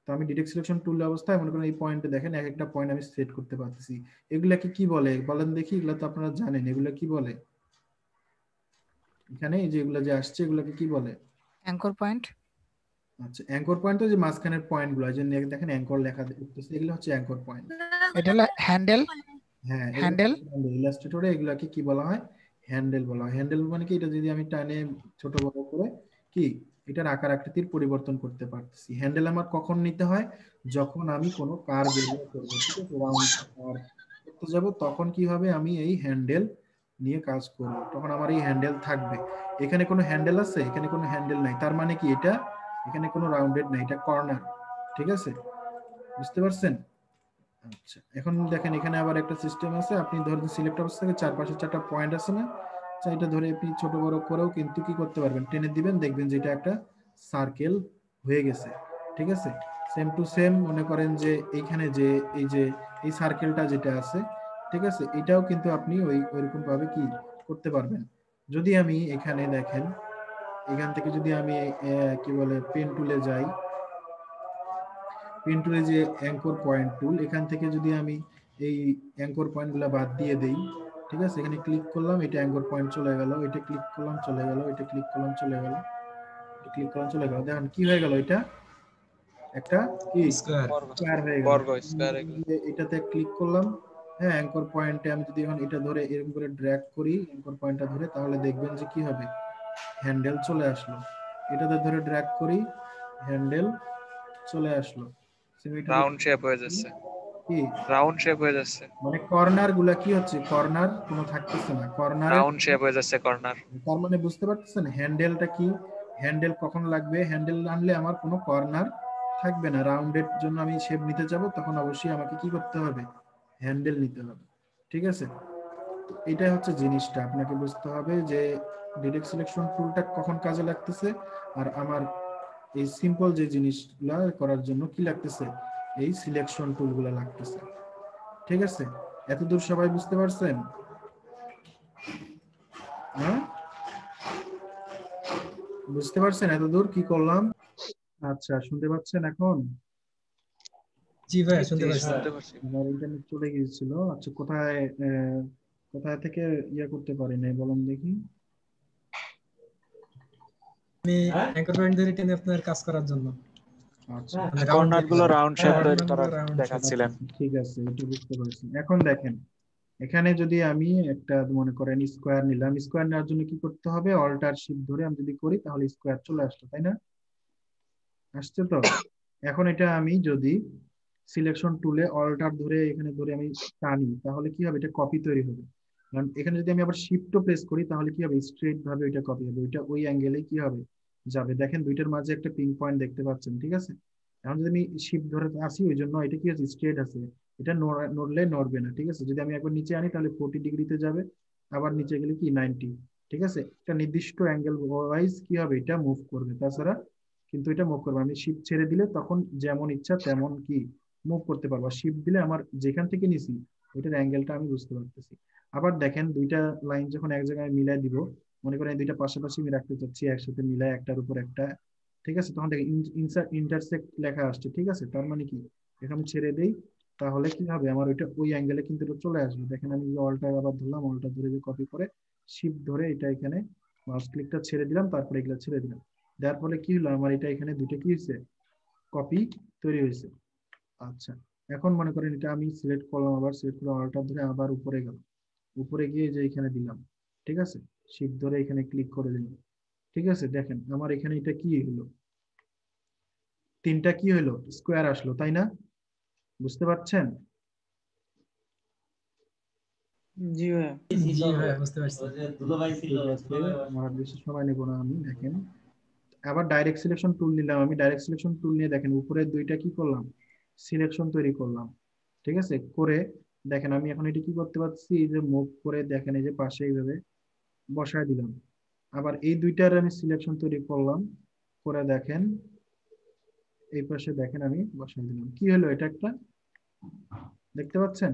তো আমি ডিরেক্ট সিলেকশন টুল অবস্থায় মনে করেন এই পয়েন্টে দেখেন এক একটা পয়েন্ট আমি সেট করতে পারতেছি। এগুলাকে কি বলে বলেন দেখি, এগুলা তো আপনারা জানেন, এগুলা কি বলে? এখানে এই যে এগুলা যে আসছে এগুলাকে কি বলে? Anchor point. আচ্ছা, অ্যাঙ্কর পয়েন্ট তো যে মাঝখানের পয়েন্টগুলো, যে দেখেন অ্যাঙ্কর লেখা উঠতেছে, এগুলো হচ্ছে অ্যাঙ্কর পয়েন্ট। এটা হলো হ্যান্ডেল। হ্যাঁ, হ্যান্ডেল ইলাস্ট্রেটরে এগুলাকে কি বলা হয়, হ্যান্ডেল বলা হয়। হ্যান্ডেল মানে কি, এটা যদি আমি টানে ছোট বড় করে কি এটার আকার আকৃতির পরিবর্তন করতে পারতেছি। হ্যান্ডেল আমার কখন নিতে হয়, যখন আমি কোনো কার ব্যবহার করব, ঠিক আছে, রাউন্ড কার করতে যাব, তখন কি হবে, আমি এই হ্যান্ডেল নিয়ে কাজ করব, তখন আমার এই হ্যান্ডেল থাকবে। এখানে কোনো হ্যান্ডেল আছে, এখানে কোনো হ্যান্ডেল নাই, তার মানে কি এটা এখানে কোনো রাউন্ডেড নাই, এটা কর্নার। ঠিক আছে, বুঝতে পারছেন? আচ্ছা, এখন দেখেন এখানে আবার একটা সিস্টেম আছে, আপনি ধরেন সিলেক্ট অবস্থা থেকে চারপাশে চারটা পয়েন্ট আছে না, এটা ধরে আপনি ছোট বড় করেও কিন্তু কি করতে পারবেন, টেনে দিবেন, দেখবেন যে এটা একটা সার্কেল হয়ে গেছে। ঠিক আছে, সেম টু সেম মনে করেন যে এইখানে যে এই সার্কেলটা যেটা আছে, ঠিক আছে, এটাও কিন্তু আপনি ওইরকম ভাবে কি করতে পারবেন। যদি আমি এখানে দেখেন, এখান থেকে যদি আমি কি বলে পেন টুলে যাই, পেন টুলে যে অ্যাঙ্কর পয়েন্ট টুল, এখান থেকে যদি আমি এই অ্যাঙ্কর পয়েন্টগুলো বাদ দিয়ে দেই, ঠিক আছে, এখানে ক্লিক করলাম, এটা অ্যাঙ্কর পয়েন্ট চলে গেল, এটা ক্লিক করলাম চলে গেল, এটা ক্লিক করলাম চলে গেল, এটা ক্লিক করলাম চলে গেল, দেখেন কি হয়ে গেল, এটা একটা কি স্কয়ার হয়ে গেল। এটাতে ক্লিক করলাম, হ্যাঁ, অ্যাঙ্কর পয়েন্টে আমি যদি এখন এটা ধরে এরকম করে ড্র্যাগ করি, অ্যাঙ্কর পয়েন্টটা ধরে, তাহলে দেখবেন যে কি হবে, হ্যান্ডেল চলে আসলো। এটাতে ধরে ড্র্যাগ করি, হ্যান্ডেল চলে আসলো, রাউন্ড শেপ হয়ে যাচ্ছে, কি রাউন্ড শেপ হয়ে যাচ্ছে, মানে কর্নার গুলা কি হচ্ছে, কর্নার কোনো থাকতেছে না, কর্নার রাউন্ড শেপ হয়ে যাচ্ছে কর্নার। তার মানে বুঝতে পারতেছেন হ্যান্ডেলটা কি, হ্যান্ডেল কখন লাগবে, হ্যান্ডেল আনলে আমার কোনো কর্নার থাকবে না। রাউন্ডের জন্য আমি শেপ নিতে যাব, তখন অবশ্যই আমাকে কি করতে হবে, হ্যান্ডেল নিতে হবে। ঠিক আছে, এটাই হচ্ছে জিনিসটা আপনাকে বুঝতে হবে যে ডিরেক্ট সিলেকশন টুলটা কখন কাজে লাগতেছে, আর আমার এই সিম্পল যে জিনিসগুলা করার জন্য কি লাগতেছে, এই সিলেকশন টুলগুলা লাগতেছে। ঠিক আছে, এতদূর সবাই বুঝতে পারছেন? হ্যাঁ, বুঝতে পারছেন এতদূর কি করলাম? আচ্ছা, শুনতে পাচ্ছেন এখন? জি ভাই, শুনতে পাচ্ছি। আমার ইন্টারনেট চলে গিয়েছিল। আচ্ছা, কোথায় থেকে করতে পারি নাই বলেন দেখি। আমি অ্যাঙ্কর পয়েন্ট ধরে টেনে আপনার কাজ করার জন্য। আচ্ছা, কর্নার গুলো রাউন্ড শেপ দেখাচ্ছিলেন। ঠিক আছে, এটা বুঝতে পারছি। এখন দেখেন এখানে যদি আমি একটা মনে করেন স্কোয়ার নিলাম, স্কোয়ার নেওয়ার জন্য কি করতে হবে, অল্টার শিফট ধরে আমি যদি করি তাহলে স্কোয়ার চলে আসলো, তাই না? আসছে তো। এখন এটা আমি যদি সিলেকশন টুলে অল্টার ধরে এখানে ধরে আমি টানি, তাহলে কি হবে, এটা কপি তৈরি হবে। কারণ এখানে যদি আমি আবার শিফটও প্রেস করি তাহলে কি হবে, স্ট্রেট ভাবে এটা কপি হবে, ওইটা ওই অ্যাঙ্গেলে কি হবে, যাবে। দেখেন দুইটার মাঝে একটা পিন পয়েন্ট দেখতে পাচ্ছেন, ঠিক আছে। এখন যদি আমি শিফট ধরে আসি, ওই জন্য এটা কি আছে, স্ট্রেট আছে। এটা নড়লে নড়বে না, ঠিক আছে। যদি আমি একবার নিচে আনি তাহলে 40 ডিগ্রিতে যাবে, আবার নিচে গেলে কি 90, ঠিক আছে। একটা নির্দিষ্ট অ্যাঙ্গেল ওয়াইজ কি হবে, এটা মুভ করবে, তাছাড়া কিন্তু এটা মুভ করবে। আমি শিফট ছেড়ে দিলে তখন যেমন ইচ্ছা তেমন কি মুভ করতে পারবো। শিফট দিলে আমার যেখান থেকে নিছি ওইটার অ্যাঙ্গেলটা আমি বুঝতে পারতেছি। আবার দেখেন দুইটা লাইন যখন এক জায়গায় মিলাই দিব, মনে করেন দুইটা পাশাপাশি আমি রাখতে চাচ্ছি, একসাথে মিলাই একটার উপর একটা, ঠিক আছে, তখন দেখেন ইন্টারসেক্ট লেখা আসছে, ঠিক আছে। তার মানে কি এখানে ছেড়ে দেই তাহলে কি হবে, আমার ওইটা ওই অ্যাঙ্গেলে কিন্তু এটা চলে আসবে। দেখেন আমি যে অলটা আবার ধরলাম, অলটা ধরে যে কপি করে শিফট ধরে এটা এখানে মাউস ক্লিকটা ছেড়ে দিলাম, তারপরে এগুলো ছেড়ে দিলাম, দেওয়ার ফলে কি হলো, আমার এটা এখানে দুটো কি হয়েছে, কপি তৈরি হয়েছে। আচ্ছা, এখন মনে করেন এটা আমি সিলেক্ট করলাম, আবার সিলেক্ট করে অলটা ধরে আবার উপরে গেলাম, উপরে গিয়ে যে এখানে দিলাম, ঠিক আছে, শিফট ধরে এখানে ক্লিক করে দিলাম, ঠিক আছে। দেখেন আমার এখানে এটা কি হলো, তিনটা কি হলো, স্কোয়ার আসলো, তাই না? বুঝতে পারছেন? জি ভাইয়া। জি ভাইয়া বুঝতে পারছি। আমার বেশি সময় নেব না আমি। দেখেন আবার ডাইরেক্ট সিলেকশন টুল নিলাম, আমি ডাইরেক্ট সিলেকশন টুল নিয়ে দেখেন উপরে দুইটা কি করলাম, সিলেকশন তৈরি করলাম, ঠিক আছে। করে দেখেন আমি এখন এটা কি করতে পারছি, এই যে মুভ করে দেখেন এই যে পাশে এইভাবে বসায় দিলাম। আবার এই দুইটার আমি সিলেকশন তৈরি করলাম, করে দেখেন এই পাশে দেখেন আমি বসায় দিলাম, কি হলো, এটা একটা দেখতে পাচ্ছেন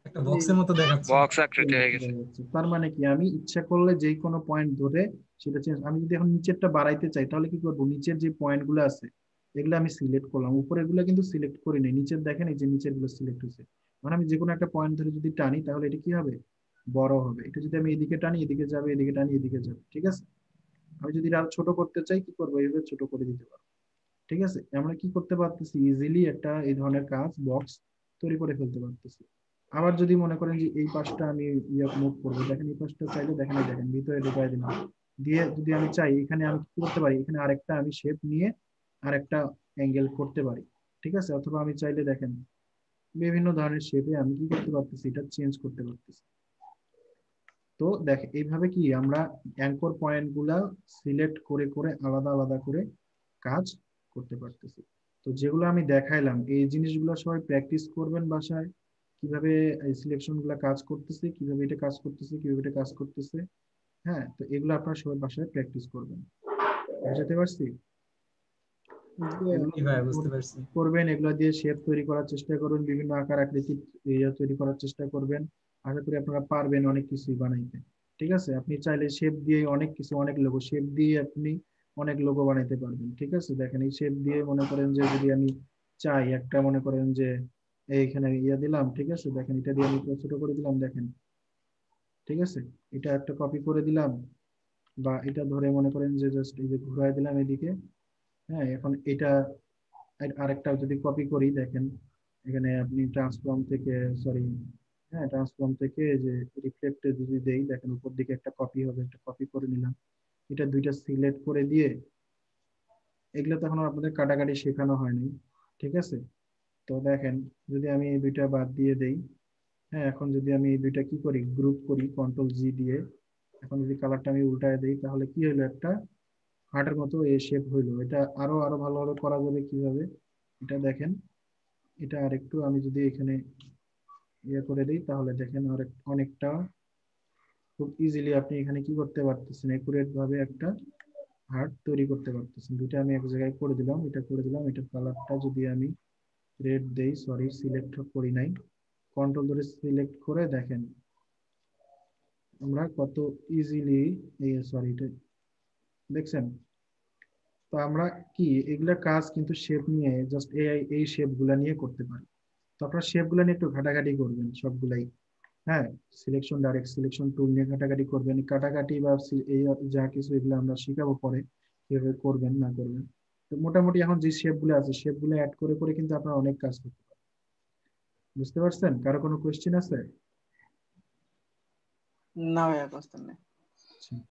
একটা বক্সের মতো দেখাচ্ছে। বক্স আকৃতি হয়ে গেছে। তার মানে কি আমি ইচ্ছা করলে যে কোনো পয়েন্ট ধরে সেটা চেঞ্জ, আমি যদি এখন নিচেরটা বাড়াইতে চাই তাহলে কি করব, নিচের যে পয়েন্ট গুলো আছে এগুলো আমি সিলেক্ট করলাম, উপরের গুলো কিন্তু সিলেক্ট করি নাই, নিচের দেখেন এই যে নিচের গুলো সিলেক্ট হয়েছে। মানে আমি যে কোনো একটা পয়েন্ট ধরে যদি টানি তাহলে এটা কি হবে, বড় হবে। এটা যদি আমি এদিকে টানি এদিকে যাবে, এদিকে টানি এদিকে যাবে, ঠিক আছে। আমি যদি আরো ছোট করতে চাই কি করবো, এইভাবে ছোট করে দিতে পারবো, ঠিক আছে। আমরা কি করতে পারতেছি, ইজিলি একটা এই ধরনের কাজ বক্স তৈরি করে ফেলতে পারতেছি। আবার যদি মনে করেন যে এই পাশটা আমি মুভ করবো, দেখেন এই পাশটা চাইলে দেখেন দেখেন ভিতরে ঢুকাই দিলাম, দিয়ে যদি আমি চাই এখানে আমি কি করতে পারি, এখানে আরেকটা আমি শেপ নিয়ে আরেকটা অ্যাঙ্গেল করতে পারি, ঠিক আছে। অথবা আমি চাইলে দেখেন বিভিন্ন ধরনের শেপে আমি কি করতে পারতেছি, এটা চেঞ্জ করতে পারতেছি। তো দেখ এইভাবে কি আমরা অ্যাঙ্কর পয়েন্ট গুলা সিলেক্ট করে করে আলাদা আলাদা করে কাজ করতে পারতেছি। তো যেগুলো আমি দেখাইলাম এই জিনিসগুলো সবাই প্র্যাকটিস করবেন বাসায়, কিভাবে এই সিলেকশন গুলা কাজ করতেছে, কিভাবে এটা কাজ করতেছে, কিভাবে এটা কাজ করতেছে। হ্যাঁ, তো এগুলো আপনারা সবাই বাসায় প্র্যাকটিস করবেন, বুঝতে পারছি? জি ভাইয়া বুঝতে পারছি। করবেন, এগুলো দিয়ে শেপ তৈরি করার চেষ্টা করুন, বিভিন্ন আকার আকৃতি তৈরি করার চেষ্টা করবেন। আশা করি আপনারা পারবেন অনেক কিছুই বানাইতে, ঠিক আছে। আপনি চাইলে শেপ দিয়ে অনেক কিছু, অনেক লোগো শেপ দিয়ে আপনি অনেক লোগো বানাইতে পারবেন, ঠিক আছে। দেখেন এই শেপ দিয়ে মনে করেন যে যদি আমি চাই একটা, মনে করেন যে এইখানে দিলাম, ঠিক আছে, দেখেন এটা দিয়ে আমি ছোট করে দিলাম, দেখেন, ঠিক আছে। এটা একটা কপি করে দিলাম, বা এটা ধরে মনে করেন যে জাস্ট এই যে ঘুরাই দিলাম এদিকে। হ্যাঁ, এখন এটা আরেকটা যদি কপি করি, দেখেন এখানে আপনি ট্রান্সফর্ম থেকে, সরি, হ্যাঁ ট্রান্সফর্ম থেকে যে রিফ্লেক্টে যদি দেই, দেখেন উপর দিকে একটা কপি হবে, একটা কপি করে নিলাম। এটা দুইটা সিলেক্ট করে দিয়ে, এগুলো তো এখন আপনাদের কাটাকাটি শেখানো হয়নি, ঠিক আছে। তো দেখেন যদি আমি এই দুইটা বাদ দিয়ে দেই, হ্যাঁ, এখন যদি আমি এই দুইটা কি করি, গ্রুপ করি কন্ট্রোল জি দিয়ে, এখন যদি কালারটা আমি উল্টায় দেই তাহলে কি হলো, একটা হার্টের মতো এই শেপ হইলো। এটা আরো আরো ভালোভাবে করা যাবে কিভাবে, এটা দেখেন, এটা আরেকটু আমি যদি এখানে করে দিই তাহলে দেখেন অনেকটা খুব ইজিলি আপনি এখানে কি করতে পারতেছেন, একুরেট ভাবে একটা হার্ট তৈরি করতে পারতেছেন। দুইটা আমি এক জায়গায় করে দিলাম, এটা করে দিলাম, এটার কালারটা যদি আমি রেড দেই, সরি সিলেক্ট করি নাই, কন্ট্রোল ধরে সিলেক্ট করে দেখেন আমরা কত ইজিলি, সরি এটা দেখছেন। তো আমরা কি এগুলা কাজ কিন্তু শেপ নিয়ে জাস্ট এই শেপ গুলা নিয়ে করতে পারি। তো আপনারা শেপ গুলা নিয়ে একটু ঘাটাঘাটি করবেন সবগুলাই। হ্যাঁ, সিলেকশন ডাইরেক্ট সিলেকশন টুল নিয়ে ঘাটাঘাটি করবেন, কাটাকাটি বা এই যা কিছু এগুলো আমরা শিখাবো পরে কিভাবে করবেন না করবেন। তো মোটামুটি এখন যে শেপ গুলো আছে শেপ গুলো অ্যাড করে করে কিন্তু আপনারা অনেক কাজ করতে পারেন। বুঝতে পারছেন? কারো কোনো কোয়েশ্চেন আছে? না ভাইয়া, কোশ্চেন নেই।